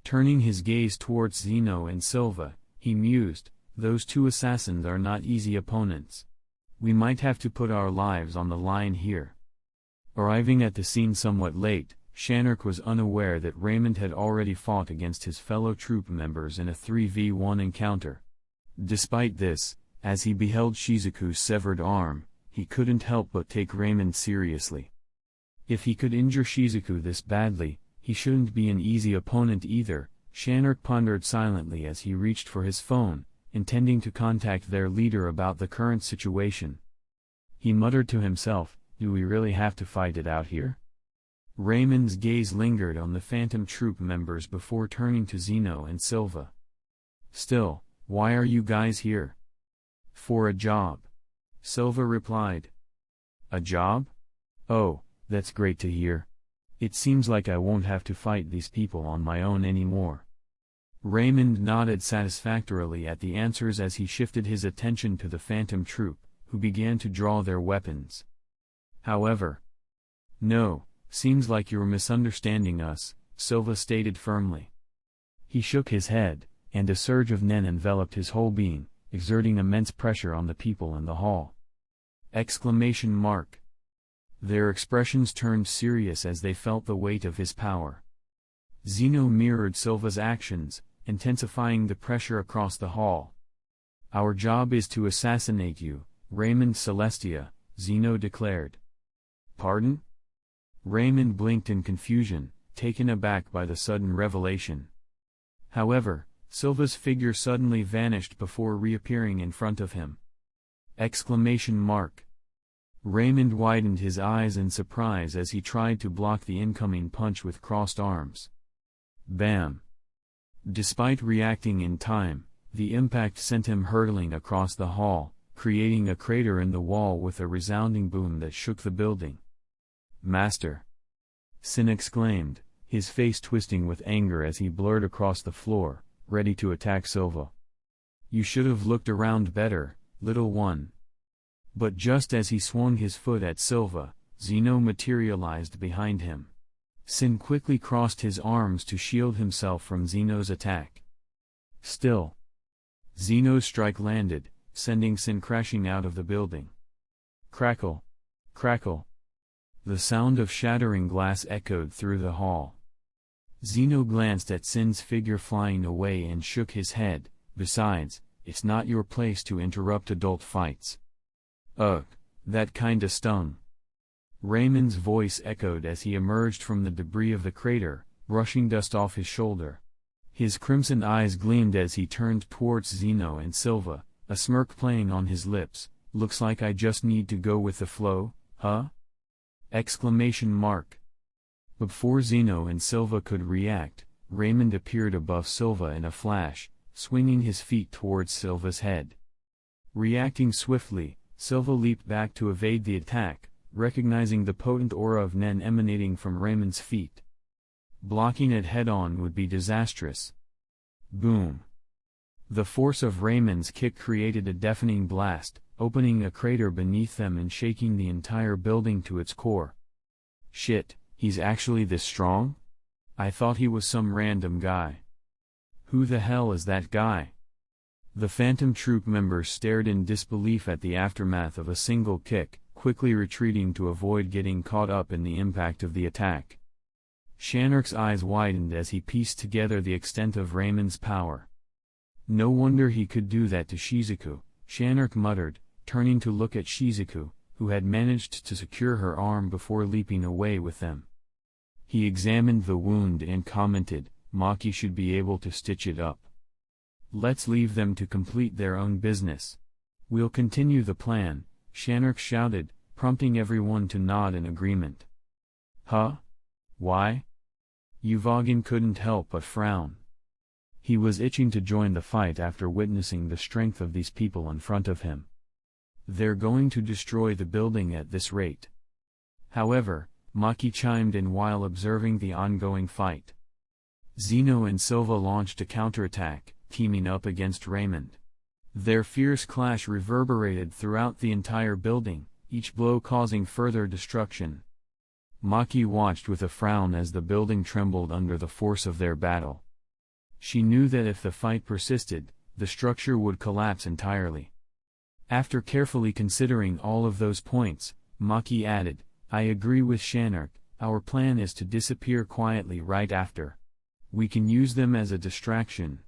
Turning his gaze towards Zeno and Silva, he mused, "Those two assassins are not easy opponents. We might have to put our lives on the line here." Arriving at the scene somewhat late, Shanark was unaware that Raymond had already fought against his fellow troop members in a 3v1 encounter. Despite this, as he beheld Shizuku's severed arm, he couldn't help but take Raymond seriously. If he could injure Shizuku this badly, he shouldn't be an easy opponent either. Shanark pondered silently as he reached for his phone, intending to contact their leader about the current situation. He muttered to himself, "Do we really have to fight it out here?" Raymond's gaze lingered on the Phantom Troop members before turning to Zeno and Silva. "Still, why are you guys here?" "For a job," Silva replied. "A job? Oh, that's great to hear. It seems like I won't have to fight these people on my own anymore." Raymond nodded satisfactorily at the answers as he shifted his attention to the Phantom Troop, who began to draw their weapons. "However, no, seems like you're misunderstanding us," Silva stated firmly. He shook his head, and a surge of nen enveloped his whole being, exerting immense pressure on the people in the hall. Exclamation mark. Their expressions turned serious as they felt the weight of his power. Zeno mirrored Silva's actions, intensifying the pressure across the hall. "Our job is to assassinate you, Raymond Celestia," Zeno declared. "Pardon?" Raymond blinked in confusion, taken aback by the sudden revelation. However, Silva's figure suddenly vanished before reappearing in front of him. Exclamation mark. Raymond widened his eyes in surprise as he tried to block the incoming punch with crossed arms. Bam! Despite reacting in time, the impact sent him hurtling across the hall, creating a crater in the wall with a resounding boom that shook the building. Master! Sin exclaimed, his face twisting with anger as he blurred across the floor, ready to attack Silva. You should have looked around better, little one. But just as he swung his foot at Silva, Zeno materialized behind him. Sin quickly crossed his arms to shield himself from Zeno's attack. Still, Zeno's strike landed, sending Sin crashing out of the building. Crackle! Crackle! The sound of shattering glass echoed through the hall. Zeno glanced at Sin's figure flying away and shook his head. Besides, it's not your place to interrupt adult fights. Ugh, that kinda stung. Raymond's voice echoed as he emerged from the debris of the crater, brushing dust off his shoulder. His crimson eyes gleamed as he turned towards Zeno and Silva, a smirk playing on his lips. Looks like I just need to go with the flow, huh? Exclamation mark. Before Zeno and Silva could react, Raymond appeared above Silva in a flash, swinging his feet towards Silva's head. Reacting swiftly, Silva leaped back to evade the attack, recognizing the potent aura of Nen emanating from Raymond's feet. Blocking it head-on would be disastrous. Boom! The force of Raymond's kick created a deafening blast, opening a crater beneath them and shaking the entire building to its core. Shit, he's actually this strong? I thought he was some random guy. Who the hell is that guy? The Phantom Troop members stared in disbelief at the aftermath of a single kick, quickly retreating to avoid getting caught up in the impact of the attack. Shanark's eyes widened as he pieced together the extent of Raymond's power. No wonder he could do that to Shizuku, Shanark muttered, turning to look at Shizuku, who had managed to secure her arm before leaping away with them. He examined the wound and commented, Maki should be able to stitch it up. Let's leave them to complete their own business. We'll continue the plan, Shanark shouted, prompting everyone to nod in agreement. Huh? Why? Uvogin couldn't help but frown. He was itching to join the fight after witnessing the strength of these people in front of him. They're going to destroy the building at this rate. However, Maki chimed in while observing the ongoing fight. Zeno and Silva launched a counterattack, teaming up against Raymond. Their fierce clash reverberated throughout the entire building, each blow causing further destruction. Maki watched with a frown as the building trembled under the force of their battle. She knew that if the fight persisted, the structure would collapse entirely. After carefully considering all of those points, Maki added, I agree with Shanark, our plan is to disappear quietly right after. We can use them as a distraction.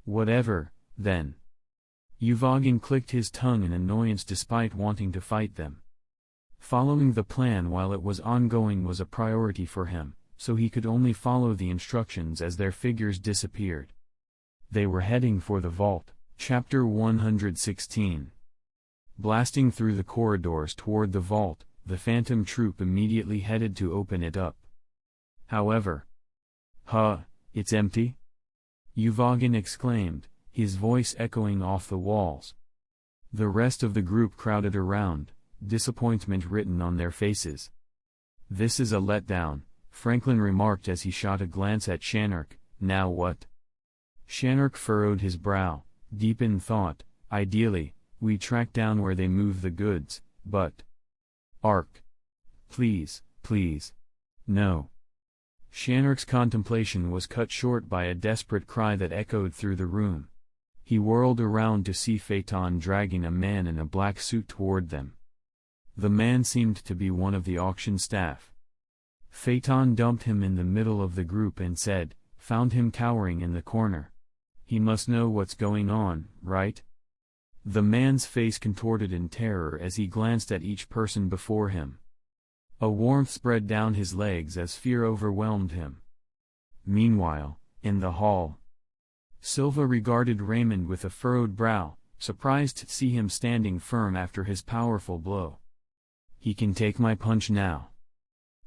Whatever, then. Uvogin clicked his tongue in annoyance despite wanting to fight them. Following the plan while it was ongoing was a priority for him, so he could only follow the instructions as their figures disappeared. They were heading for the vault. Chapter 116. Blasting through the corridors toward the vault, the Phantom Troop immediately headed to open it up. However, it's empty? Uvogin exclaimed, his voice echoing off the walls. The rest of the group crowded around, disappointment written on their faces. This is a letdown, Franklin remarked as he shot a glance at Shanark. Now what? Shanark furrowed his brow, deep in thought. Ideally, we track down where they move the goods, but... Ark. Please, please. No. Shanark's contemplation was cut short by a desperate cry that echoed through the room. He whirled around to see Phaeton dragging a man in a black suit toward them. The man seemed to be one of the auction staff. Phaeton dumped him in the middle of the group and said, found him cowering in the corner. He must know what's going on, right? The man's face contorted in terror as he glanced at each person before him. A warmth spread down his legs as fear overwhelmed him. Meanwhile, in the hall, Silva regarded Raymond with a furrowed brow, surprised to see him standing firm after his powerful blow. He can take my punch now.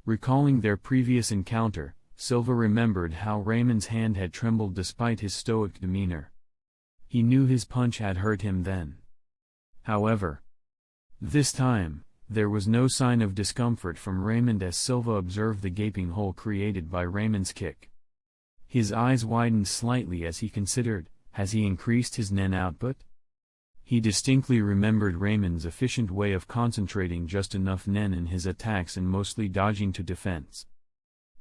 Recalling their previous encounter, Silva remembered how Raymond's hand had trembled despite his stoic demeanor. He knew his punch had hurt him then. However, this time, There was no sign of discomfort from Raymond as Silva observed the gaping hole created by Raymond's kick. His eyes widened slightly as he considered, has he increased his Nen output? He distinctly remembered Raymond's efficient way of concentrating just enough Nen in his attacks and mostly dodging to defense.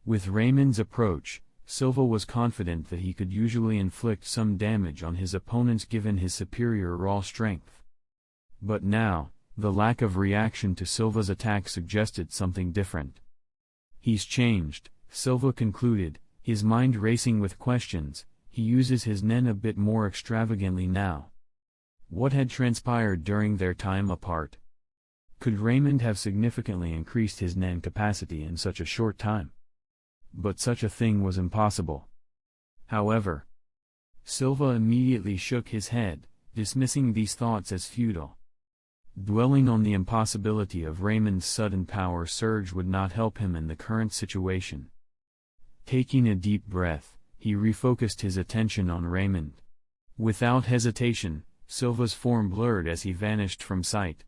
With Raymond's approach, Silva was confident that he could usually inflict some damage on his opponents given his superior raw strength. But now, the lack of reaction to Silva's attack suggested something different. He's changed, Silva concluded, his mind racing with questions. He uses his Nen a bit more extravagantly now. What had transpired during their time apart? Could Raymond have significantly increased his Nen capacity in such a short time? But such a thing was impossible. However, Silva immediately shook his head, dismissing these thoughts as futile. Dwelling on the impossibility of Raymond's sudden power surge would not help him in the current situation. Taking a deep breath, he refocused his attention on Raymond. Without hesitation, Silva's form blurred as he vanished from sight.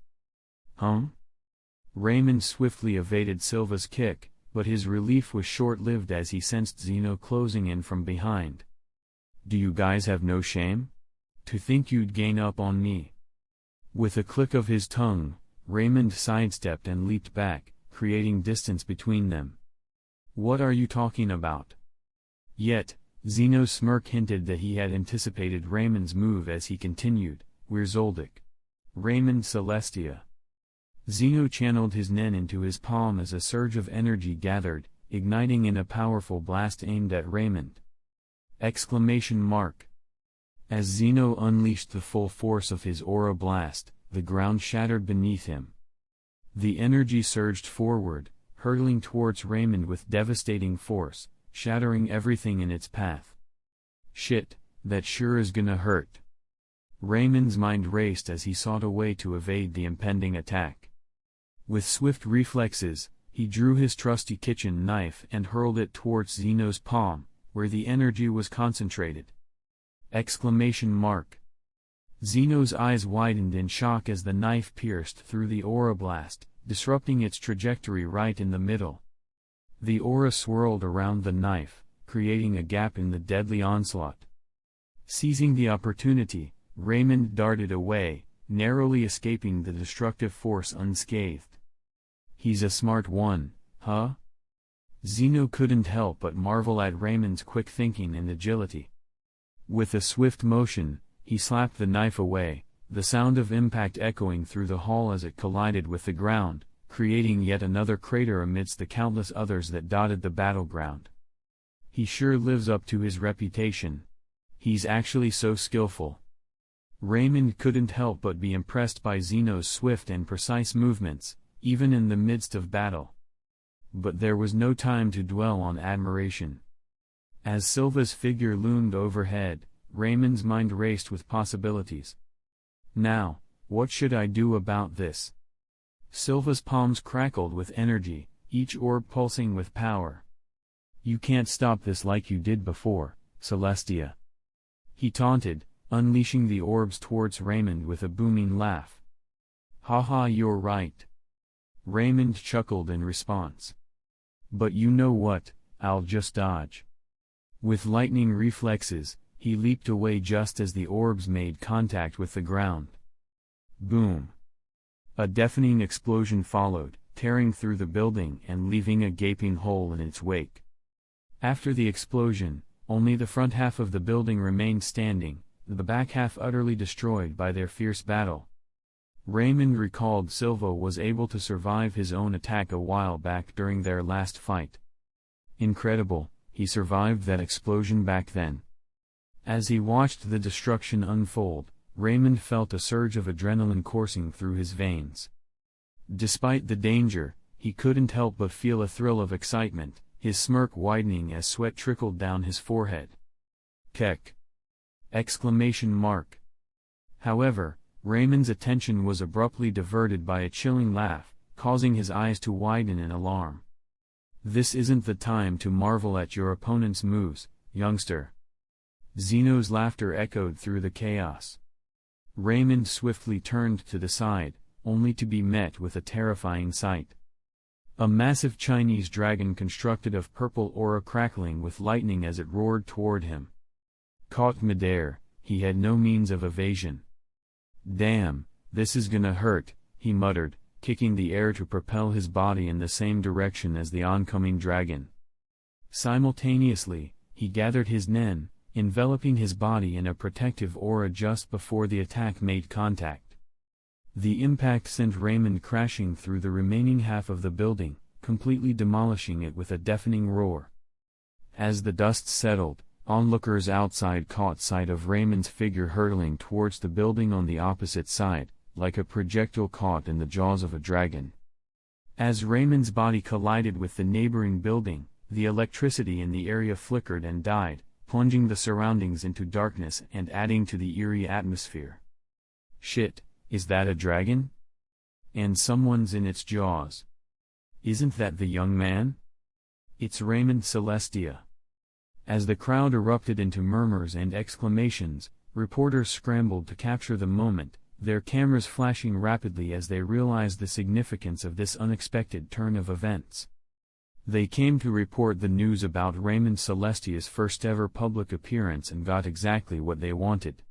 Raymond swiftly evaded Silva's kick, but his relief was short-lived as he sensed Zeno closing in from behind. "Do you guys have no shame? To think you'd gain up on me?" With a click of his tongue, Raymond sidestepped and leaped back, creating distance between them. "What are you talking about?" Yet, Zeno's smirk hinted that he had anticipated Raymond's move as he continued, "We're Zoldyck. Raymond Celestia." Zeno channeled his Nen into his palm as a surge of energy gathered, igniting in a powerful blast aimed at Raymond. Exclamation mark. As Zeno unleashed the full force of his aura blast, the ground shattered beneath him. The energy surged forward, hurtling towards Raymond with devastating force, shattering everything in its path. "Shit, that sure is gonna hurt." Raymond's mind raced as he sought a way to evade the impending attack. With swift reflexes, he drew his trusty kitchen knife and hurled it towards Zeno's palm, where the energy was concentrated. Exclamation mark. Zeno's eyes widened in shock as the knife pierced through the aura blast, disrupting its trajectory right in the middle. The aura swirled around the knife, creating a gap in the deadly onslaught. Seizing the opportunity, Raymond darted away, narrowly escaping the destructive force unscathed. "He's a smart one, huh?" Zeno couldn't help but marvel at Raymond's quick thinking and agility. With a swift motion, he slapped the knife away, the sound of impact echoing through the hall as it collided with the ground, creating yet another crater amidst the countless others that dotted the battleground. "He sure lives up to his reputation. He's actually so skillful." Raymond couldn't help but be impressed by Zeno's swift and precise movements, even in the midst of battle. But there was no time to dwell on admiration. As Silva's figure loomed overhead, Raymond's mind raced with possibilities. "Now, what should I do about this?" Silva's palms crackled with energy, each orb pulsing with power. "You can't stop this like you did before, Celestia," he taunted, unleashing the orbs towards Raymond with a booming laugh. "Haha, you're right." Raymond chuckled in response. "But you know what, I'll just dodge." With lightning reflexes, he leaped away just as the orbs made contact with the ground. Boom! A deafening explosion followed, tearing through the building and leaving a gaping hole in its wake. After the explosion, only the front half of the building remained standing, the back half utterly destroyed by their fierce battle. Raymond recalled Silva was able to survive his own attack a while back during their last fight. Incredible, he survived that explosion back then. As he watched the destruction unfold, Raymond felt a surge of adrenaline coursing through his veins. Despite the danger, he couldn't help but feel a thrill of excitement, his smirk widening as sweat trickled down his forehead. "Keck!" Exclamation mark. However, Raymond's attention was abruptly diverted by a chilling laugh, causing his eyes to widen in alarm. "This isn't the time to marvel at your opponent's moves, youngster." Zeno's laughter echoed through the chaos. Raymond swiftly turned to the side, only to be met with a terrifying sight. A massive Chinese dragon constructed of purple aura crackling with lightning as it roared toward him. Caught midair, he had no means of evasion. "Damn, this is gonna hurt," he muttered, kicking the air to propel his body in the same direction as the oncoming dragon. Simultaneously, he gathered his nen, enveloping his body in a protective aura just before the attack made contact. The impact sent Raymond crashing through the remaining half of the building, completely demolishing it with a deafening roar. As the dust settled, onlookers outside caught sight of Raymond's figure hurtling towards the building on the opposite side, like a projectile caught in the jaws of a dragon. As Raymond's body collided with the neighboring building, the electricity in the area flickered and died, plunging the surroundings into darkness and adding to the eerie atmosphere. "Shit, is that a dragon? And someone's in its jaws. Isn't that the young man? It's Raymond Celestia." As the crowd erupted into murmurs and exclamations, reporters scrambled to capture the moment, their cameras flashing rapidly as they realized the significance of this unexpected turn of events. They came to report the news about Raymond Celestia's first-ever public appearance and got exactly what they wanted.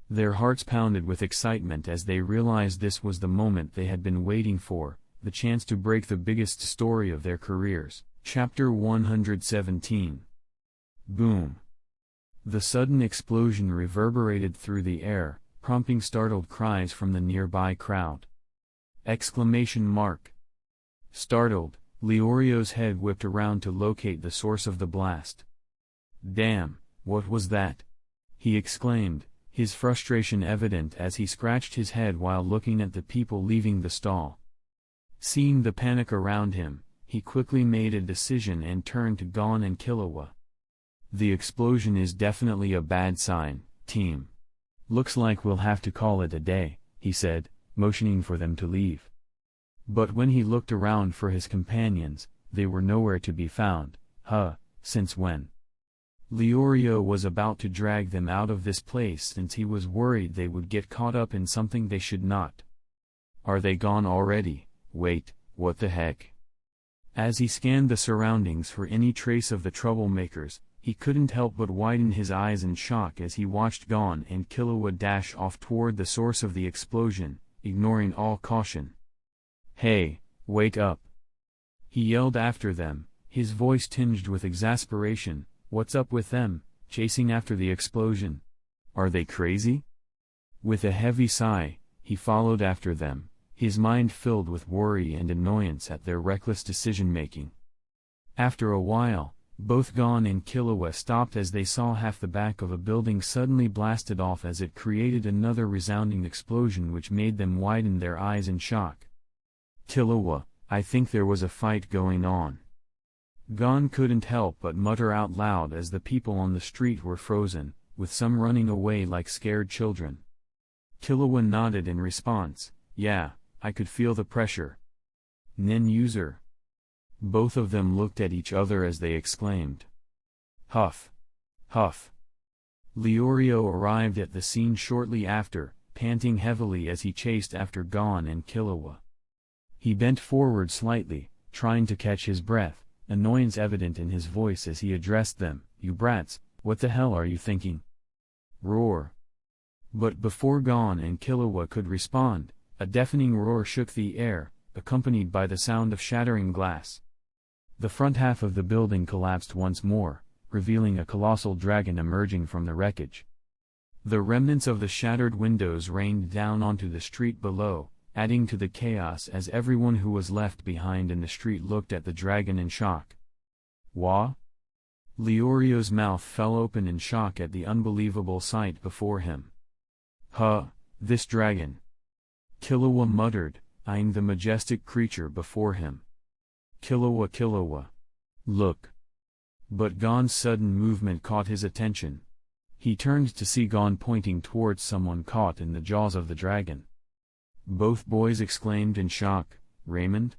Their hearts pounded with excitement as they realized this was the moment they had been waiting for, the chance to break the biggest story of their careers. Chapter 117. Boom. The sudden explosion reverberated through the air, prompting startled cries from the nearby crowd. Exclamation mark. Startled, Leorio's head whipped around to locate the source of the blast. "Damn, what was that?" he exclaimed, his frustration evident as he scratched his head while looking at the people leaving the stall. Seeing the panic around him, he quickly made a decision and turned to Gon and Killua. "The explosion is definitely a bad sign, team. Looks like we'll have to call it a day," he said, motioning for them to leave. But when he looked around for his companions, they were nowhere to be found. Since when? Leorio was about to drag them out of this place since he was worried they would get caught up in something they should not. "Are they gone already? Wait, what the heck?" As he scanned the surroundings for any trace of the troublemakers, he couldn't help but widen his eyes in shock as he watched Gon and Killua dash off toward the source of the explosion, ignoring all caution. "Hey, wake up!" he yelled after them, his voice tinged with exasperation. "What's up with them, chasing after the explosion? Are they crazy?" With a heavy sigh, he followed after them, his mind filled with worry and annoyance at their reckless decision-making. After a while, both Gon and Killua stopped as they saw half the back of a building suddenly blasted off as it created another resounding explosion which made them widen their eyes in shock. "Killua, I think there was a fight going on." Gon couldn't help but mutter out loud as the people on the street were frozen, with some running away like scared children. Killua nodded in response. "Yeah, I could feel the pressure." "Nen user." Both of them looked at each other as they exclaimed. Huff. Huff. Leorio arrived at the scene shortly after, panting heavily as he chased after Gon and Killua. He bent forward slightly, trying to catch his breath, annoyance evident in his voice as he addressed them. "You brats, what the hell are you thinking?" Roar. But before Gon and Killua could respond, a deafening roar shook the air, accompanied by the sound of shattering glass. The front half of the building collapsed once more, revealing a colossal dragon emerging from the wreckage. The remnants of the shattered windows rained down onto the street below, adding to the chaos as everyone who was left behind in the street looked at the dragon in shock. "Wah?" Leorio's mouth fell open in shock at the unbelievable sight before him. This dragon," Killua muttered, eyeing the majestic creature before him. Killua, look." But Gon's sudden movement caught his attention. He turned to see Gon pointing towards someone caught in the jaws of the dragon. Both boys exclaimed in shock, "Raymond?"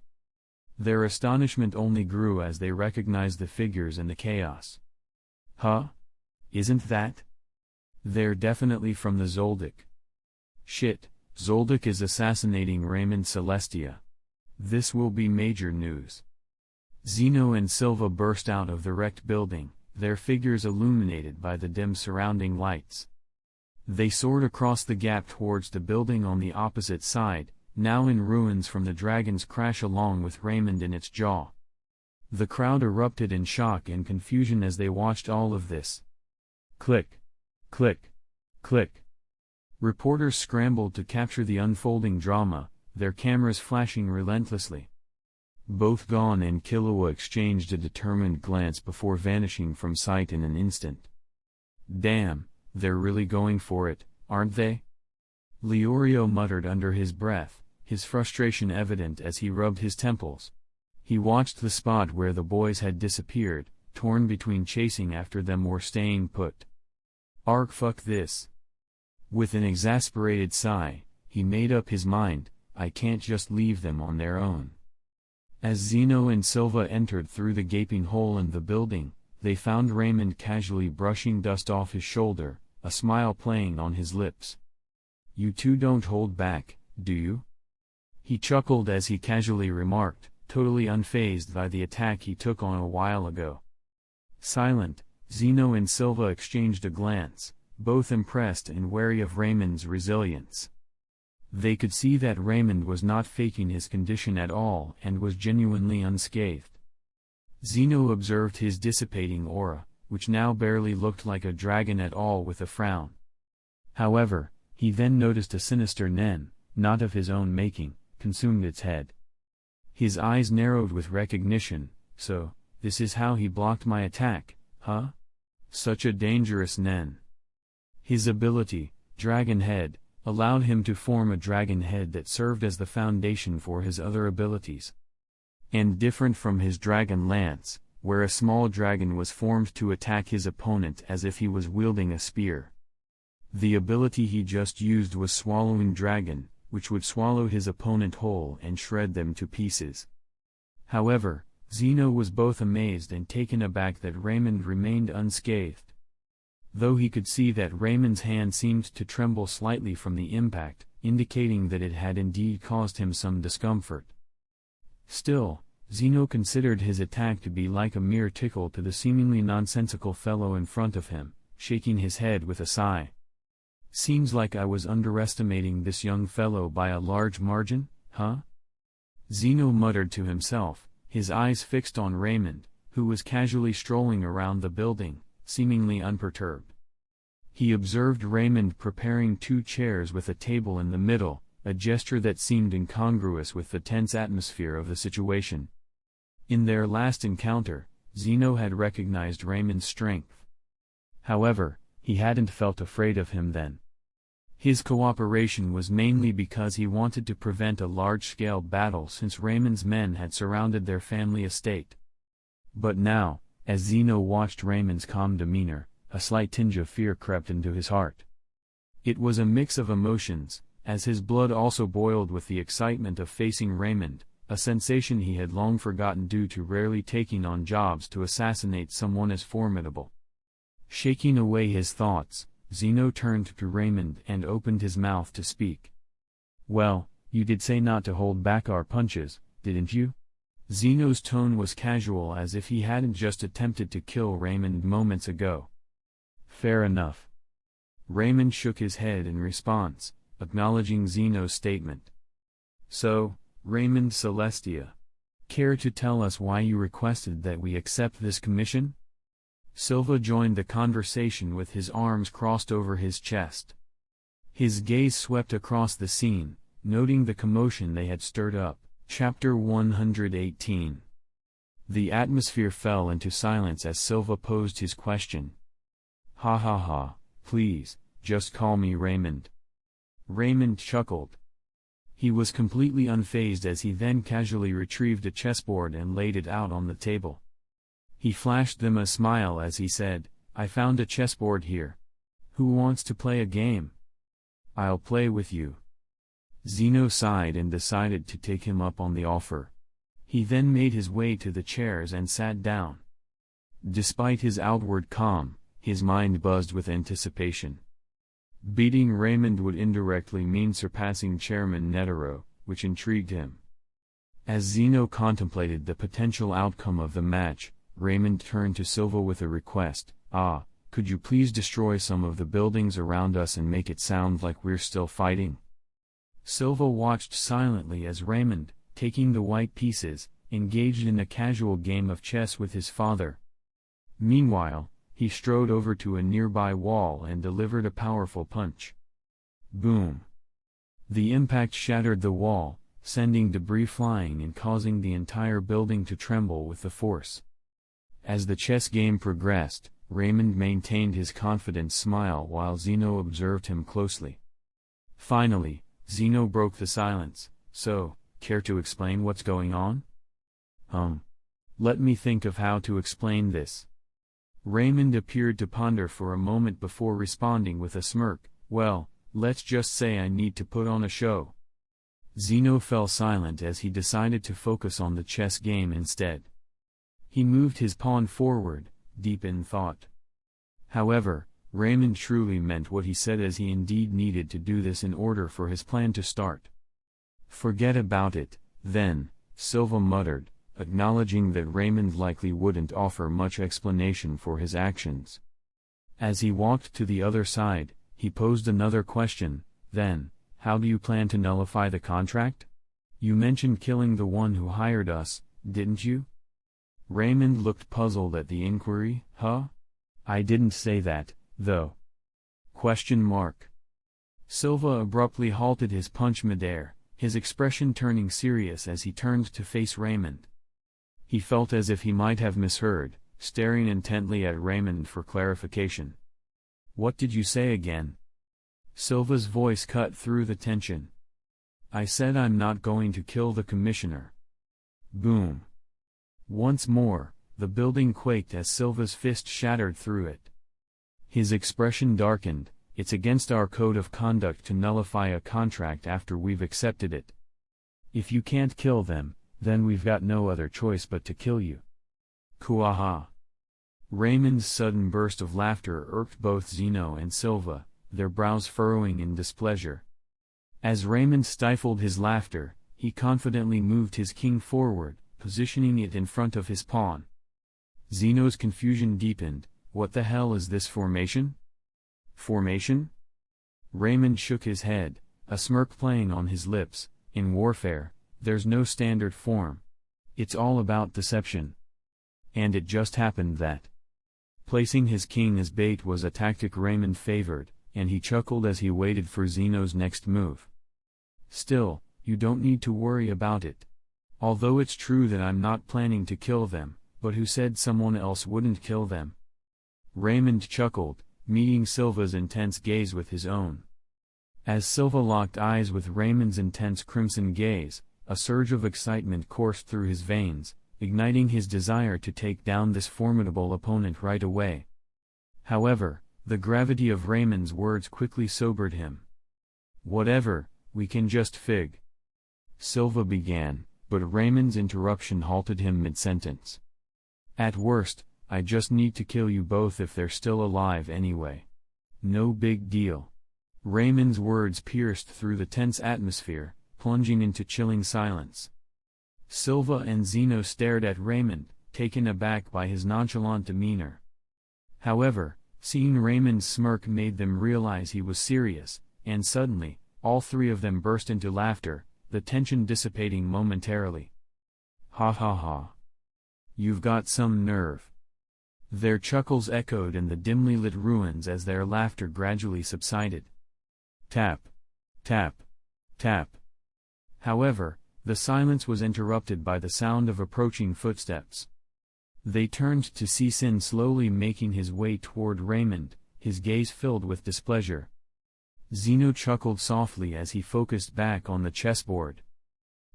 Their astonishment only grew as they recognized the figures in the chaos. Isn't that? They're definitely from the Zoldyck. Shit, Zoldyck is assassinating Raymond Celestia. This will be major news. Zeno and Silva burst out of the wrecked building, their figures illuminated by the dim surrounding lights. They soared across the gap towards the building on the opposite side, now in ruins from the dragon's crash along with Raymond in its jaw. The crowd erupted in shock and confusion as they watched all of this. Click. Click. Click. Reporters scrambled to capture the unfolding drama, their cameras flashing relentlessly. Both Gon and Killua exchanged a determined glance before vanishing from sight in an instant. Damn, they're really going for it, aren't they? Leorio muttered under his breath, his frustration evident as he rubbed his temples. He watched the spot where the boys had disappeared, torn between chasing after them or staying put. Fuck this. With an exasperated sigh, he made up his mind, I can't just leave them on their own. As Zeno and Silva entered through the gaping hole in the building, they found Raymond casually brushing dust off his shoulder, a smile playing on his lips. You two don't hold back, do you? He chuckled as he casually remarked, totally unfazed by the attack he took on a while ago. Silent, Zeno and Silva exchanged a glance, both impressed and wary of Raymond's resilience. They could see that Raymond was not faking his condition at all and was genuinely unscathed. Zeno observed his dissipating aura, which now barely looked like a dragon at all, with a frown. However, he then noticed a sinister nen, not of his own making, consumed its head. His eyes narrowed with recognition. So, this is how he blocked my attack, huh? Such a dangerous nen. His ability, Dragon Head, allowed him to form a dragon head that served as the foundation for his other abilities. And different from his Dragon Lance, where a small dragon was formed to attack his opponent as if he was wielding a spear. The ability he just used was Swallowing Dragon, which would swallow his opponent whole and shred them to pieces. However, Zeno was both amazed and taken aback that Raymond remained unscathed. Though he could see that Raymond's hand seemed to tremble slightly from the impact, indicating that it had indeed caused him some discomfort. Still, Zeno considered his attack to be like a mere tickle to the seemingly nonsensical fellow in front of him, shaking his head with a sigh. Seems like I was underestimating this young fellow by a large margin, huh? Zeno muttered to himself, his eyes fixed on Raymond, who was casually strolling around the building, seemingly unperturbed. He observed Raymond preparing 2 chairs with a table in the middle, a gesture that seemed incongruous with the tense atmosphere of the situation. In their last encounter, Zeno had recognized Raymond's strength. However, he hadn't felt afraid of him then. His cooperation was mainly because he wanted to prevent a large-scale battle since Raymond's men had surrounded their family estate. But now, as Zeno watched Raymond's calm demeanor, a slight tinge of fear crept into his heart. It was a mix of emotions, as his blood also boiled with the excitement of facing Raymond, a sensation he had long forgotten due to rarely taking on jobs to assassinate someone as formidable. Shaking away his thoughts, Zeno turned to Raymond and opened his mouth to speak. Well, you did say not to hold back our punches, didn't you? Zeno's tone was casual, as if he hadn't just attempted to kill Raymond moments ago. Fair enough. Raymond shook his head in response, acknowledging Zeno's statement. So, Raymond Celestia, care to tell us why you requested that we accept this commission? Silva joined the conversation with his arms crossed over his chest. His gaze swept across the scene, noting the commotion they had stirred up. Chapter 118. The atmosphere fell into silence as Silva posed his question. Ha ha ha, please, just call me Raymond. Raymond chuckled. He was completely unfazed as he then casually retrieved a chessboard and laid it out on the table. He flashed them a smile as he said, I found a chessboard here. Who wants to play a game? I'll play with you. Zeno sighed and decided to take him up on the offer. He then made his way to the chairs and sat down. Despite his outward calm, his mind buzzed with anticipation. Beating Raymond would indirectly mean surpassing Chairman Netero, which intrigued him. As Zeno contemplated the potential outcome of the match, Raymond turned to Silva with a request. Could you please destroy some of the buildings around us and make it sound like we're still fighting? Silva watched silently as Raymond, taking the white pieces, engaged in a casual game of chess with his father. Meanwhile, he strode over to a nearby wall and delivered a powerful punch. Boom! The impact shattered the wall, sending debris flying and causing the entire building to tremble with the force. As the chess game progressed, Raymond maintained his confident smile while Zeno observed him closely. Finally, Zeno broke the silence. So, care to explain what's going on? Let me think of how to explain this. Raymond appeared to ponder for a moment before responding with a smirk. Well, let's just say I need to put on a show. Zeno fell silent as he decided to focus on the chess game instead. He moved his pawn forward, deep in thought. However, Raymond truly meant what he said, as he indeed needed to do this in order for his plan to start. Forget about it, then, Silva muttered, acknowledging that Raymond likely wouldn't offer much explanation for his actions. As he walked to the other side, he posed another question. Then, how do you plan to nullify the contract? You mentioned killing the one who hired us, didn't you? Raymond looked puzzled at the inquiry. I didn't say that, though. Silva abruptly halted his punch midair, his expression turning serious as he turned to face Raymond. He felt as if he might have misheard, staring intently at Raymond for clarification. What did you say again? Silva's voice cut through the tension. I said I'm not going to kill the commissioner. Boom. Once more, the building quaked as Silva's fist shattered through it. His expression darkened. It's against our code of conduct to nullify a contract after we've accepted it. If you can't kill them, then we've got no other choice but to kill you. Kuaha. Raymond's sudden burst of laughter irked both Zeno and Silva, their brows furrowing in displeasure. As Raymond stifled his laughter, he confidently moved his king forward, positioning it in front of his pawn. Zeno's confusion deepened. What the hell is this formation? Formation? Raymond shook his head, a smirk playing on his lips. In warfare, there's no standard form. It's all about deception. And it just happened that placing his king as bait was a tactic Raymond favored, and he chuckled as he waited for Zeno's next move. Still, you don't need to worry about it. Although it's true that I'm not planning to kill them, but who said someone else wouldn't kill them? Raymond chuckled, meeting Silva's intense gaze with his own. As Silva locked eyes with Raymond's intense crimson gaze, a surge of excitement coursed through his veins, igniting his desire to take down this formidable opponent right away. However, the gravity of Raymond's words quickly sobered him. Whatever, we can just fig. Silva began, but Raymond's interruption halted him mid-sentence. At worst, I just need to kill you both if they're still alive anyway. No big deal. Raymond's words pierced through the tense atmosphere, plunging into chilling silence. Silva and Zeno stared at Raymond, taken aback by his nonchalant demeanor. However, seeing Raymond's smirk made them realize he was serious, and suddenly, all three of them burst into laughter, the tension dissipating momentarily. Ha ha ha. You've got some nerve. Their chuckles echoed in the dimly lit ruins as their laughter gradually subsided. Tap. Tap. Tap. However, the silence was interrupted by the sound of approaching footsteps. They turned to see Sin slowly making his way toward Raymond, his gaze filled with displeasure. Zeno chuckled softly as he focused back on the chessboard.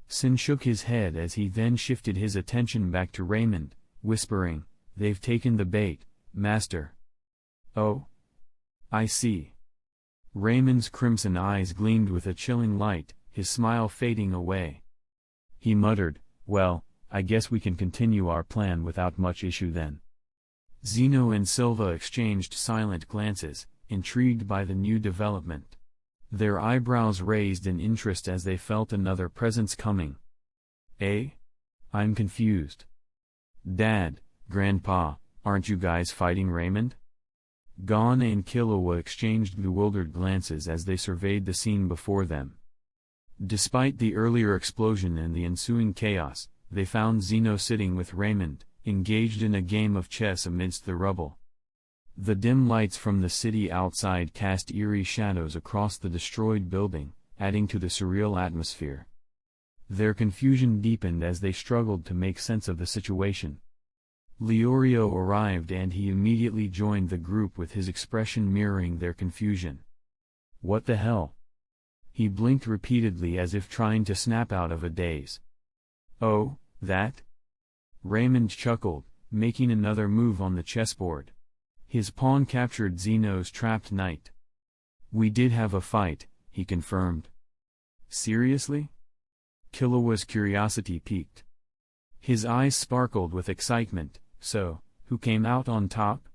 Sin shook his head as he then shifted his attention back to Raymond, whispering, "They've taken the bait, master." "Oh? I see." Raymond's crimson eyes gleamed with a chilling light, his smile fading away. He muttered, "Well, I guess we can continue our plan without much issue then." Zeno and Silva exchanged silent glances, intrigued by the new development. Their eyebrows raised in interest as they felt another presence coming. "Eh? I'm confused. Dad, Grandpa, aren't you guys fighting Raymond?" Gon and Killua exchanged bewildered glances as they surveyed the scene before them. Despite the earlier explosion and the ensuing chaos, they found Zeno sitting with Raymond, engaged in a game of chess amidst the rubble. The dim lights from the city outside cast eerie shadows across the destroyed building, adding to the surreal atmosphere. Their confusion deepened as they struggled to make sense of the situation. Leorio arrived and he immediately joined the group with his expression mirroring their confusion. "What the hell?" He blinked repeatedly as if trying to snap out of a daze. "Oh, that?" Raymond chuckled, making another move on the chessboard. His pawn captured Zeno's trapped knight. "We did have a fight," he confirmed. "Seriously?" Killua's curiosity piqued. His eyes sparkled with excitement. "So, who came out on top?"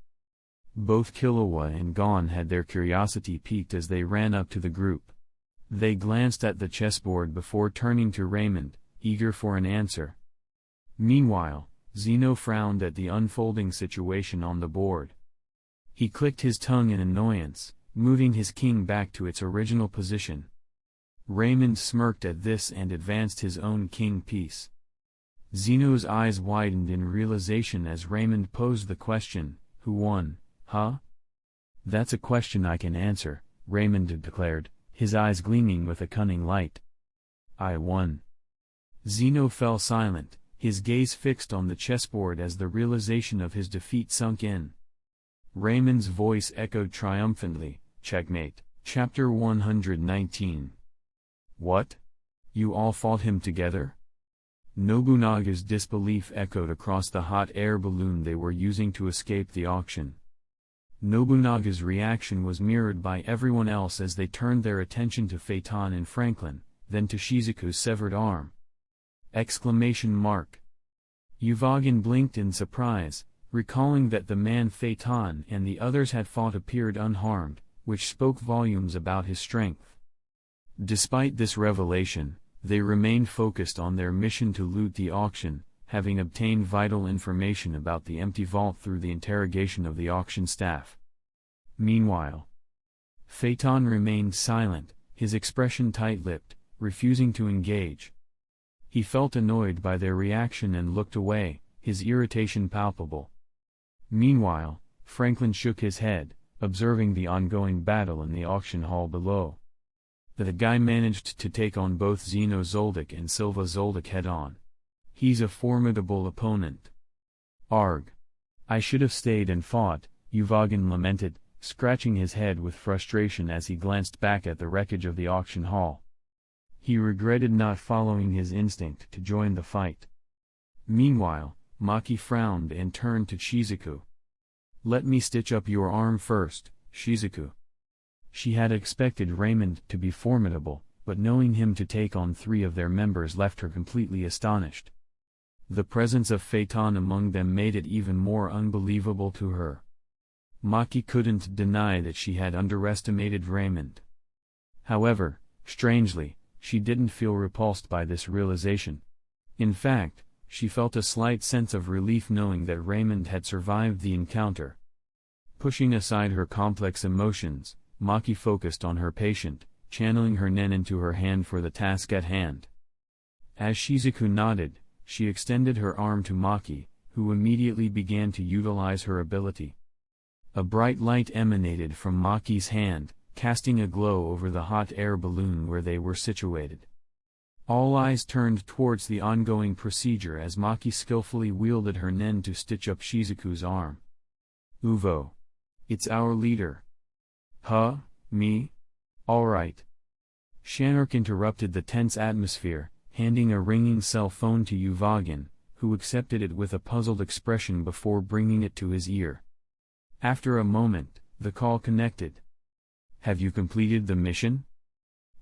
Both Killua and Gon had their curiosity piqued as they ran up to the group. They glanced at the chessboard before turning to Raymond, eager for an answer. Meanwhile, Zeno frowned at the unfolding situation on the board. He clicked his tongue in annoyance, moving his king back to its original position. Raymond smirked at this and advanced his own king piece. Zeno's eyes widened in realization as Raymond posed the question, "Who won, huh?" "That's a question I can answer," Raymond declared, his eyes gleaming with a cunning light. "I won." Zeno fell silent, his gaze fixed on the chessboard as the realization of his defeat sunk in. Raymond's voice echoed triumphantly, "Checkmate." Chapter 119. "What? You all fought him together?" Nobunaga's disbelief echoed across the hot air balloon they were using to escape the auction. Nobunaga's reaction was mirrored by everyone else as they turned their attention to Phaeton and Franklin, then to Shizuku's severed arm. Uvagin blinked in surprise, recalling that the man Phaeton and the others had fought appeared unharmed, which spoke volumes about his strength. Despite this revelation, they remained focused on their mission to loot the auction, having obtained vital information about the empty vault through the interrogation of the auction staff. Meanwhile, Phaeton remained silent, his expression tight-lipped, refusing to engage. He felt annoyed by their reaction and looked away, his irritation palpable. Meanwhile, Franklin shook his head, observing the ongoing battle in the auction hall below. The guy managed to take on both Zeno Zoldyck and Silva Zoldyck head-on. He's a formidable opponent. Arg. I should have stayed and fought, Uvagin lamented, scratching his head with frustration as he glanced back at the wreckage of the auction hall. He regretted not following his instinct to join the fight. Meanwhile, Maki frowned and turned to Shizuku. "Let me stitch up your arm first, Shizuku." She had expected Raymond to be formidable, but knowing him to take on 3 of their members left her completely astonished. The presence of Phaeton among them made it even more unbelievable to her. Maki couldn't deny that she had underestimated Raymond. However, strangely, she didn't feel repulsed by this realization. In fact, she felt a slight sense of relief knowing that Raymond had survived the encounter. Pushing aside her complex emotions, Maki focused on her patient, channeling her nen into her hand for the task at hand. As Shizuku nodded, she extended her arm to Maki, who immediately began to utilize her ability. A bright light emanated from Maki's hand, casting a glow over the hot air balloon where they were situated. All eyes turned towards the ongoing procedure as Maki skillfully wielded her nen to stitch up Shizuku's arm. "Uvo. It's our leader." "Huh, me? Alright." Shanark interrupted the tense atmosphere, handing a ringing cell phone to Uvagin, who accepted it with a puzzled expression before bringing it to his ear. After a moment, the call connected. "Have you completed the mission?"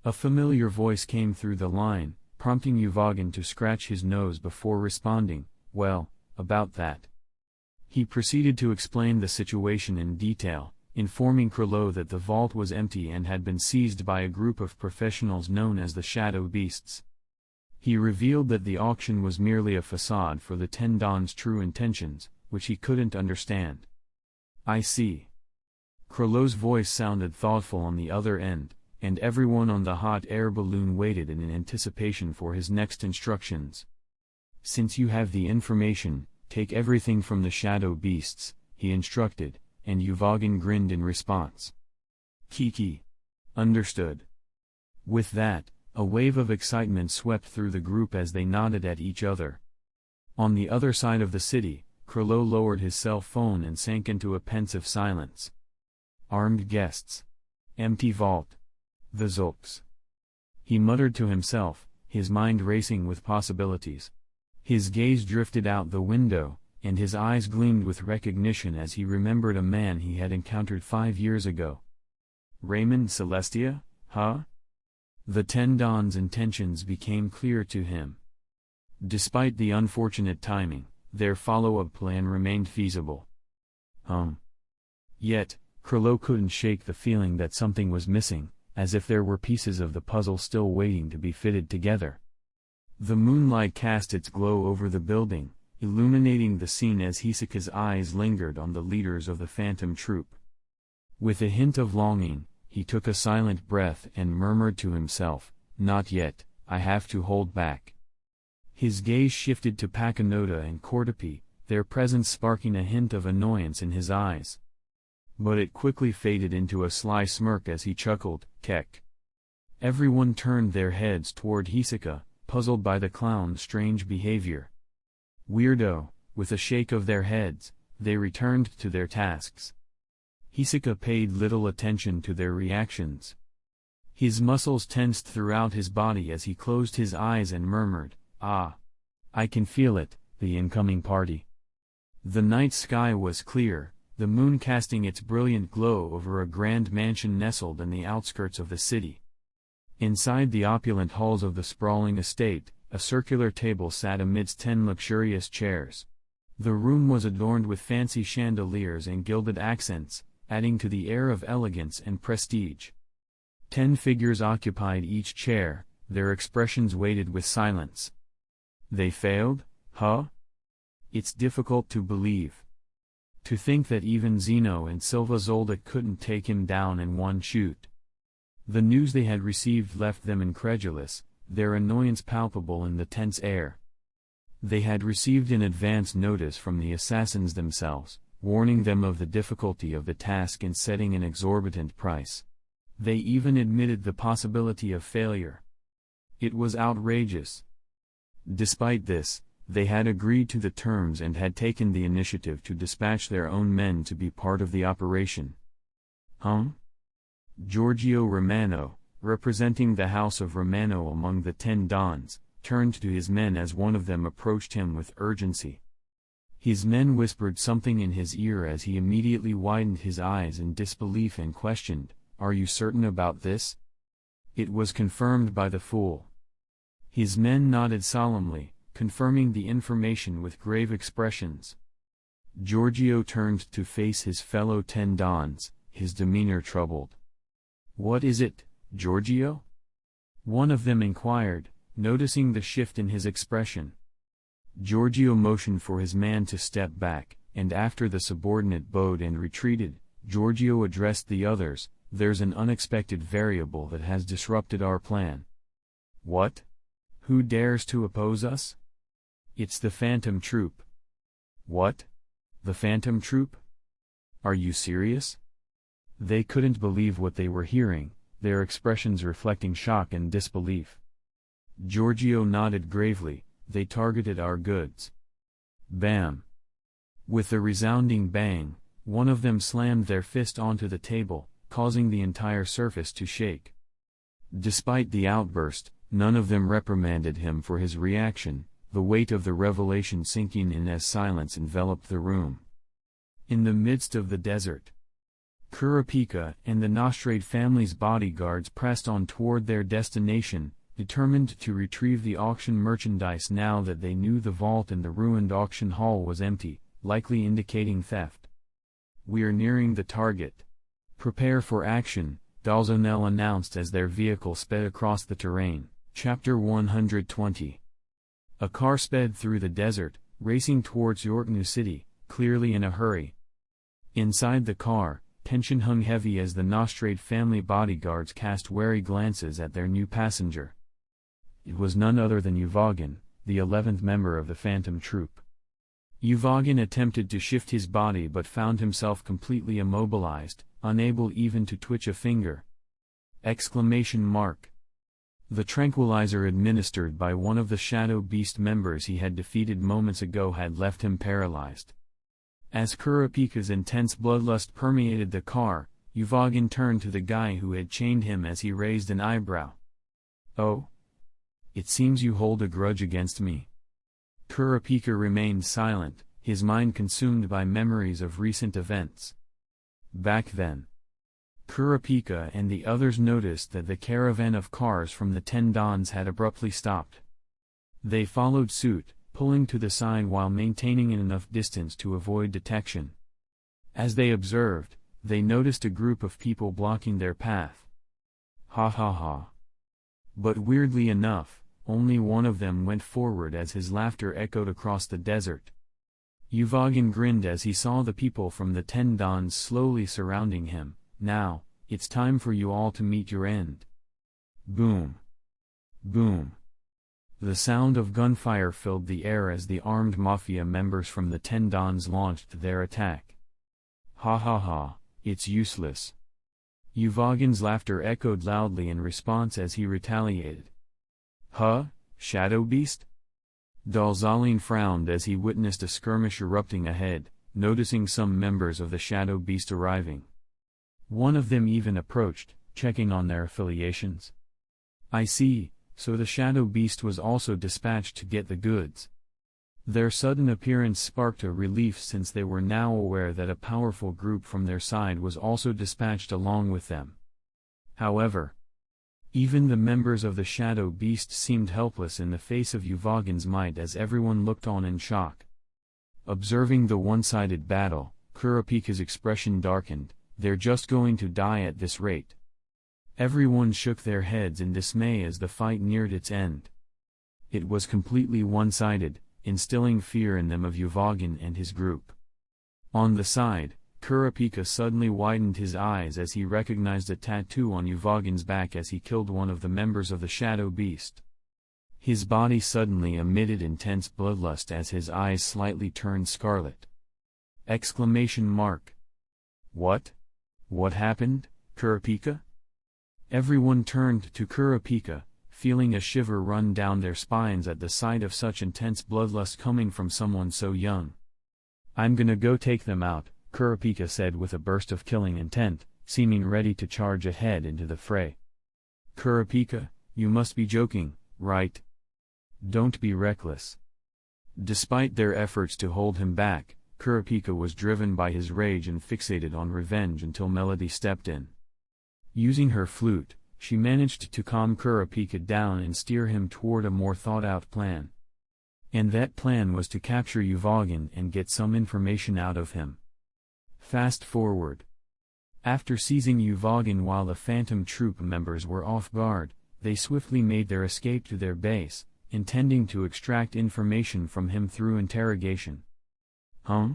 A familiar voice came through the line, prompting Uvagin to scratch his nose before responding, "Well, about that." He proceeded to explain the situation in detail, informing Krilo that the vault was empty and had been seized by a group of professionals known as the Shadow Beasts. He revealed that the auction was merely a facade for the 10 Dons' true intentions, which he couldn't understand. "I see." Krilo's voice sounded thoughtful on the other end, and everyone on the hot air balloon waited in anticipation for his next instructions. "Since you have the information, take everything from the Shadow Beasts," he instructed, and Uvogin grinned in response. "Kiki. Understood." With that, a wave of excitement swept through the group as they nodded at each other. On the other side of the city, Krilo lowered his cell phone and sank into a pensive silence. Armed guests. Empty vault. The Zulks. He muttered to himself, his mind racing with possibilities. His gaze drifted out the window, and his eyes gleamed with recognition as he remembered a man he had encountered 5 years ago. Raymond Celestia, huh? The 10 Dons' intentions became clear to him. Despite the unfortunate timing, their follow-up plan remained feasible. Yet, Krilo couldn't shake the feeling that something was missing, as if there were pieces of the puzzle still waiting to be fitted together. The moonlight cast its glow over the building, illuminating the scene as Hisoka's eyes lingered on the leaders of the Phantom Troop. With a hint of longing, he took a silent breath and murmured to himself, "Not yet, I have to hold back." His gaze shifted to Pakinota and Kordapi, their presence sparking a hint of annoyance in his eyes. But it quickly faded into a sly smirk as he chuckled, "Kek." Everyone turned their heads toward Hisoka, puzzled by the clown's strange behavior. Weirdo, with a shake of their heads, they returned to their tasks. Hisoka paid little attention to their reactions. His muscles tensed throughout his body as he closed his eyes and murmured, "Ah! I can feel it, the incoming party." The night sky was clear, the moon casting its brilliant glow over a grand mansion nestled in the outskirts of the city. Inside the opulent halls of the sprawling estate, a circular table sat amidst 10 luxurious chairs. The room was adorned with fancy chandeliers and gilded accents, adding to the air of elegance and prestige. 10 figures occupied each chair, their expressions weighted with silence. They failed, huh? It's difficult to believe. To think that even Zeno and Silva Zoldyck couldn't take him down in one shoot. The news they had received left them incredulous, their annoyance palpable in the tense air. They had received an advance notice from the assassins themselves, warning them of the difficulty of the task and setting an exorbitant price. They even admitted the possibility of failure. It was outrageous. Despite this, they had agreed to the terms and had taken the initiative to dispatch their own men to be part of the operation. Giorgio Romano, representing the House of Romano among the 10 Dons, turned to his men as one of them approached him with urgency. His men whispered something in his ear as he immediately widened his eyes in disbelief and questioned, "Are you certain about this?" It was confirmed by theFull. His men nodded solemnly, confirming the information with grave expressions. Giorgio turned to face his fellow 10 Dons, his demeanor troubled. "What is it, Giorgio?" one of them inquired, noticing the shift in his expression. Giorgio motioned for his man to step back, and after the subordinate bowed and retreated, Giorgio addressed the others, "There's an unexpected variable that has disrupted our plan." "What? Who dares to oppose us?" "It's the Phantom Troop." "What? The Phantom Troop? Are you serious?" They couldn't believe what they were hearing, their expressions reflecting shock and disbelief. Giorgio nodded gravely, "They targeted our goods." Bam! With a resounding bang, one of them slammed their fist onto the table, causing the entire surface to shake. Despite the outburst, none of them reprimanded him for his reaction, the weight of the revelation sinking in as silence enveloped the room. In the midst of the desert, Kurapika and the Nostrade family's bodyguards pressed on toward their destination, determined to retrieve the auction merchandise now that they knew the vault in the ruined auction hall was empty, likely indicating theft. "We're nearing the target," Prepare for action, Dalzonel announced as their vehicle sped across the terrain. Chapter 120. A car sped through the desert, racing towards Yorknu City, clearly in a hurry. Inside the car, tension hung heavy as the Nostrade family bodyguards cast wary glances at their new passenger. It was none other than Uvogin, the 11th member of the Phantom Troop. Uvogin attempted to shift his body but found himself completely immobilized, unable even to twitch a finger. Exclamation mark. The tranquilizer administered by one of the Shadow Beast members he had defeated moments ago had left him paralyzed. As Kurapika's intense bloodlust permeated the car, Uvogin turned to the guy who had chained him as he raised an eyebrow. "Oh? It seems you hold a grudge against me." Kurapika remained silent, his mind consumed by memories of recent events. Back then, Kurapika and the others noticed that the caravan of cars from the 10 Dons had abruptly stopped. They followed suit, pulling to the side while maintaining enough distance to avoid detection. As they observed, they noticed a group of people blocking their path. Ha ha ha. But weirdly enough, only one of them went forward as his laughter echoed across the desert. Uvogin grinned as he saw the people from the 10 Dons slowly surrounding him. "Now, it's time for you all to meet your end." Boom. Boom. The sound of gunfire filled the air as the armed mafia members from the 10 Dons launched their attack. Ha ha ha, it's useless. Uvogin's laughter echoed loudly in response as he retaliated. "Huh, Shadow Beast?" Dalzalin frowned as he witnessed a skirmish erupting ahead, noticing some members of the Shadow Beast arriving. One of them even approached, checking on their affiliations. "I see, so the Shadow Beast was also dispatched to get the goods." Their sudden appearance sparked a relief since they were now aware that a powerful group from their side was also dispatched along with them. However, even the members of the Shadow Beast seemed helpless in the face of Uvogin's might as everyone looked on in shock. Observing the one-sided battle, Kurapika's expression darkened. "They're just going to die at this rate." Everyone shook their heads in dismay as the fight neared its end. It was completely one-sided, instilling fear in them of Uvogin and his group. On the side, Kurapika suddenly widened his eyes as he recognized a tattoo on Uvogin's back as he killed one of the members of the Shadow Beast. His body suddenly emitted intense bloodlust as his eyes slightly turned scarlet. Exclamation mark. "What? What happened, Kurapika?" Everyone turned to Kurapika, feeling a shiver run down their spines at the sight of such intense bloodlust coming from someone so young. "I'm gonna go take them out," Kurapika said with a burst of killing intent, seeming ready to charge ahead into the fray. "Kurapika, you must be joking, right? Don't be reckless." Despite their efforts to hold him back, Kurapika was driven by his rage and fixated on revenge until Melody stepped in. Using her flute, she managed to calm Kurapika down and steer him toward a more thought-out plan. And that plan was to capture Uvogin and get some information out of him. Fast forward. After seizing Uvogin while the Phantom Troop members were off guard, they swiftly made their escape to their base, intending to extract information from him through interrogation. "Huh?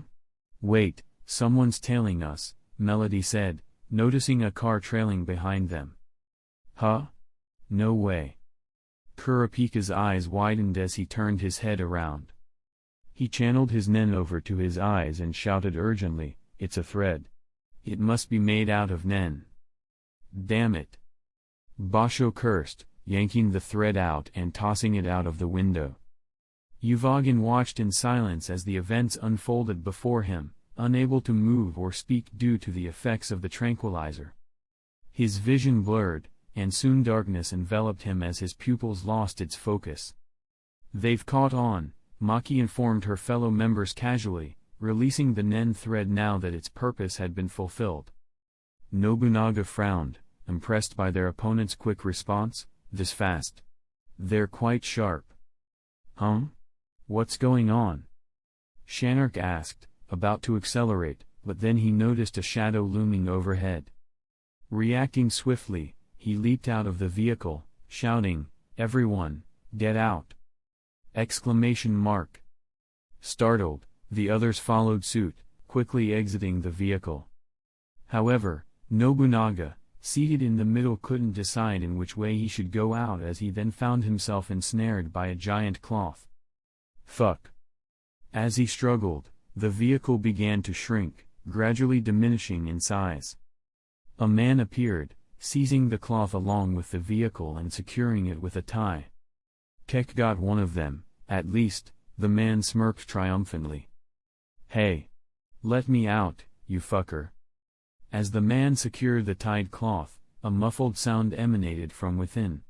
Wait, someone's tailing us," Melody said, noticing a car trailing behind them. "Huh? No way." Kurapika's eyes widened as he turned his head around. He channeled his nen over to his eyes and shouted urgently, "It's a thread. It must be made out of nen." "Damn it." Basho cursed, yanking the thread out and tossing it out of the window. Uvogin watched in silence as the events unfolded before him, unable to move or speak due to the effects of the tranquilizer. His vision blurred, and soon darkness enveloped him as his pupils lost its focus. "They've caught on," Maki informed her fellow members casually, releasing the nen thread now that its purpose had been fulfilled. Nobunaga frowned, impressed by their opponent's quick response. "This fast? They're quite sharp." "Huh? What's going on?" Shanark asked, about to accelerate, but then he noticed a shadow looming overhead. Reacting swiftly, he leaped out of the vehicle, shouting, "Everyone, get out!" Exclamation mark. Startled, the others followed suit, quickly exiting the vehicle. However, Nobunaga, seated in the middle, couldn't decide in which way he should go out, as he then found himself ensnared by a giant cloth. Fuck. As he struggled, the vehicle began to shrink, gradually diminishing in size. A man appeared, seizing the cloth along with the vehicle and securing it with a tie. "Keck got one of them, at least," the man smirked triumphantly. "Hey! Let me out, you fucker!" As the man secured the tied cloth, a muffled sound emanated from within.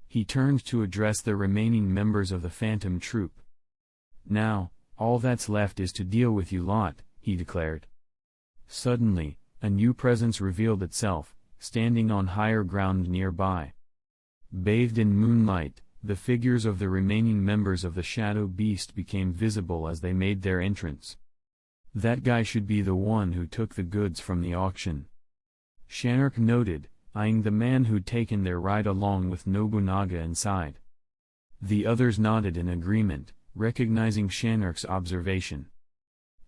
He turned to address the remaining members of the Phantom Troop. "Now, all that's left is to deal with you lot," he declared. Suddenly, a new presence revealed itself, standing on higher ground nearby. Bathed in moonlight, the figures of the remaining members of the Shadow Beast became visible as they made their entrance. "That guy should be the one who took the goods from the auction," Shanark noted, eyeing the man who'd taken their ride along with Nobunaga inside. The others nodded in agreement, recognizing Shanark's observation.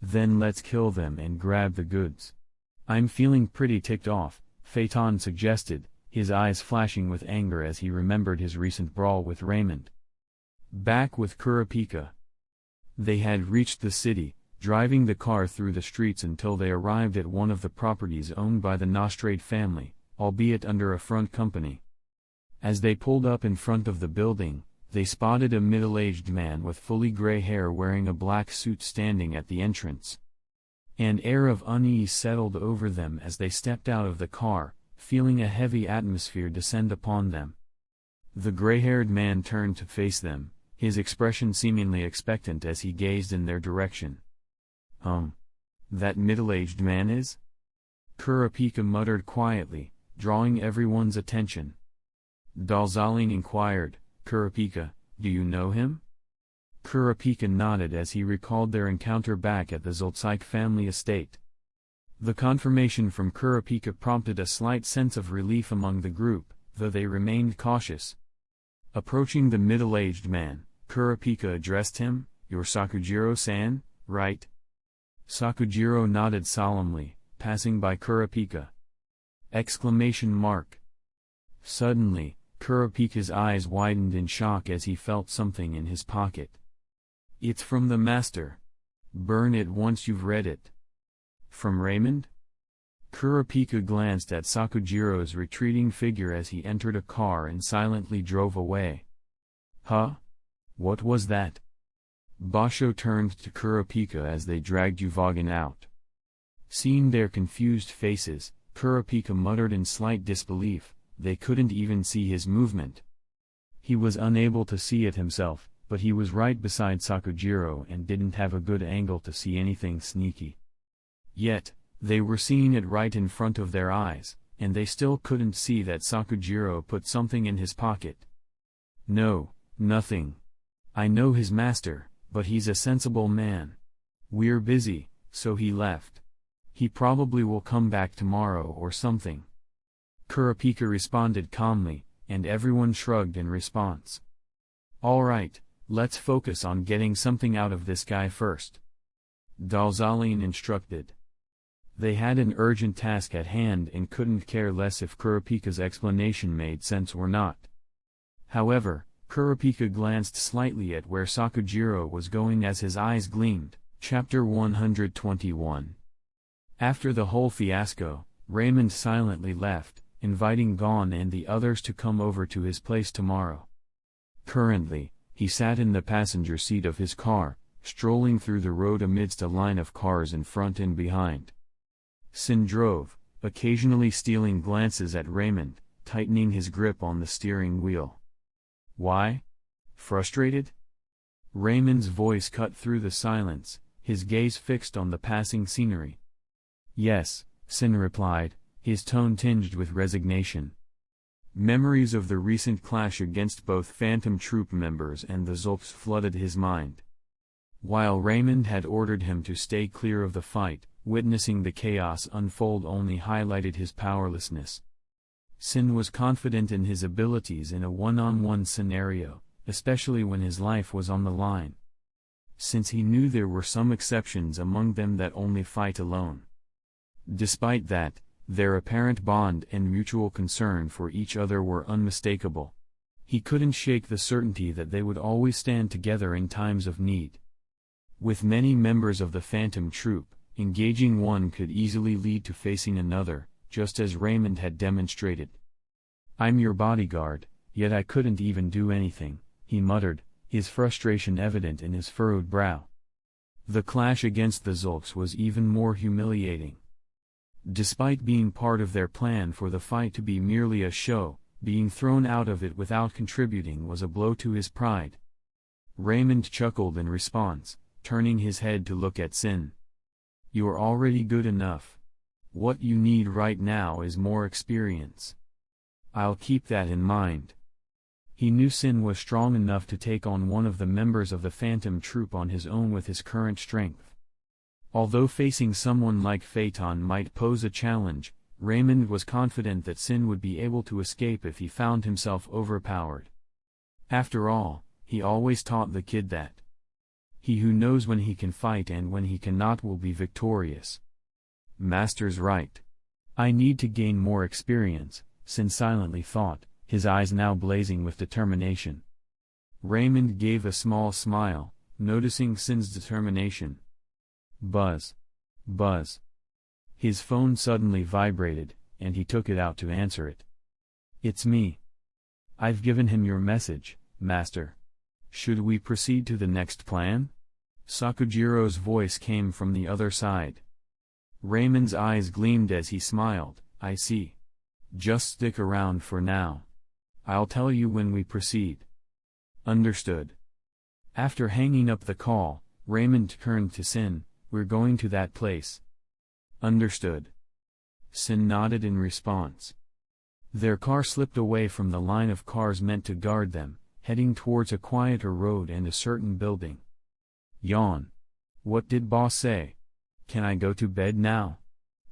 "Then let's kill them and grab the goods. I'm feeling pretty ticked off," Phaeton suggested, his eyes flashing with anger as he remembered his recent brawl with Raymond. Back with Kurapika. They had reached the city, driving the car through the streets until they arrived at one of the properties owned by the Nostrade family, albeit under a front company. As they pulled up in front of the building, they spotted a middle-aged man with fully gray hair wearing a black suit standing at the entrance. An air of unease settled over them as they stepped out of the car, feeling a heavy atmosphere descend upon them. The gray-haired man turned to face them, his expression seemingly expectant as he gazed in their direction. That middle-aged man is?" Kurapika muttered quietly, drawing everyone's attention. Dalzaline inquired, "Kurapika, do you know him?" Kurapika nodded as he recalled their encounter back at the Zoltsyk family estate. The confirmation from Kurapika prompted a slight sense of relief among the group, though they remained cautious. Approaching the middle-aged man, Kurapika addressed him, "You're Sakujiro-san, right?" Sakujiro nodded solemnly, passing by Kurapika. Exclamation mark. Suddenly, Kurapika's eyes widened in shock as he felt something in his pocket. "It's from the master. Burn it once you've read it." "From Raymond?" Kurapika glanced at Sakujiro's retreating figure as he entered a car and silently drove away. "Huh? What was that?" Basho turned to Kurapika as they dragged Uvogin out. Seeing their confused faces, Kurapika muttered in slight disbelief. They couldn't even see his movement. He was unable to see it himself, but he was right beside Sakujiro and didn't have a good angle to see anything sneaky. Yet, they were seeing it right in front of their eyes, and they still couldn't see that Sakujiro put something in his pocket. "No, nothing. I know his master, but he's a sensible man. We're busy, so he left. He probably will come back tomorrow or something." Kurapika responded calmly, and everyone shrugged in response. "All right, let's focus on getting something out of this guy first," Dalzaline instructed. They had an urgent task at hand and couldn't care less if Kurapika's explanation made sense or not. However, Kurapika glanced slightly at where Sakujiro was going as his eyes gleamed. Chapter 121. After the whole fiasco, Raymond silently left, inviting Gon and the others to come over to his place tomorrow. Currently, he sat in the passenger seat of his car, strolling through the road amidst a line of cars in front and behind. Sin drove, occasionally stealing glances at Raymond, tightening his grip on the steering wheel. "Why? Frustrated?" Raymond's voice cut through the silence, his gaze fixed on the passing scenery. "Yes," Sin replied, his tone tinged with resignation. Memories of the recent clash against both Phantom Troop members and the Zolps flooded his mind. While Raymond had ordered him to stay clear of the fight, Witnessing the chaos unfold only highlighted his powerlessness. Sin was confident in his abilities in a one-on-one scenario, especially when his life was on the line. Since he knew there were some exceptions among them that only fight alone. Despite that, their apparent bond and mutual concern for each other were unmistakable. He couldn't shake the certainty that they would always stand together in times of need. With many members of the Phantom Troupe, engaging one could easily lead to facing another, just as Raymond had demonstrated. "I'm your bodyguard, yet I couldn't even do anything," he muttered, his frustration evident in his furrowed brow. The clash against the Zulks was even more humiliating. Despite being part of their plan for the fight to be merely a show, being thrown out of it without contributing was a blow to his pride. Raymond chuckled in response, turning his head to look at Sin. "You're already good enough. What you need right now is more experience." "I'll keep that in mind." He knew Sin was strong enough to take on one of the members of the Phantom Troupe on his own with his current strength. Although facing someone like Phaeton might pose a challenge, Raymond was confident that Sin would be able to escape if he found himself overpowered. After all, he always taught the kid that he who knows when he can fight and when he cannot will be victorious. "Master's right. I need to gain more experience," Sin silently thought, his eyes now blazing with determination. Raymond gave a small smile, noticing Sin's determination. Buzz. Buzz. His phone suddenly vibrated, and he took it out to answer it. "It's me. I've given him your message, Master. Should we proceed to the next plan?" Sakujiro's voice came from the other side. Raymond's eyes gleamed as he smiled. "I see. Just stick around for now. I'll tell you when we proceed." "Understood." After hanging up the call, Raymond turned to Sin. "We're going to that place." "Understood." Sin nodded in response. Their car slipped away from the line of cars meant to guard them, heading towards a quieter road and a certain building. Yawn. "What did boss say? Can I go to bed now?"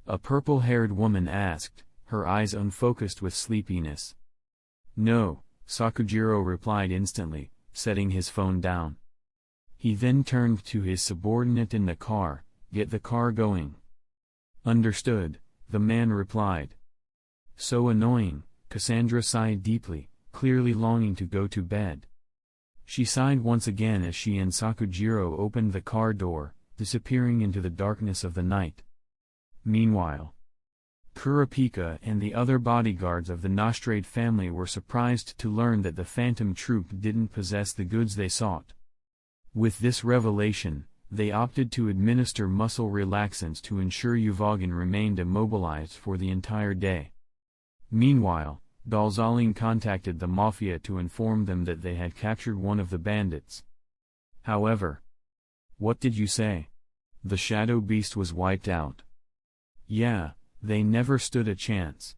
a purple-haired woman asked, her eyes unfocused with sleepiness. "No," Sakujiro replied instantly, setting his phone down. He then turned to his subordinate in the car. "Get the car going." "Understood," the man replied. So annoying, Cassandra sighed deeply, clearly longing to go to bed. She sighed once again as she and Sakujiro opened the car door, disappearing into the darkness of the night. Meanwhile, Kurapika and the other bodyguards of the Nostrade family were surprised to learn that the Phantom Troupe didn't possess the goods they sought. With this revelation, they opted to administer muscle relaxants to ensure Yuvogin remained immobilized for the entire day. Meanwhile, Dalzaline contacted the Mafia to inform them that they had captured one of the bandits. However, "What did you say? The Shadow Beast was wiped out?" "Yeah, they never stood a chance."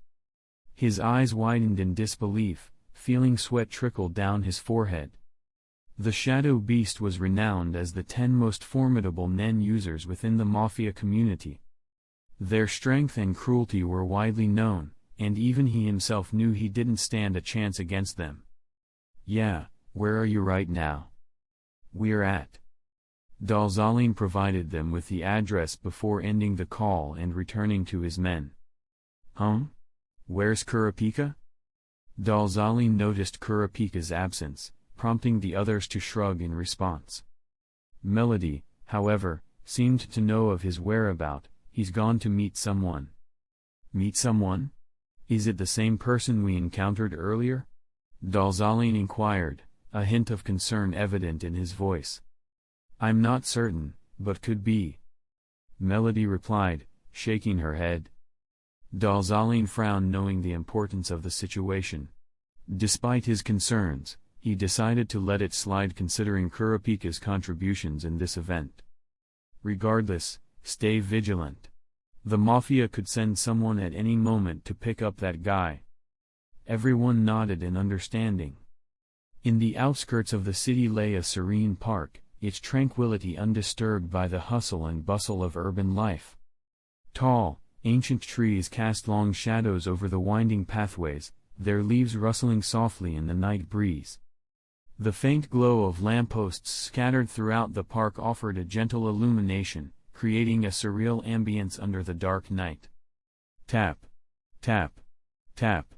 His eyes widened in disbelief, feeling sweat trickle down his forehead. The Shadow Beast was renowned as the 10 most formidable Nen users within the Mafia community. Their strength and cruelty were widely known, and even he himself knew he didn't stand a chance against them. "Yeah, where are you right now?" "We're at." Dalzaline provided them with the address before ending the call and returning to his men. "Huh? Where's Kurapika?" Dalzaline noticed Kurapika's absence, prompting the others to shrug in response. Melody, however, seemed to know of his whereabout. "He's gone to meet someone." "Meet someone? Is it the same person we encountered earlier?" Dalzaline inquired, a hint of concern evident in his voice. "I'm not certain, but could be," Melody replied, shaking her head. Dalzaline frowned, knowing the importance of the situation. Despite his concerns, he decided to let it slide considering Kurapika's contributions in this event. Regardless, stay vigilant. The Mafia could send someone at any moment to pick up that guy. Everyone nodded in understanding. In the outskirts of the city lay a serene park, its tranquility undisturbed by the hustle and bustle of urban life. Tall, ancient trees cast long shadows over the winding pathways, their leaves rustling softly in the night breeze. The faint glow of lampposts scattered throughout the park offered a gentle illumination, creating a surreal ambience under the dark night. Tap, tap, tap.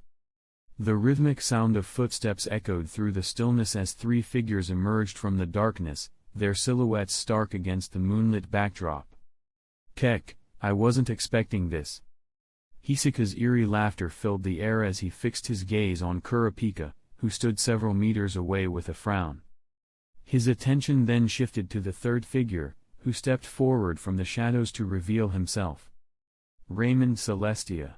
The rhythmic sound of footsteps echoed through the stillness as three figures emerged from the darkness, their silhouettes stark against the moonlit backdrop. Keck, I wasn't expecting this. Hisaka's eerie laughter filled the air as he fixed his gaze on Kurapika, who stood several meters away with a frown. His attention then shifted to the third figure, who stepped forward from the shadows to reveal himself. Raymond Celestia.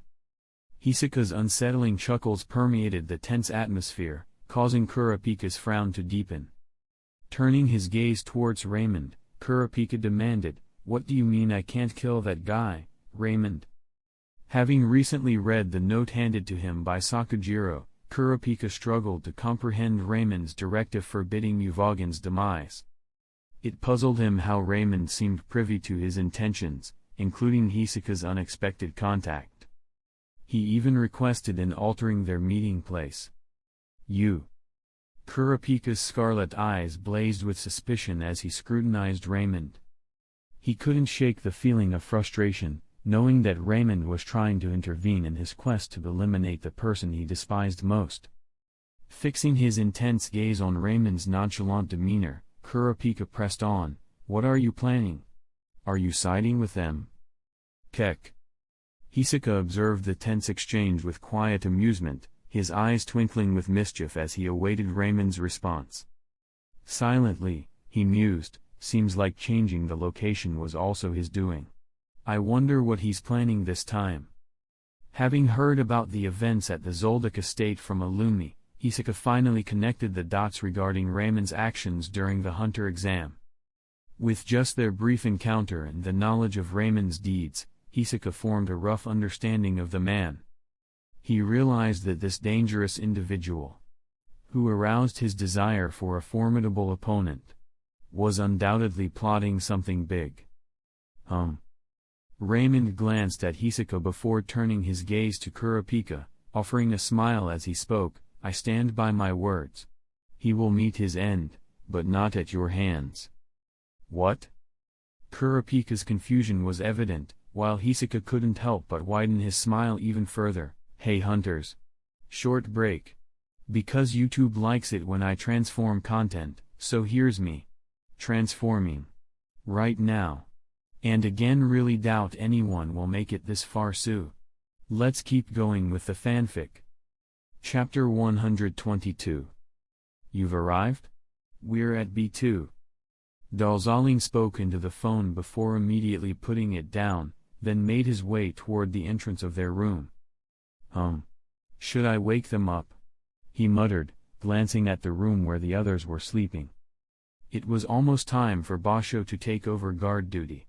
Hisaka's unsettling chuckles permeated the tense atmosphere, causing Kurapika's frown to deepen. Turning his gaze towards Raymond, Kurapika demanded, "What do you mean I can't kill that guy, Raymond?" Having recently read the note handed to him by Sakujiro, Kurapika struggled to comprehend Raymond's directive forbidding Uvagin's demise. It puzzled him how Raymond seemed privy to his intentions, including Hisaka's unexpected contact. He even requested an altering their meeting place. You. Kurapika's scarlet eyes blazed with suspicion as he scrutinized Raymond. He couldn't shake the feeling of frustration, knowing that Raymond was trying to intervene in his quest to eliminate the person he despised most. Fixing his intense gaze on Raymond's nonchalant demeanor, Kurapika pressed on, "What are you planning? Are you siding with them?" Keck. Hisaka observed the tense exchange with quiet amusement, his eyes twinkling with mischief as he awaited Raymond's response. Silently, he mused, seems like changing the location was also his doing. I wonder what he's planning this time. Having heard about the events at the Zoldyck estate from Illumi, Hisaka finally connected the dots regarding Raymond's actions during the Hunter exam. With just their brief encounter and the knowledge of Raymond's deeds, Hisaka formed a rough understanding of the man. He realized that this dangerous individual, who aroused his desire for a formidable opponent, was undoubtedly plotting something big. Raymond glanced at Hisaka before turning his gaze to Kurapika, offering a smile as he spoke, "I stand by my words. He will meet his end, but not at your hands." What? Kurapika's confusion was evident, while Hisaka couldn't help but widen his smile even further. "Hey hunters. Short break. Because YouTube likes it when I transform content, so here's me. Transforming. Right now. And again really doubt anyone will make it this far soon. Let's keep going with the fanfic." Chapter 122. You've arrived? We're at B2. Dalzaling spoke into the phone before immediately putting it down, then made his way toward the entrance of their room. Should I wake them up?" he muttered, glancing at the room where the others were sleeping. It was almost time for Basho to take over guard duty.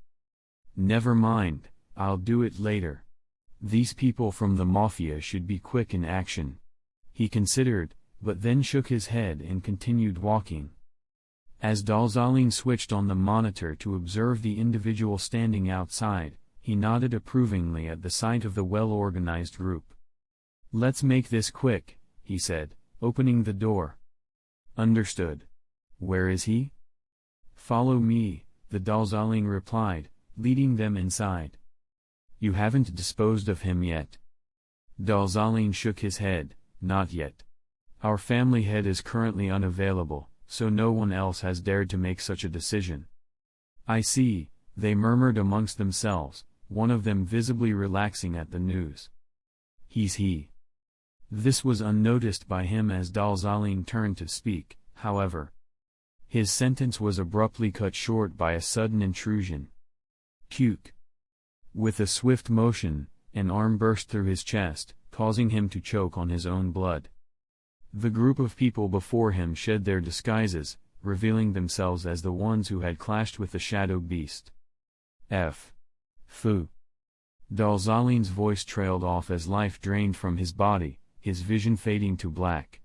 "Never mind, I'll do it later. These people from the Mafia should be quick in action," he considered, but then shook his head and continued walking. As Dalzaling switched on the monitor to observe the individual standing outside, he nodded approvingly at the sight of the well-organized group. "Let's make this quick," he said, opening the door. "Understood. Where is he?" "Follow me," the Dalzaling replied, leading them inside. "You haven't disposed of him yet?" Dalzaling shook his head, "Not yet. Our family head is currently unavailable, so no one else has dared to make such a decision." "I see," they murmured amongst themselves, one of them visibly relaxing at the news. "He's he." This was unnoticed by him as Dalzaling turned to speak, however. His sentence was abruptly cut short by a sudden intrusion. Puke. With a swift motion, an arm burst through his chest, causing him to choke on his own blood. The group of people before him shed their disguises, revealing themselves as the ones who had clashed with the shadow beast. Fu. Dalzaling's voice trailed off as life drained from his body, his vision fading to black.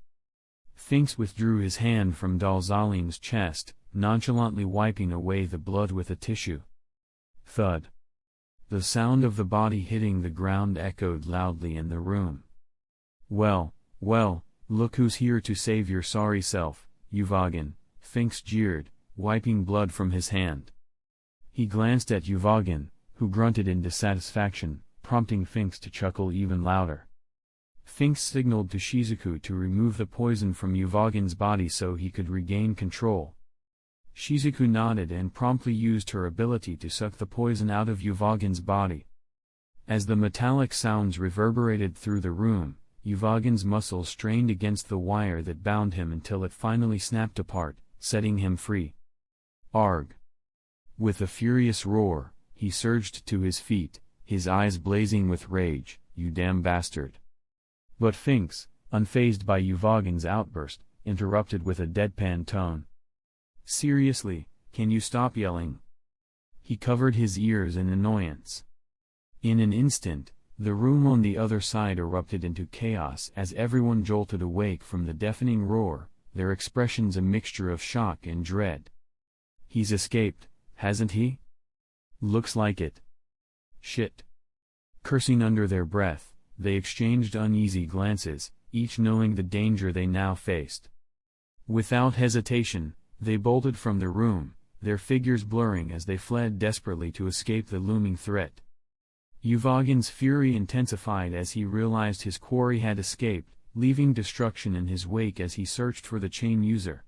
Finks withdrew his hand from Dalzaling's chest, nonchalantly wiping away the blood with a tissue. Thud. The sound of the body hitting the ground echoed loudly in the room. Well, look who's here to save your sorry self, Uvogin, Finks jeered, wiping blood from his hand. He glanced at Uvogin, who grunted in dissatisfaction, prompting Finks to chuckle even louder. Finks signaled to Shizuku to remove the poison from Uvogin's body so he could regain control. Shizuku nodded and promptly used her ability to suck the poison out of Uvogin's body. As the metallic sounds reverberated through the room, Uvogin's muscles strained against the wire that bound him until it finally snapped apart, setting him free. Arg! With a furious roar, he surged to his feet, his eyes blazing with rage. You damn bastard! But Finks, unfazed by Uvogin's outburst, interrupted with a deadpan tone. Seriously, can you stop yelling? He covered his ears in annoyance. In an instant, the room on the other side erupted into chaos as everyone jolted awake from the deafening roar, their expressions a mixture of shock and dread. He's escaped, hasn't he? Looks like it. Shit. Cursing under their breath, they exchanged uneasy glances, each knowing the danger they now faced. Without hesitation, they bolted from the room, their figures blurring as they fled desperately to escape the looming threat. Uvogin's fury intensified as he realized his quarry had escaped, leaving destruction in his wake as he searched for the chain user.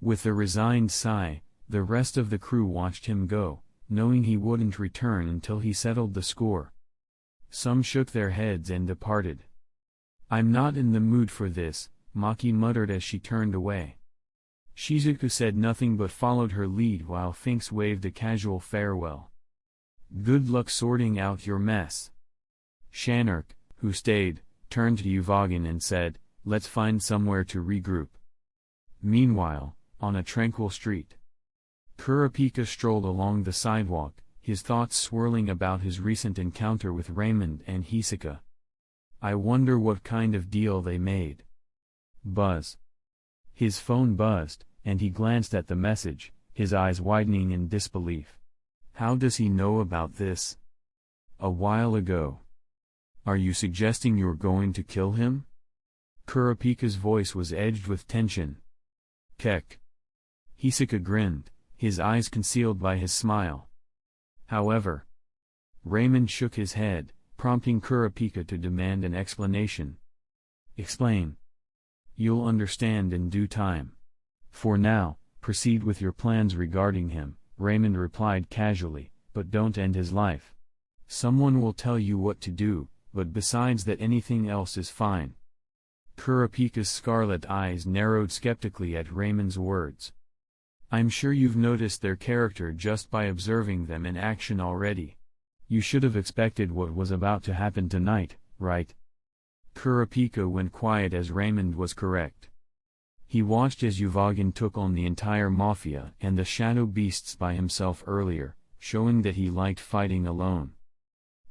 With a resigned sigh, the rest of the crew watched him go, knowing he wouldn't return until he settled the score. Some shook their heads and departed. I'm not in the mood for this, Maki muttered as she turned away. Shizuku said nothing but followed her lead while Finks waved a casual farewell. Good luck sorting out your mess. Shanark, who stayed, turned to Uvogin and said, let's find somewhere to regroup. Meanwhile, on a tranquil street, Kurapika strolled along the sidewalk, his thoughts swirling about his recent encounter with Raymond and Hisoka. I wonder what kind of deal they made. Buzz. His phone buzzed, and he glanced at the message, his eyes widening in disbelief. How does he know about this? A while ago. Are you suggesting you're going to kill him? Kurapika's voice was edged with tension. Kek. Hisoka grinned, his eyes concealed by his smile. However, Raymond shook his head, prompting Kurapika to demand an explanation. Explain. You'll understand in due time. For now, proceed with your plans regarding him, Raymond replied casually, but don't end his life. Someone will tell you what to do, but besides that anything else is fine. Kurapika's scarlet eyes narrowed skeptically at Raymond's words. I'm sure you've noticed their character just by observing them in action already. You should have expected what was about to happen tonight, right? Kurapika went quiet as Raymond was correct. He watched as Uvogin took on the entire mafia and the shadow beasts by himself earlier, showing that he liked fighting alone.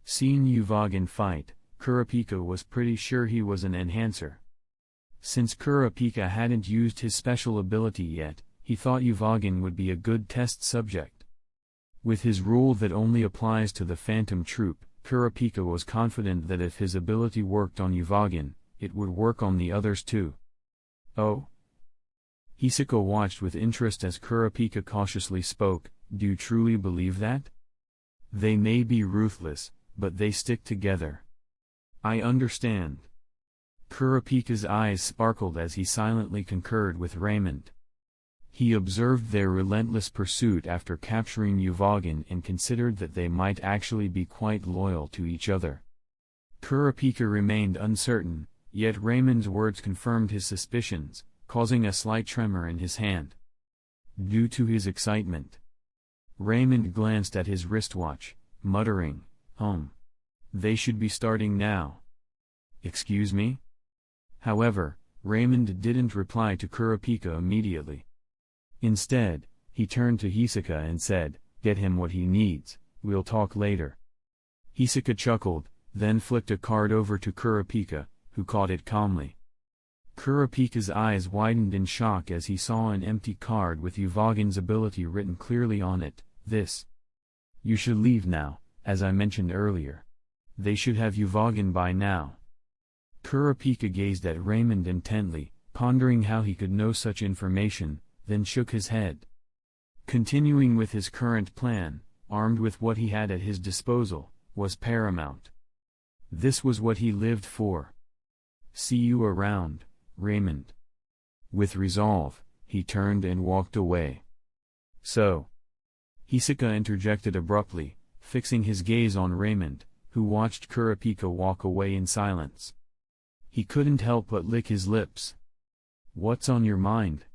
Seeing Uvogin fight, Kurapika was pretty sure he was an enhancer. Since Kurapika hadn't used his special ability yet, he thought Uvogin would be a good test subject. With his rule that only applies to the Phantom Troop, Kurapika was confident that if his ability worked on Uvogin, it would work on the others too. Oh? Hisoka watched with interest as Kurapika cautiously spoke, do you truly believe that? They may be ruthless, but they stick together. I understand. Kurapika's eyes sparkled as he silently concurred with Raymond. He observed their relentless pursuit after capturing Uvogin and considered that they might actually be quite loyal to each other. Kurapika remained uncertain, yet Raymond's words confirmed his suspicions, causing a slight tremor in his hand. Due to his excitement, Raymond glanced at his wristwatch, muttering, they should be starting now. Excuse me? However, Raymond didn't reply to Kurapika immediately. Instead, he turned to Hisoka and said, get him what he needs, we'll talk later. Hisoka chuckled, then flicked a card over to Kurapika, who caught it calmly. Kurapika's eyes widened in shock as he saw an empty card with Uvogin's ability written clearly on it, this. You should leave now, as I mentioned earlier. They should have Uvogin by now. Kurapika gazed at Raymond intently, pondering how he could know such information, then shook his head. Continuing with his current plan, armed with what he had at his disposal, was paramount. This was what he lived for. See you around, Raymond. With resolve, he turned and walked away. So. Hisaka interjected abruptly, fixing his gaze on Raymond, who watched Kurapika walk away in silence. He couldn't help but lick his lips. What's on your mind?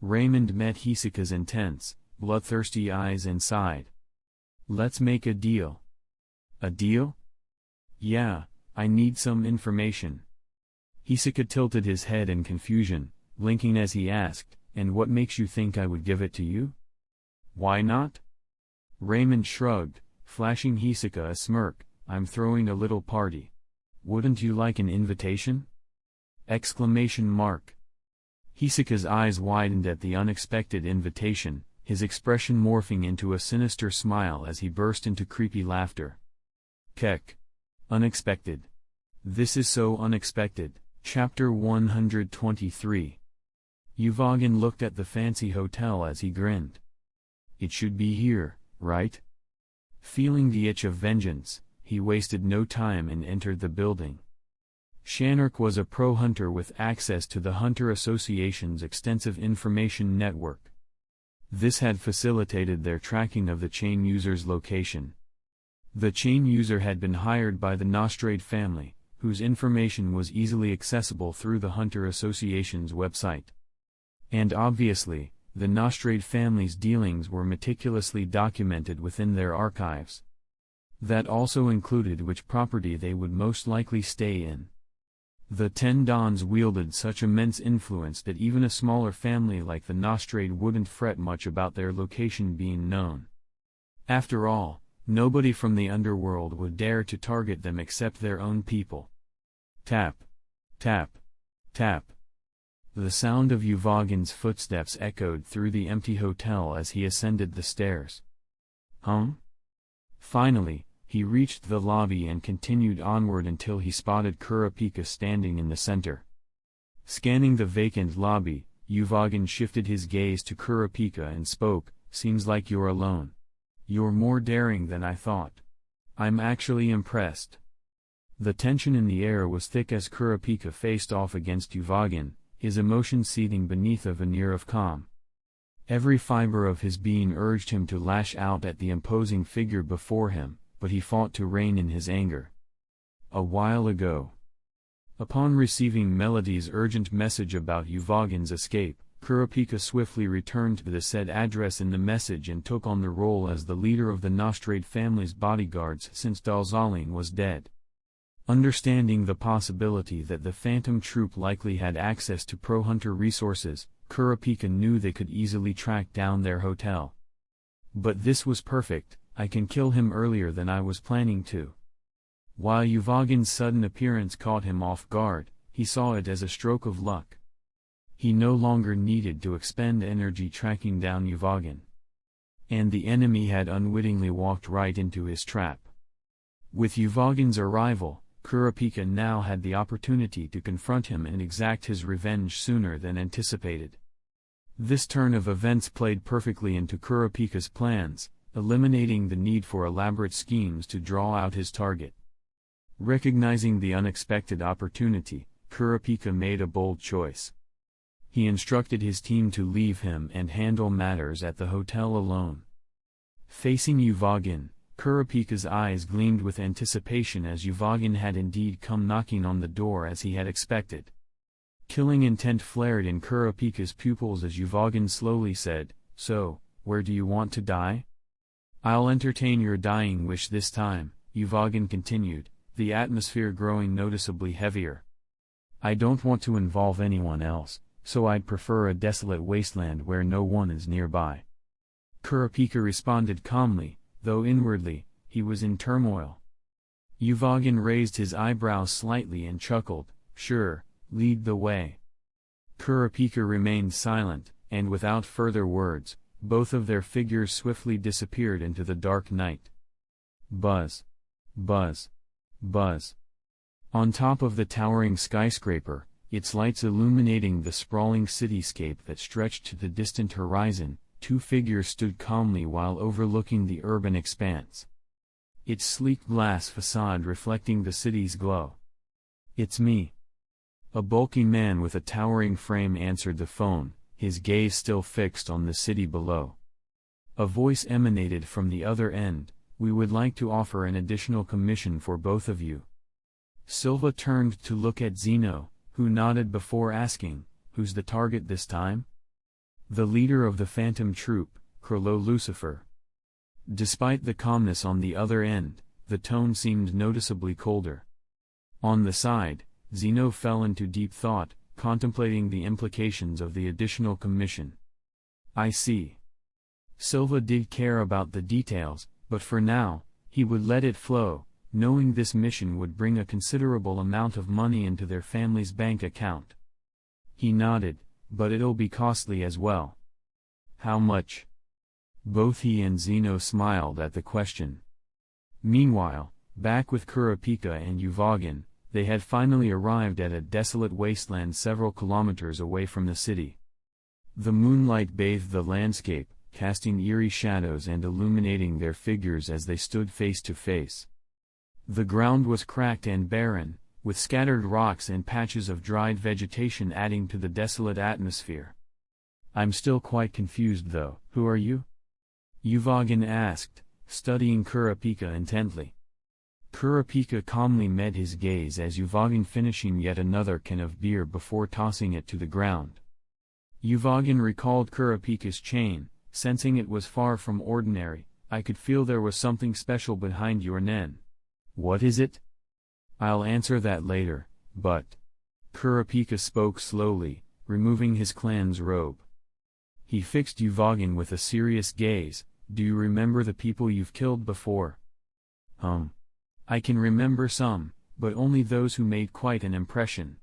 Raymond met Hisaka's intense, bloodthirsty eyes and sighed. Let's make a deal. A deal? Yeah, I need some information. Hisaka tilted his head in confusion, blinking as he asked, and what makes you think I would give it to you? Why not? Raymond shrugged, flashing Hisaka a smirk. I'm throwing a little party. Wouldn't you like an invitation? Exclamation mark. Hisaka's eyes widened at the unexpected invitation, his expression morphing into a sinister smile as he burst into creepy laughter. Kek. Unexpected. This is so unexpected. Chapter 123. Uvogin looked at the fancy hotel as he grinned. It should be here, right? Feeling the itch of vengeance, he wasted no time and entered the building. Shanark was a pro hunter with access to the Hunter Association's extensive information network. This had facilitated their tracking of the chain user's location. The chain user had been hired by the Nostrade family, whose information was easily accessible through the Hunter Association's website. And obviously, the Nostrade family's dealings were meticulously documented within their archives. That also included which property they would most likely stay in. The 10 Dons wielded such immense influence that even a smaller family like the Nostrade wouldn't fret much about their location being known. After all, nobody from the underworld would dare to target them except their own people. Tap. Tap. Tap. The sound of Uvogin's footsteps echoed through the empty hotel as he ascended the stairs. Finally, he reached the lobby and continued onward until he spotted Kurapika standing in the center. Scanning the vacant lobby, Uvogin shifted his gaze to Kurapika and spoke, "Seems like you're alone. You're more daring than I thought. I'm actually impressed." The tension in the air was thick as Kurapika faced off against Uvogin, his emotions seething beneath a veneer of calm. Every fiber of his being urged him to lash out at the imposing figure before him, but he fought to rein in his anger. A while ago. Upon receiving Melody's urgent message about Uvogin's escape, Kurapika swiftly returned to the said address in the message and took on the role as the leader of the Nostrade family's bodyguards since Dalzaline was dead. Understanding the possibility that the Phantom Troop likely had access to pro-hunter resources, Kurapika knew they could easily track down their hotel. But this was perfect, I can kill him earlier than I was planning to. While Uvogin's sudden appearance caught him off guard, he saw it as a stroke of luck. He no longer needed to expend energy tracking down Uvogin. And the enemy had unwittingly walked right into his trap. With Uvogin's arrival, Kurapika now had the opportunity to confront him and exact his revenge sooner than anticipated. This turn of events played perfectly into Kurapika's plans, eliminating the need for elaborate schemes to draw out his target. Recognizing the unexpected opportunity, Kurapika made a bold choice. He instructed his team to leave him and handle matters at the hotel alone. Facing Uvogin, Kurapika's eyes gleamed with anticipation as Uvogin had indeed come knocking on the door as he had expected. Killing intent flared in Kurapika's pupils as Uvogin slowly said, "So, where do you want to die?" "I'll entertain your dying wish this time," Uvogin continued, the atmosphere growing noticeably heavier. "I don't want to involve anyone else, so I'd prefer a desolate wasteland where no one is nearby." Kurapika responded calmly, though inwardly, he was in turmoil. Uvogin raised his eyebrows slightly and chuckled, "Sure, lead the way." Kurapika remained silent, and without further words, both of their figures swiftly disappeared into the dark night. Buzz. Buzz. Buzz. On top of the towering skyscraper, its lights illuminating the sprawling cityscape that stretched to the distant horizon, two figures stood calmly while overlooking the urban expanse. Its sleek glass facade reflecting the city's glow. "It's me." A bulky man with a towering frame answered the phone, his gaze still fixed on the city below. A voice emanated from the other end, "We would like to offer an additional commission for both of you." Silva turned to look at Zeno, who nodded before asking, "Who's the target this time?" "The leader of the Phantom Troop, Krolo Lucifer." Despite the calmness on the other end, the tone seemed noticeably colder. On the side, Zeno fell into deep thought, contemplating the implications of the additional commission. "I see." Silva did care about the details, but for now, he would let it flow, knowing this mission would bring a considerable amount of money into their family's bank account. He nodded, "But it'll be costly as well." "How much?" Both he and Zeno smiled at the question. Meanwhile, back with Kurapika and Uvagin, they had finally arrived at a desolate wasteland several kilometers away from the city. The moonlight bathed the landscape, casting eerie shadows and illuminating their figures as they stood face to face. The ground was cracked and barren, with scattered rocks and patches of dried vegetation adding to the desolate atmosphere. "I'm still quite confused though. Who are you?" Uvagin asked, studying Kurapika intently. Kurapika calmly met his gaze as Uvagin finishing yet another can of beer before tossing it to the ground. Uvagin recalled Kurapika's chain, sensing it was far from ordinary. "I could feel there was something special behind your nen." "What is it?" "I'll answer that later, but..." Kurapika spoke slowly, removing his clan's robe. He fixed Uvagin with a serious gaze. "Do you remember the people you've killed before?" "I can remember some, but only those who made quite an impression."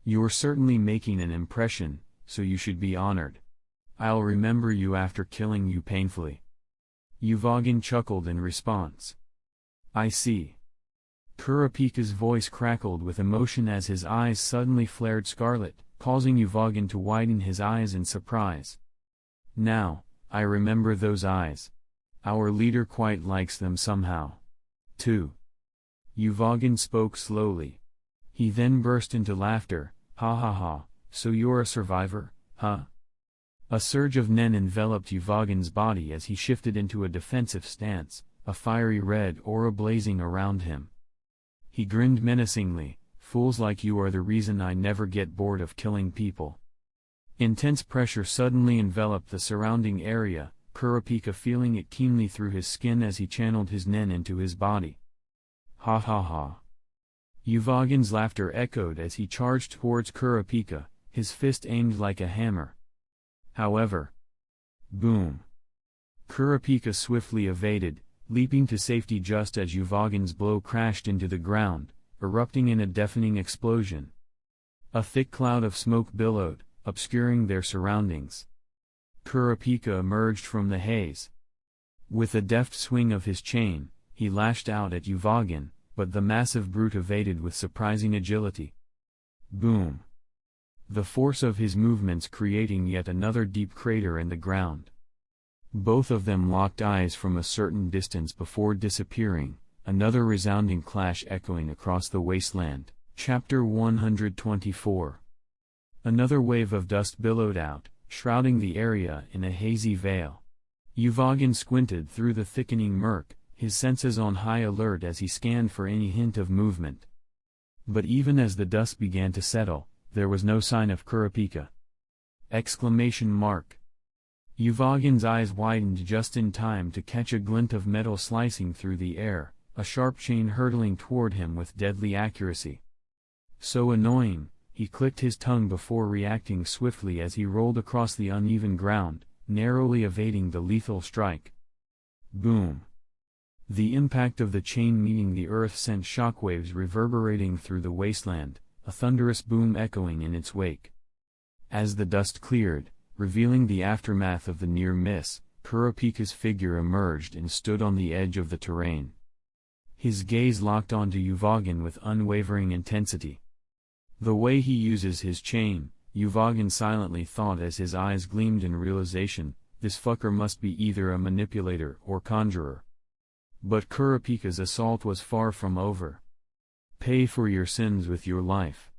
"You're certainly making an impression, so you should be honored. I'll remember you after killing you painfully." Uvagin chuckled in response. "I see." Kurapika's voice crackled with emotion as his eyes suddenly flared scarlet, causing Uvagin to widen his eyes in surprise. "Now, I remember those eyes. Our leader quite likes them somehow. Too." Uvagin spoke slowly. He then burst into laughter. "Ha ha ha, so you're a survivor, huh?" A surge of nen enveloped Uvagin's body as he shifted into a defensive stance, a fiery red aura blazing around him. He grinned menacingly, "Fools like you are the reason I never get bored of killing people." Intense pressure suddenly enveloped the surrounding area, Kurapika feeling it keenly through his skin as he channeled his nen into his body. "Ha ha ha." Uvagin's laughter echoed as he charged towards Kurapika, his fist aimed like a hammer. However, boom! Kurapika swiftly evaded, leaping to safety just as Uvagin's blow crashed into the ground, erupting in a deafening explosion. A thick cloud of smoke billowed, obscuring their surroundings. Kurapika emerged from the haze. With a deft swing of his chain, he lashed out at Uvagin, but the massive brute evaded with surprising agility. Boom! The force of his movements creating yet another deep crater in the ground. Both of them locked eyes from a certain distance before disappearing, another resounding clash echoing across the wasteland. Chapter 124. Another wave of dust billowed out, shrouding the area in a hazy veil. Uvagin squinted through the thickening murk, his senses on high alert as he scanned for any hint of movement. But even as the dust began to settle, there was no sign of Kurapika. Exclamation mark. Uvagin's eyes widened just in time to catch a glint of metal slicing through the air, a sharp chain hurtling toward him with deadly accuracy. So annoying, he clicked his tongue before reacting swiftly as he rolled across the uneven ground, narrowly evading the lethal strike. Boom! The impact of the chain meeting the earth sent shockwaves reverberating through the wasteland, a thunderous boom echoing in its wake. As the dust cleared, revealing the aftermath of the near miss, Kurapika's figure emerged and stood on the edge of the terrain. His gaze locked onto Uvogin with unwavering intensity. The way he uses his chain, Uvogin silently thought as his eyes gleamed in realization, this fucker must be either a manipulator or conjurer. But Kurapika's assault was far from over. Pay for your sins with your life.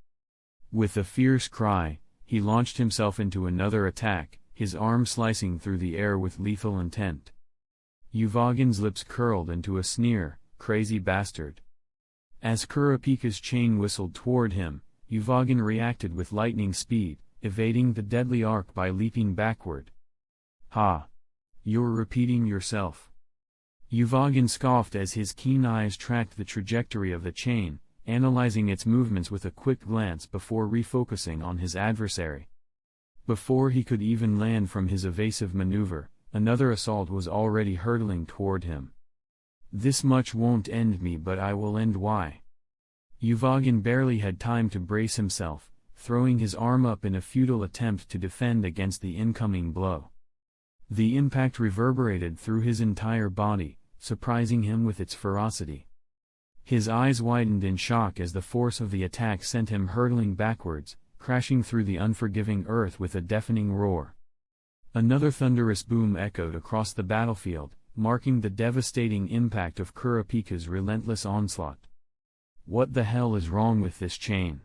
With a fierce cry, he launched himself into another attack, his arm slicing through the air with lethal intent. Uvogin's lips curled into a sneer, crazy bastard. As Kurapika's chain whistled toward him, Uvogin reacted with lightning speed, evading the deadly arc by leaping backward. Ha! You're repeating yourself. Uvogin scoffed as his keen eyes tracked the trajectory of the chain, analyzing its movements with a quick glance before refocusing on his adversary. Before he could even land from his evasive maneuver, another assault was already hurtling toward him. This much won't end me, but I will end why. Uvogin barely had time to brace himself, throwing his arm up in a futile attempt to defend against the incoming blow. The impact reverberated through his entire body, surprising him with its ferocity. His eyes widened in shock as the force of the attack sent him hurtling backwards, crashing through the unforgiving earth with a deafening roar. Another thunderous boom echoed across the battlefield, marking the devastating impact of Kurapika's relentless onslaught. What the hell is wrong with this chain?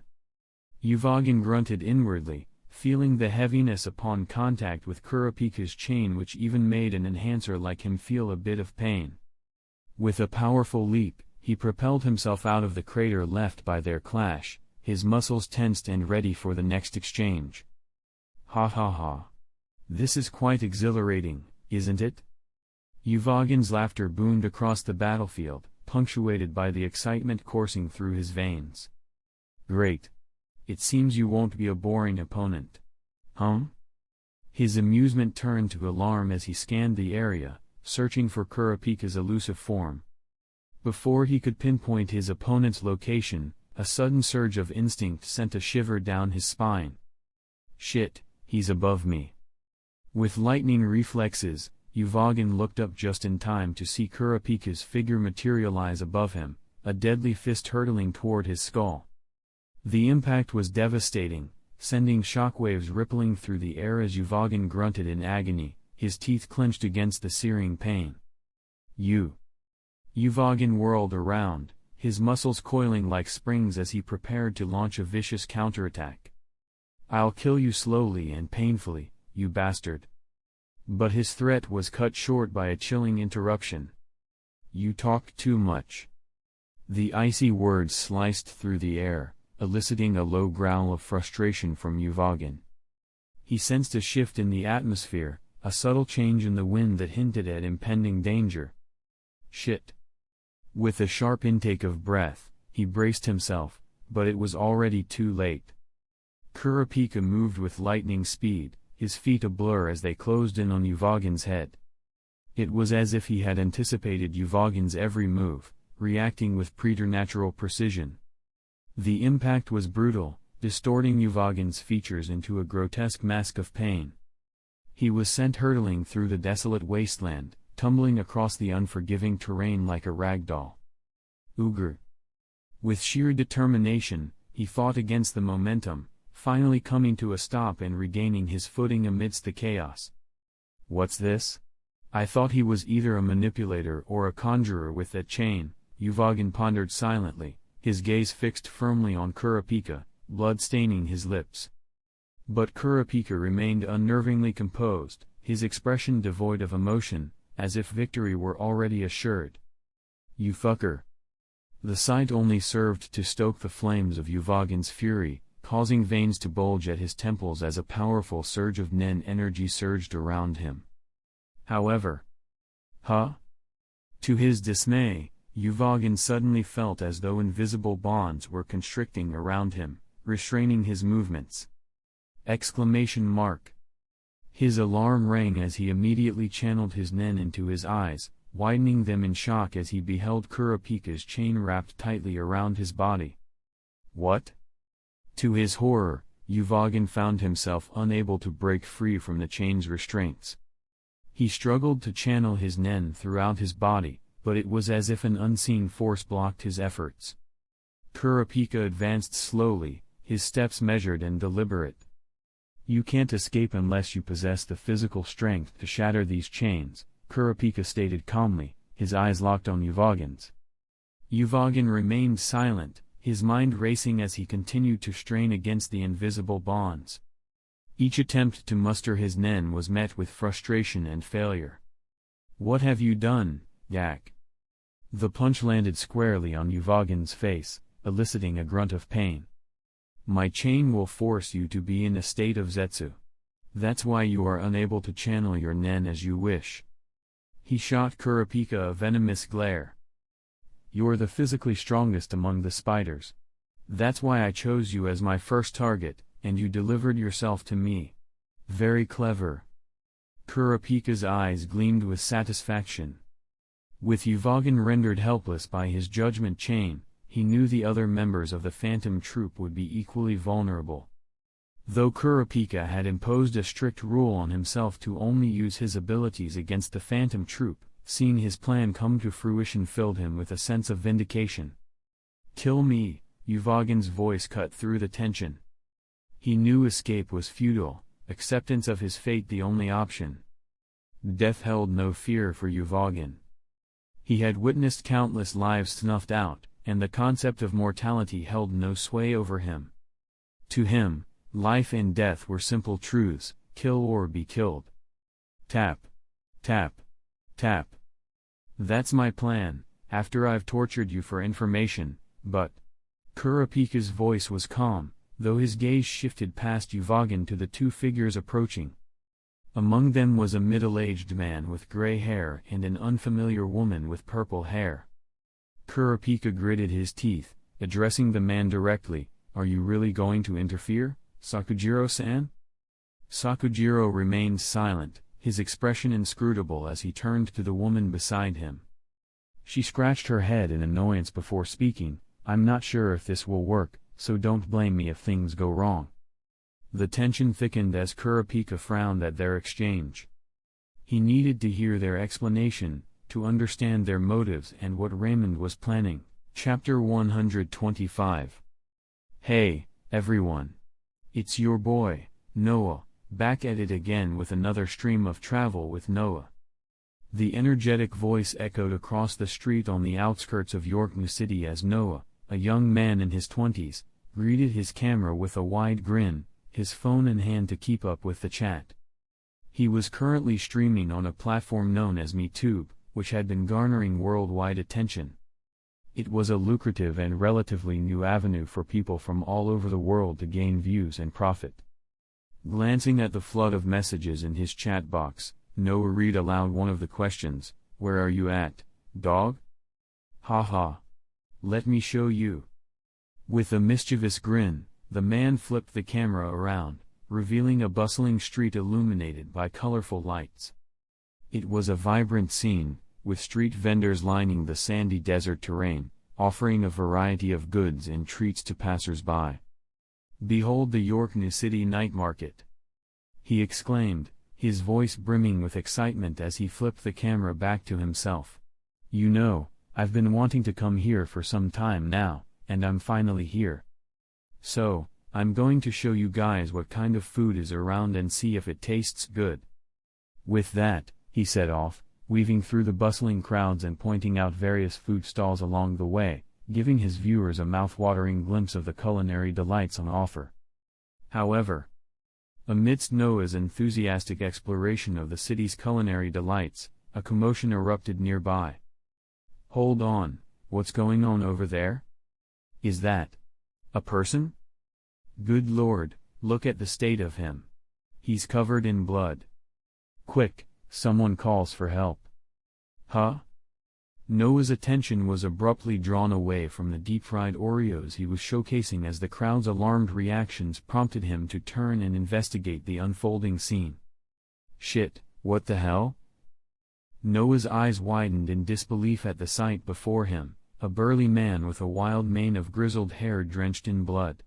Uvogin grunted inwardly, feeling the heaviness upon contact with Kurapika's chain, which even made an enhancer like him feel a bit of pain. With a powerful leap, he propelled himself out of the crater left by their clash, his muscles tensed and ready for the next exchange. Ha ha ha. This is quite exhilarating, isn't it? Uvogin's laughter boomed across the battlefield, punctuated by the excitement coursing through his veins. Great. It seems you won't be a boring opponent. Huh? His amusement turned to alarm as he scanned the area, searching for Kurapika's elusive form. Before he could pinpoint his opponent's location, a sudden surge of instinct sent a shiver down his spine. Shit, he's above me. With lightning reflexes, Uvogin looked up just in time to see Kurapika's figure materialize above him, a deadly fist hurtling toward his skull. The impact was devastating, sending shockwaves rippling through the air as Uvogin grunted in agony, his teeth clenched against the searing pain. Uvogin whirled around, his muscles coiling like springs as he prepared to launch a vicious counterattack. I'll kill you slowly and painfully, you bastard. But his threat was cut short by a chilling interruption. You talk too much. The icy words sliced through the air, eliciting a low growl of frustration from Uvogin. He sensed a shift in the atmosphere, a subtle change in the wind that hinted at impending danger. Shit. With a sharp intake of breath, he braced himself, but it was already too late. Kurapika moved with lightning speed, his feet a blur as they closed in on Uvogin's head. It was as if he had anticipated Uvogin's every move, reacting with preternatural precision. The impact was brutal, distorting Uvogin's features into a grotesque mask of pain. He was sent hurtling through the desolate wasteland, tumbling across the unforgiving terrain like a ragdoll. Ugr. With sheer determination, he fought against the momentum, finally coming to a stop and regaining his footing amidst the chaos. What's this? I thought he was either a manipulator or a conjurer with that chain, Uvogin pondered silently, his gaze fixed firmly on Kurapika, blood staining his lips. But Kurapika remained unnervingly composed, his expression devoid of emotion, as if victory were already assured. You fucker. The sight only served to stoke the flames of Uvogin's fury, causing veins to bulge at his temples as a powerful surge of Nen energy surged around him. However, to his dismay, Uvogin suddenly felt as though invisible bonds were constricting around him, restraining his movements. Exclamation mark. His alarm rang as he immediately channeled his Nen into his eyes, widening them in shock as he beheld Kurapika's chain wrapped tightly around his body. What? To his horror, Uvogin found himself unable to break free from the chain's restraints. He struggled to channel his Nen throughout his body, but it was as if an unseen force blocked his efforts. Kurapika advanced slowly, his steps measured and deliberate. "You can't escape unless you possess the physical strength to shatter these chains," Kurapika stated calmly, his eyes locked on Uvogin's. Uvogin remained silent, his mind racing as he continued to strain against the invisible bonds. Each attempt to muster his nen was met with frustration and failure. "What have you done, Yak?" The punch landed squarely on Uvogin's face, eliciting a grunt of pain. "My chain will force you to be in a state of zetsu. That's why you are unable to channel your nen as you wish." He shot Kurapika a venomous glare. "You're the physically strongest among the spiders. That's why I chose you as my first target, and you delivered yourself to me. Very clever." Kurapika's eyes gleamed with satisfaction. With Uvogin rendered helpless by his judgment chain, he knew the other members of the Phantom Troop would be equally vulnerable. Though Kurapika had imposed a strict rule on himself to only use his abilities against the Phantom Troop, seeing his plan come to fruition filled him with a sense of vindication. "Kill me," Uvogin's voice cut through the tension. He knew escape was futile, acceptance of his fate the only option. Death held no fear for Uvogin. He had witnessed countless lives snuffed out, and the concept of mortality held no sway over him. To him, life and death were simple truths: kill or be killed. Tap. Tap. Tap. "That's my plan, after I've tortured you for information, but..." Kurapika's voice was calm, though his gaze shifted past Uvogin to the two figures approaching. Among them was a middle-aged man with gray hair and an unfamiliar woman with purple hair. Kurapika gritted his teeth, addressing the man directly. "Are you really going to interfere, Sakujiro-san?" Sakujiro remained silent, his expression inscrutable as he turned to the woman beside him. She scratched her head in annoyance before speaking. "I'm not sure if this will work, so don't blame me if things go wrong." The tension thickened as Kurapika frowned at their exchange. He needed to hear their explanation, to understand their motives and what Raymond was planning. Chapter 125. "Hey, everyone. It's your boy, Noah, back at it again with another stream of travel with Noah." The energetic voice echoed across the street on the outskirts of York New City as Noah, a young man in his 20s, greeted his camera with a wide grin, his phone in hand to keep up with the chat. He was currently streaming on a platform known as MeTube, which had been garnering worldwide attention. It was a lucrative and relatively new avenue for people from all over the world to gain views and profit. Glancing at the flood of messages in his chat box, Noah read aloud one of the questions: "Where are you at, dog? Haha. Let me show you." With a mischievous grin, the man flipped the camera around, revealing a bustling street illuminated by colorful lights. It was a vibrant scene, with street vendors lining the sandy desert terrain, offering a variety of goods and treats to passers-by. "Behold the York New City night market!" he exclaimed, his voice brimming with excitement as he flipped the camera back to himself. "You know, I've been wanting to come here for some time now, and I'm finally here. So, I'm going to show you guys what kind of food is around and see if it tastes good." With that, he set off, weaving through the bustling crowds and pointing out various food stalls along the way, giving his viewers a mouth-watering glimpse of the culinary delights on offer. However, amidst Noah's enthusiastic exploration of the city's culinary delights, a commotion erupted nearby. "Hold on, what's going on over there? Is that a person? Good Lord, look at the state of him. He's covered in blood. Quick, someone calls for help." "Huh?" Noah's attention was abruptly drawn away from the deep-fried Oreos he was showcasing as the crowd's alarmed reactions prompted him to turn and investigate the unfolding scene. "Shit, what the hell?" Noah's eyes widened in disbelief at the sight before him, a burly man with a wild mane of grizzled hair drenched in blood.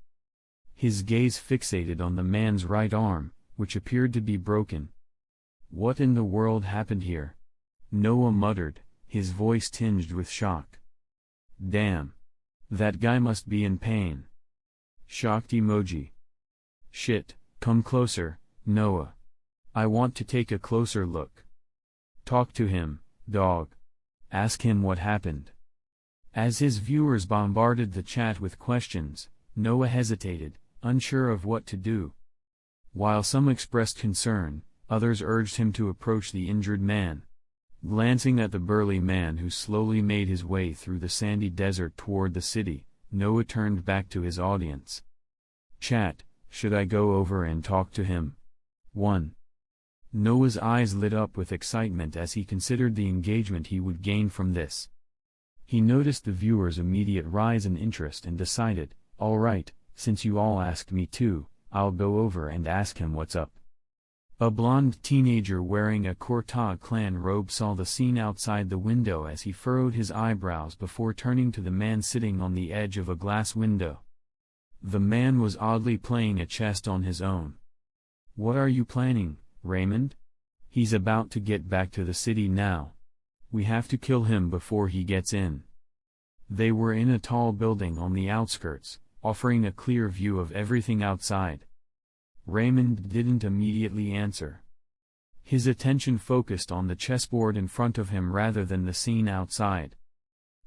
His gaze fixated on the man's right arm, which appeared to be broken. "What in the world happened here?" Noah muttered, his voice tinged with shock. Damn. That guy must be in pain. Shocked emoji. Shit, come closer, Noah. I want to take a closer look. Talk to him, dog. Ask him what happened. As his viewers bombarded the chat with questions, Noah hesitated, unsure of what to do. While some expressed concern, others urged him to approach the injured man. Glancing at the burly man who slowly made his way through the sandy desert toward the city, Noah turned back to his audience. Chat, should I go over and talk to him? 1. Noah's eyes lit up with excitement as he considered the engagement he would gain from this. He noticed the viewers' immediate rise in interest and decided, alright, since you all asked me to, I'll go over and ask him what's up. A blonde teenager wearing a Kurta clan robe saw the scene outside the window as he furrowed his eyebrows before turning to the man sitting on the edge of a glass window. The man was oddly playing a chess on his own. What are you planning, Raymond? He's about to get back to the city now. We have to kill him before he gets in. They were in a tall building on the outskirts, offering a clear view of everything outside. Raymond didn't immediately answer. His attention focused on the chessboard in front of him rather than the scene outside.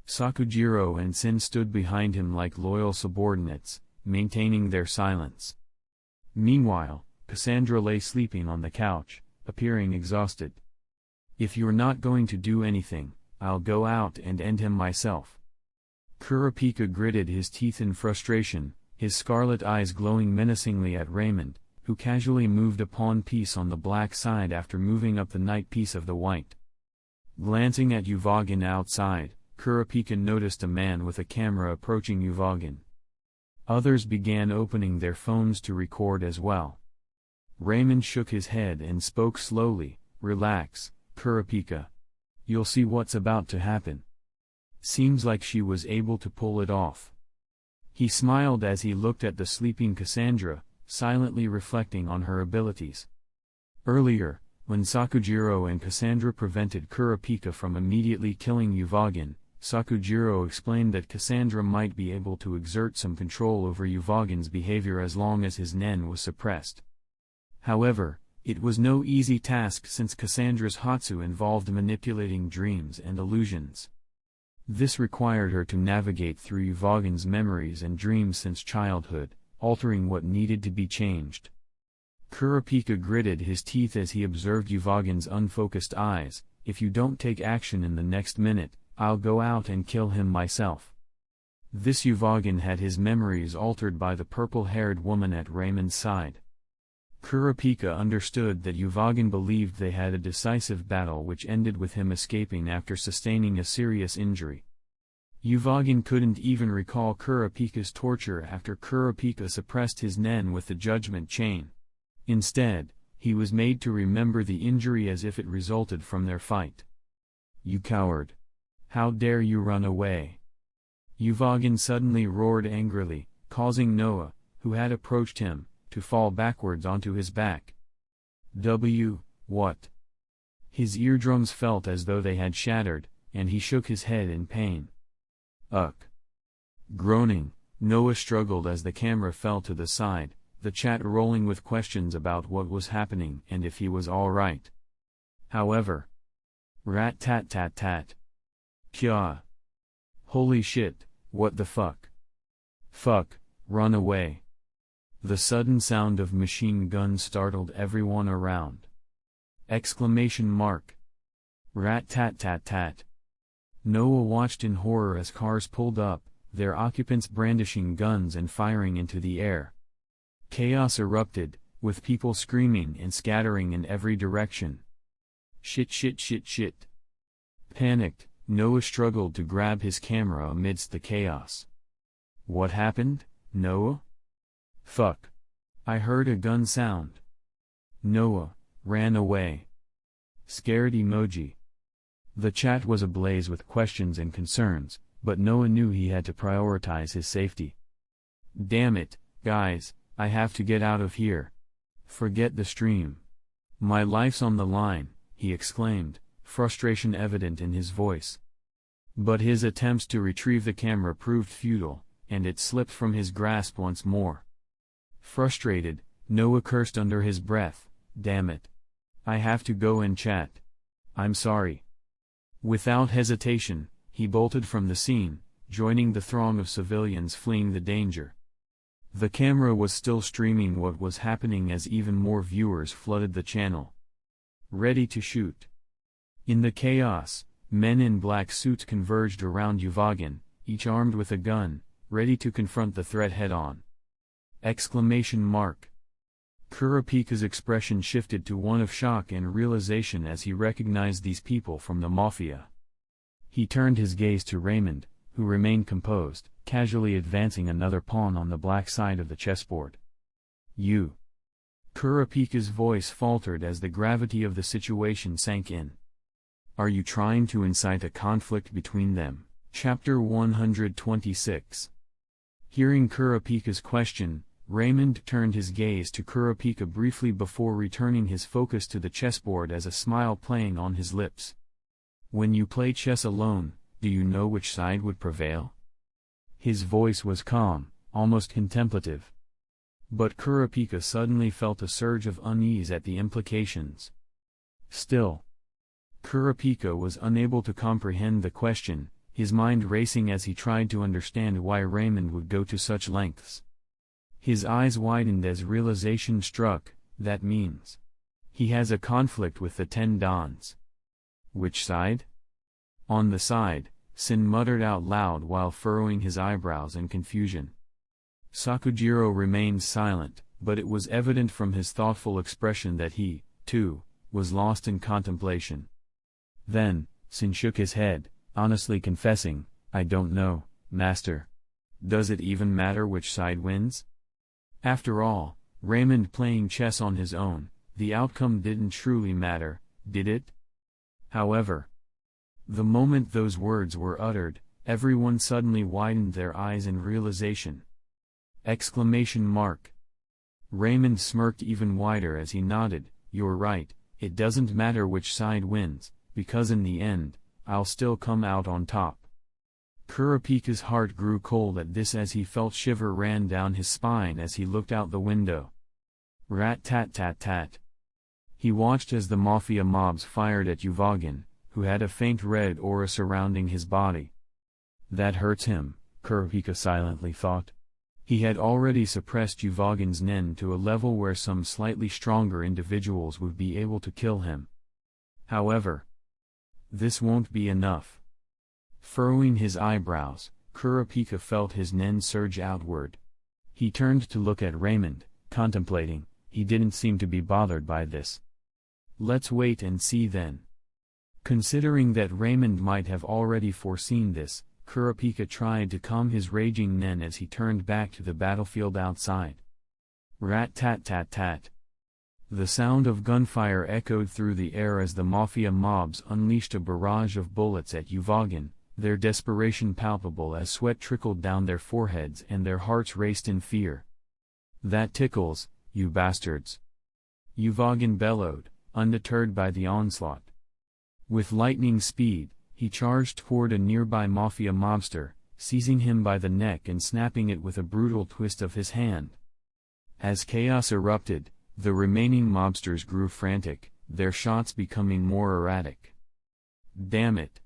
Sakujiro and Sin stood behind him like loyal subordinates, maintaining their silence. Meanwhile, Cassandra lay sleeping on the couch, appearing exhausted. If you're not going to do anything, I'll go out and end him myself. Kurapika gritted his teeth in frustration, his scarlet eyes glowing menacingly at Raymond, who casually moved a pawn piece on the black side after moving up the knight piece of the white. Glancing at Uvagin outside, Kurapika noticed a man with a camera approaching Uvagin. Others began opening their phones to record as well. Raymond shook his head and spoke slowly, relax, Kurapika. You'll see what's about to happen. Seems like she was able to pull it off. He smiled as he looked at the sleeping Cassandra, silently reflecting on her abilities. Earlier, when Sakujiro and Cassandra prevented Kurapika from immediately killing Uvagin, Sakujiro explained that Cassandra might be able to exert some control over Uvagin's behavior as long as his nen was suppressed. However, it was no easy task since Cassandra's Hatsu involved manipulating dreams and illusions. This required her to navigate through Uvagin's memories and dreams since childhood, altering what needed to be changed. Kurapika gritted his teeth as he observed Uvagin's unfocused eyes. If you don't take action in the next minute, I'll go out and kill him myself. This Uvagin had his memories altered by the purple-haired woman at Raymond's side. Kurapika understood that Uvagin believed they had a decisive battle which ended with him escaping after sustaining a serious injury. Uvagin couldn't even recall Kurapika's torture after Kurapika suppressed his nen with the judgment chain. Instead, he was made to remember the injury as if it resulted from their fight. You coward! How dare you run away? Uvagin suddenly roared angrily, causing Noah, who had approached him, to fall backwards onto his back. What? His eardrums felt as though they had shattered, and he shook his head in pain. Groaning, Noah struggled as the camera fell to the side, the chat rolling with questions about what was happening and if he was alright. However, rat-tat-tat-tat. Kya. Holy shit, what the fuck? Fuck, run away. The sudden sound of machine guns startled everyone around. Exclamation mark. Rat-tat-tat-tat. Noah watched in horror as cars pulled up, their occupants brandishing guns and firing into the air. Chaos erupted, with people screaming and scattering in every direction. Shit. Panicked, Noah struggled to grab his camera amidst the chaos. What happened, Noah? Fuck. I heard a gun sound. Noah ran away. Scared emoji. The chat was ablaze with questions and concerns, but Noah knew he had to prioritize his safety. Damn it, guys, I have to get out of here. Forget the stream. My life's on the line, he exclaimed, frustration evident in his voice. But his attempts to retrieve the camera proved futile, and it slipped from his grasp once more. Frustrated, Noah cursed under his breath, "Damn it. I have to go and chat. I'm sorry." Without hesitation, he bolted from the scene, joining the throng of civilians fleeing the danger. The camera was still streaming what was happening as even more viewers flooded the channel. Ready to shoot. In the chaos, men in black suits converged around Uvagin, each armed with a gun, ready to confront the threat head-on. Exclamation mark. Kurapika's expression shifted to one of shock and realization as he recognized these people from the Mafia. He turned his gaze to Raymond, who remained composed, casually advancing another pawn on the black side of the chessboard. "You." Kurapika's voice faltered as the gravity of the situation sank in. "Are you trying to incite a conflict between them?" Chapter 126. Hearing Kurapika's question, Raymond turned his gaze to Kurapika briefly before returning his focus to the chessboard as a smile playing on his lips. "When you play chess alone, do you know which side would prevail?" His voice was calm, almost contemplative. But Kurapika suddenly felt a surge of unease at the implications. Still, Kurapika was unable to comprehend the question, his mind racing as he tried to understand why Raymond would go to such lengths. His eyes widened as realization struck, that means he has a conflict with the 10 Dons. Which side? On the side, Sin muttered out loud while furrowing his eyebrows in confusion. Sakujiro remained silent, but it was evident from his thoughtful expression that he, too, was lost in contemplation. Then, Sin shook his head, honestly confessing, "I don't know, Master. Does it even matter which side wins?" After all, Raymond playing chess on his own, the outcome didn't truly matter, did it? However, the moment those words were uttered, everyone suddenly widened their eyes in realization. Exclamation mark. Raymond smirked even wider as he nodded, "You're right, it doesn't matter which side wins, because in the end, I'll still come out on top." Kurapika's heart grew cold at this as he felt shiver ran down his spine as he looked out the window. Rat-tat-tat-tat. He watched as the Mafia mobs fired at Uvagin, who had a faint red aura surrounding his body. That hurts him, Kurapika silently thought. He had already suppressed Uvagin's nen to a level where some slightly stronger individuals would be able to kill him. However, this won't be enough. Furrowing his eyebrows, Kurapika felt his nen surge outward. He turned to look at Raymond, contemplating. He didn't seem to be bothered by this. Let's wait and see then. Considering that Raymond might have already foreseen this, Kurapika tried to calm his raging nen as he turned back to the battlefield outside. Rat-tat-tat-tat. The sound of gunfire echoed through the air as the Mafia mobs unleashed a barrage of bullets at Uvagin, their desperation palpable as sweat trickled down their foreheads and their hearts raced in fear. "That tickles, you bastards!" Uvagin bellowed, undeterred by the onslaught. With lightning speed, he charged toward a nearby Mafia mobster, seizing him by the neck and snapping it with a brutal twist of his hand. As chaos erupted, the remaining mobsters grew frantic, their shots becoming more erratic. "Damn it!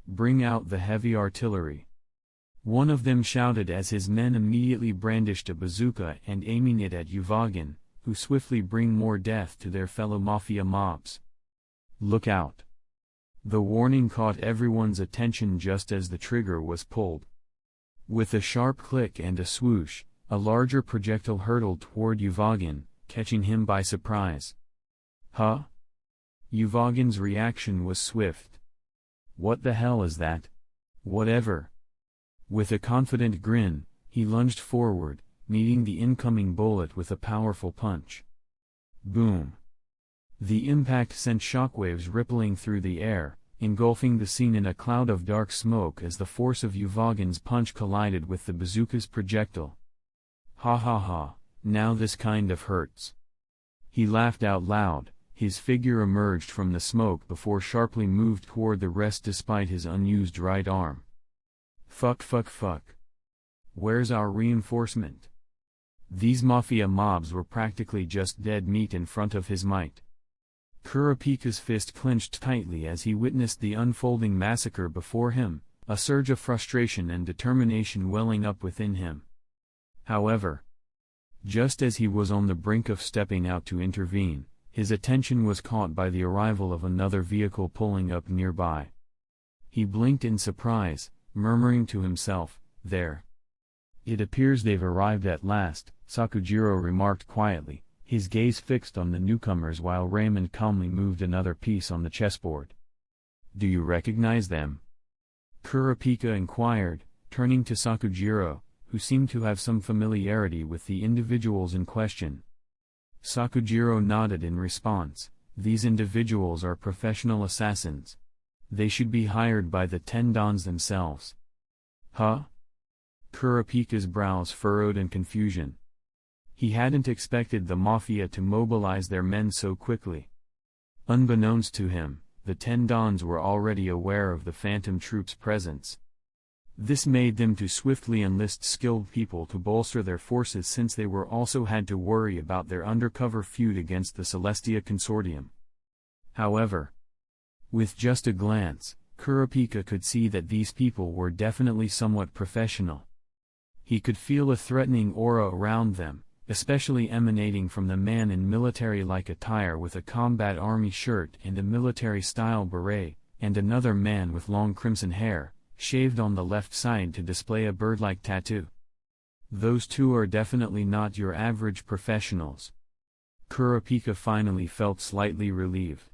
Bring out the heavy artillery!" One of them shouted as his men immediately brandished a bazooka and aiming it at Uvagin, who swiftly bring more death to their fellow Mafia mobs. "Look out!" The warning caught everyone's attention just as the trigger was pulled. With a sharp click and a swoosh, a larger projectile hurtled toward Uvagin, catching him by surprise. "Huh?" Uvagin's reaction was swift. "What the hell is that? Whatever." With a confident grin, he lunged forward, meeting the incoming bullet with a powerful punch. Boom! The impact sent shockwaves rippling through the air, engulfing the scene in a cloud of dark smoke as the force of Uvagin's punch collided with the bazooka's projectile. "Ha ha ha, now this kind of hurts." He laughed out loud, His figure emerged from the smoke before sharply moved toward the rest despite his unused right arm. Fuck. Where's our reinforcement? These mafia mobs were practically just dead meat in front of his might. Kurapika's fist clenched tightly as he witnessed the unfolding massacre before him, a surge of frustration and determination welling up within him. However, just as he was on the brink of stepping out to intervene, his attention was caught by the arrival of another vehicle pulling up nearby. He blinked in surprise, murmuring to himself, "There. It appears they've arrived at last," Sakujiro remarked quietly, his gaze fixed on the newcomers while Raymond calmly moved another piece on the chessboard. "Do you recognize them?" Kurapika inquired, turning to Sakujiro, who seemed to have some familiarity with the individuals in question. Sakujiro nodded in response. "These individuals are professional assassins. They should be hired by the Tendons themselves." "Huh?" Kurapika's brows furrowed in confusion. He hadn't expected the Mafia to mobilize their men so quickly. Unbeknownst to him, the Tendons were already aware of the Phantom troops' presence. This made them to swiftly enlist skilled people to bolster their forces since they were also had to worry about their undercover feud against the Celestia Consortium. However, with just a glance, Kurapika could see that these people were definitely somewhat professional. He could feel a threatening aura around them, especially emanating from the man in military-like attire with a combat army shirt and a military-style beret, and another man with long crimson hair, shaved on the left side to display a bird-like tattoo. Those two are definitely not your average professionals. Kurapika finally felt slightly relieved.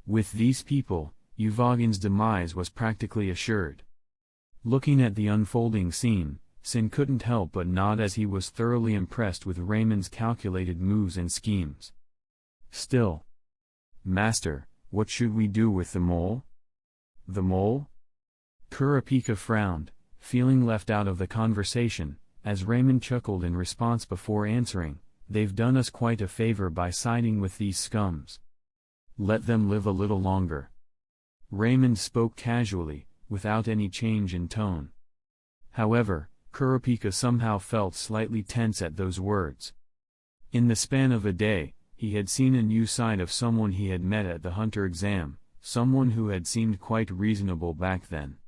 With these people, Yuvagin's demise was practically assured. Looking at the unfolding scene, Sin couldn't help but nod as he was thoroughly impressed with Raymond's calculated moves and schemes. Still, "Master, what should we do with the mole?" "The mole?" Kurapika frowned, feeling left out of the conversation, as Raymond chuckled in response before answering, "They've done us quite a favor by siding with these scums. Let them live a little longer." Raymond spoke casually, without any change in tone. However, Kurapika somehow felt slightly tense at those words. In the span of a day, he had seen a new side of someone he had met at the Hunter exam, someone who had seemed quite reasonable back then.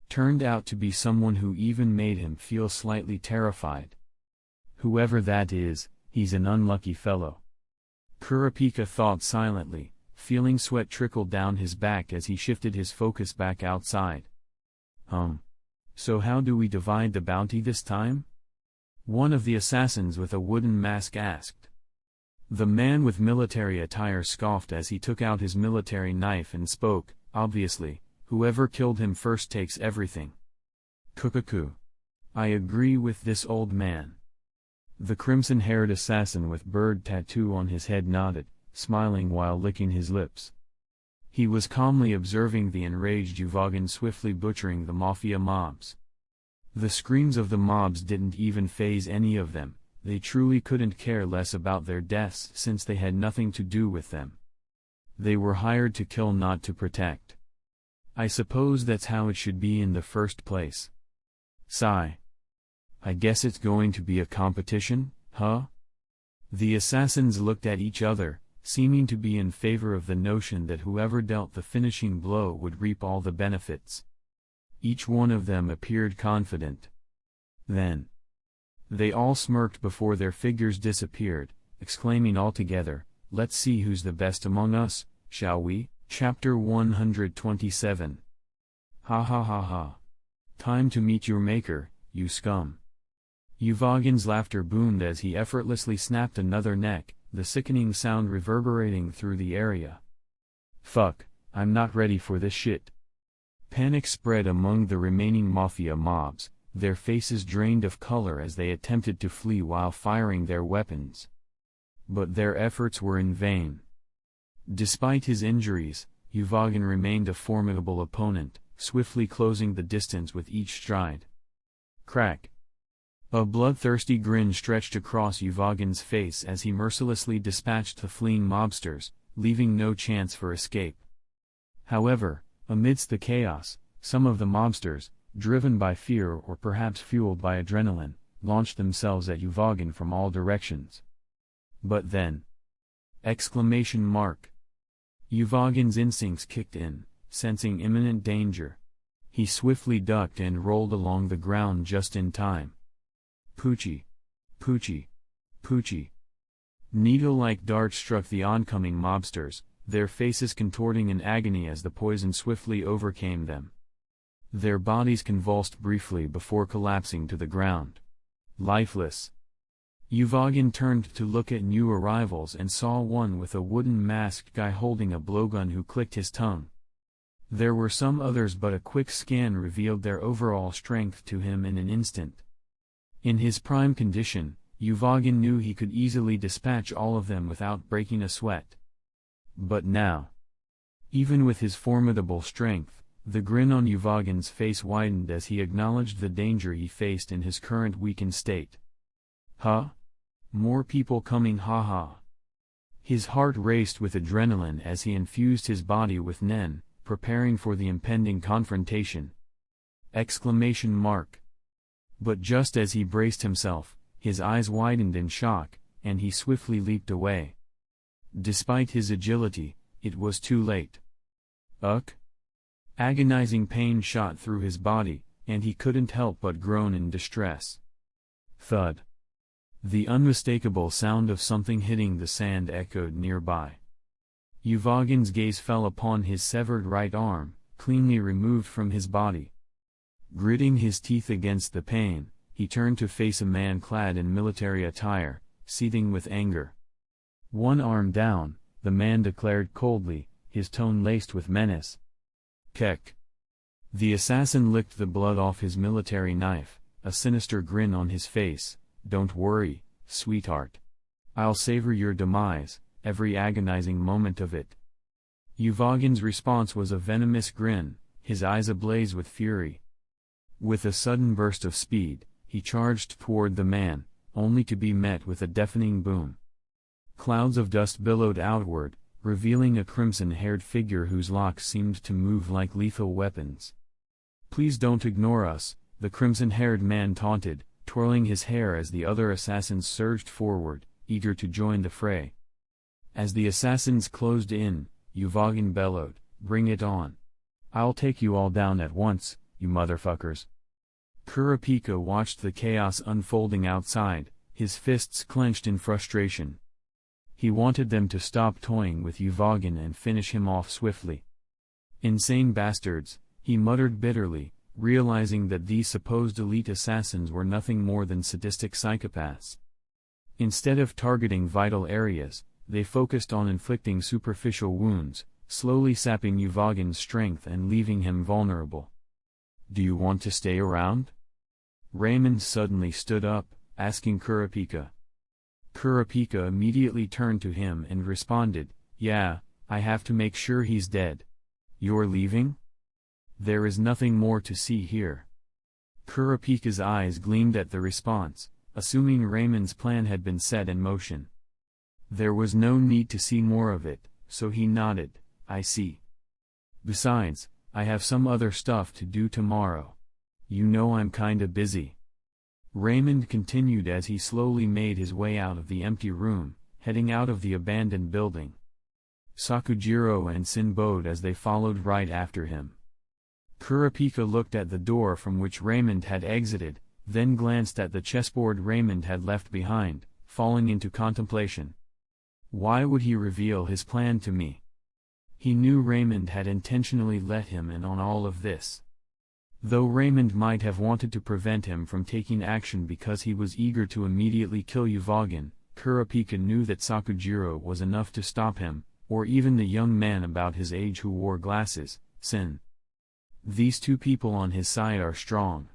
Turned out to be someone who even made him feel slightly terrified. Whoever that is, he's an unlucky fellow. Kurapika thought silently, feeling sweat trickle down his back as he shifted his focus back outside. So how do we divide the bounty this time?" one of the assassins with a wooden mask asked. The man with military attire scoffed as he took out his military knife and spoke, "Obviously, whoever killed him first takes everything." "Kukaku. I agree with this old man." The crimson-haired assassin with bird tattoo on his head nodded, smiling while licking his lips. He was calmly observing the enraged Yuvagin swiftly butchering the Mafia mobs. The screams of the mobs didn't even faze any of them, they truly couldn't care less about their deaths since they had nothing to do with them. They were hired to kill, not to protect. I suppose that's how it should be in the first place. Sigh. I guess it's going to be a competition, huh? The assassins looked at each other, seeming to be in favor of the notion that whoever dealt the finishing blow would reap all the benefits. Each one of them appeared confident. Then, they all smirked before their figures disappeared, exclaiming all together, "Let's see who's the best among us, shall we?" Chapter 127. Ha ha ha ha. Time to meet your maker, you scum. Yuvagin's laughter boomed as he effortlessly snapped another neck, the sickening sound reverberating through the area. "Fuck, I'm not ready for this shit." Panic spread among the remaining Mafia mobs, their faces drained of color as they attempted to flee while firing their weapons. But their efforts were in vain. Despite his injuries, Yuvagin remained a formidable opponent, swiftly closing the distance with each stride. Crack. A bloodthirsty grin stretched across Yuvagin's face as he mercilessly dispatched the fleeing mobsters, leaving no chance for escape. However, amidst the chaos, some of the mobsters, driven by fear or perhaps fueled by adrenaline, launched themselves at Uvogin from all directions. But then... Uvogin's instincts kicked in, sensing imminent danger. He swiftly ducked and rolled along the ground just in time. Poochie! Poochie! Poochie! Needle-like darts struck the oncoming mobsters, their faces contorting in agony as the poison swiftly overcame them. Their bodies convulsed briefly before collapsing to the ground. Lifeless. Uvogin turned to look at new arrivals and saw one with a wooden masked guy holding a blowgun who clicked his tongue. There were some others, but a quick scan revealed their overall strength to him in an instant. In his prime condition, Uvogin knew he could easily dispatch all of them without breaking a sweat. But now, even with his formidable strength, the grin on Uvogin's face widened as he acknowledged the danger he faced in his current weakened state. Huh? More people coming, haha. His heart raced with adrenaline as he infused his body with Nen, preparing for the impending confrontation. But just as he braced himself, his eyes widened in shock, and he swiftly leaped away. Despite his agility, it was too late. Agonizing pain shot through his body, and he couldn't help but groan in distress. Thud. The unmistakable sound of something hitting the sand echoed nearby. Uvogin's gaze fell upon his severed right arm, cleanly removed from his body. Gritting his teeth against the pain, he turned to face a man clad in military attire, seething with anger. One arm down, the man declared coldly, his tone laced with menace. Kek. The assassin licked the blood off his military knife, a sinister grin on his face. Don't worry, sweetheart. I'll savor your demise, every agonizing moment of it. Uvogin's response was a venomous grin, his eyes ablaze with fury. With a sudden burst of speed, he charged toward the man, only to be met with a deafening boom. Clouds of dust billowed outward, revealing a crimson-haired figure whose locks seemed to move like lethal weapons. Please don't ignore us, the crimson-haired man taunted, twirling his hair as the other assassins surged forward, eager to join the fray. As the assassins closed in, Uvogin bellowed, "Bring it on. I'll take you all down at once, you motherfuckers." Kurapika watched the chaos unfolding outside, his fists clenched in frustration. He wanted them to stop toying with Uvogin and finish him off swiftly. Insane bastards, he muttered bitterly, realizing that these supposed elite assassins were nothing more than sadistic psychopaths. Instead of targeting vital areas, they focused on inflicting superficial wounds, slowly sapping Uvogin's strength and leaving him vulnerable. "Do you want to stay around?" Raymond suddenly stood up, asking Kurapika. Kurapika immediately turned to him and responded, "Yeah, I have to make sure he's dead." "You're leaving?" "There is nothing more to see here." Kurapika's eyes gleamed at the response, assuming Raymond's plan had been set in motion. There was no need to see more of it, so he nodded, "I see. Besides, I have some other stuff to do tomorrow. You know I'm kinda busy." Raymond continued as he slowly made his way out of the empty room, heading out of the abandoned building. Sakujiro and Sin bowed as they followed right after him. Kurapika looked at the door from which Raymond had exited, then glanced at the chessboard Raymond had left behind, falling into contemplation. Why would he reveal his plan to me? He knew Raymond had intentionally let him in on all of this. Though Raymond might have wanted to prevent him from taking action because he was eager to immediately kill Uvogin, Kurapika knew that Sakujiro was enough to stop him, or even the young man about his age who wore glasses, Sin. These two people on his side are strong.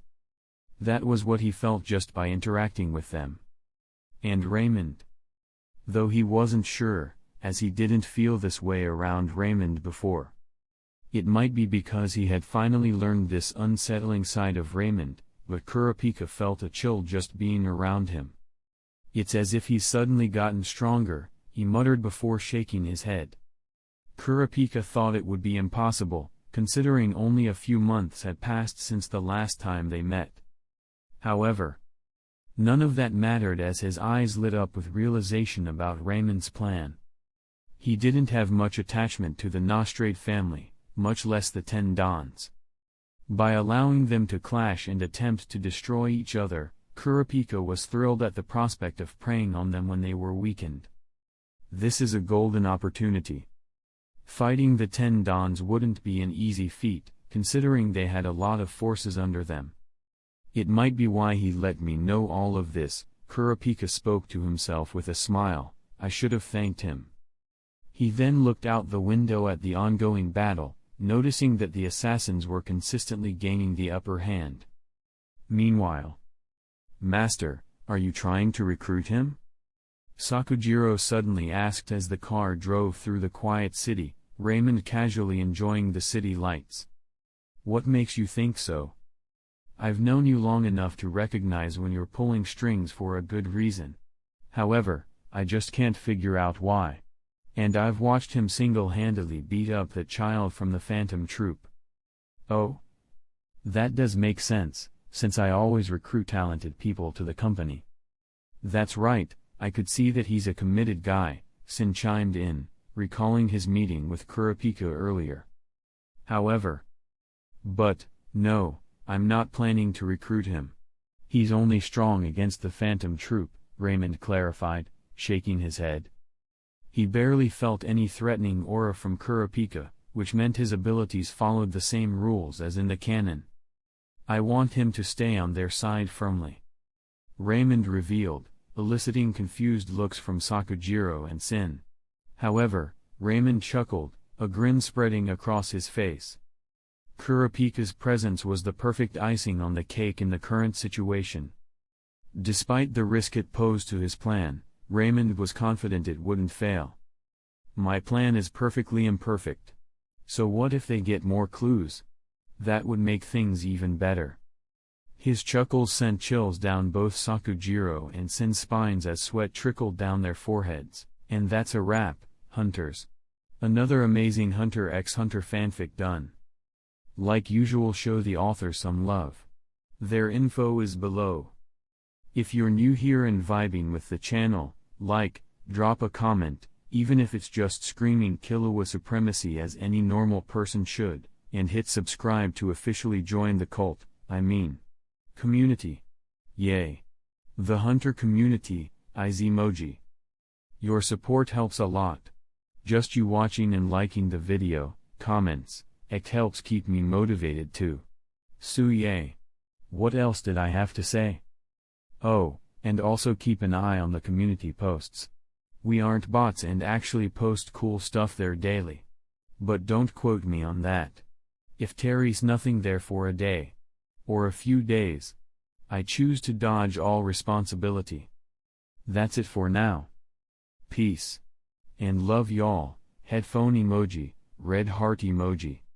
That was what he felt just by interacting with them. And Raymond? Though he wasn't sure, as he didn't feel this way around Raymond before. It might be because he had finally learned this unsettling side of Raymond, but Kurapika felt a chill just being around him. "It's as if he's suddenly gotten stronger," he muttered before shaking his head. Kurapika thought it would be impossible, considering only a few months had passed since the last time they met. However, none of that mattered as his eyes lit up with realization about Raymond's plan. He didn't have much attachment to the Nostrade family, much less the 10 Dons. By allowing them to clash and attempt to destroy each other, Kurapika was thrilled at the prospect of preying on them when they were weakened. This is a golden opportunity. Fighting the 10 Dons wouldn't be an easy feat, considering they had a lot of forces under them. It might be why he let me know all of this, Kurapika spoke to himself with a smile. I should have thanked him. He then looked out the window at the ongoing battle, noticing that the assassins were consistently gaining the upper hand. Meanwhile, "Master, are you trying to recruit him?" Sakujiro suddenly asked as the car drove through the quiet city, Raymond casually enjoying the city lights. "What makes you think so? I've known you long enough to recognize when you're pulling strings for a good reason. However, I just can't figure out why. And I've watched him single-handedly beat up that child from the Phantom Troop." "Oh? That does make sense, since I always recruit talented people to the company." "That's right, I could see that he's a committed guy," Sin chimed in, recalling his meeting with Kurapika earlier. "However, no, I'm not planning to recruit him. He's only strong against the Phantom Troop," Raymond clarified, shaking his head. He barely felt any threatening aura from Kurapika, which meant his abilities followed the same rules as in the canon. "I want him to stay on their side firmly," Raymond revealed, eliciting confused looks from Sakujiro and Sin. However, Raymond chuckled, a grin spreading across his face. Kurapika's presence was the perfect icing on the cake in the current situation. Despite the risk it posed to his plan, Raymond was confident it wouldn't fail. "My plan is perfectly imperfect. So what if they get more clues? That would make things even better." His chuckles sent chills down both Sakujiro and Sin's spines as sweat trickled down their foreheads. And that's a wrap, hunters. Another amazing Hunter x Hunter fanfic done. Like usual, show the author some love. Their info is below. If you're new here and vibing with the channel, drop a comment, even if it's just screaming Killua supremacy as any normal person should, and hit subscribe to officially join the cult, community. Yay! The Hunter community, eyes emoji. Your support helps a lot. Just you watching and liking the video, comments, it helps keep me motivated too. So yay! What else did I have to say? Oh, and also keep an eye on the community posts. We aren't bots and actually post cool stuff there daily. But don't quote me on that. If Terry's nothing there for a day, or a few days, I choose to dodge all responsibility. That's it for now. Peace. And love y'all. Headphone emoji, red heart emoji.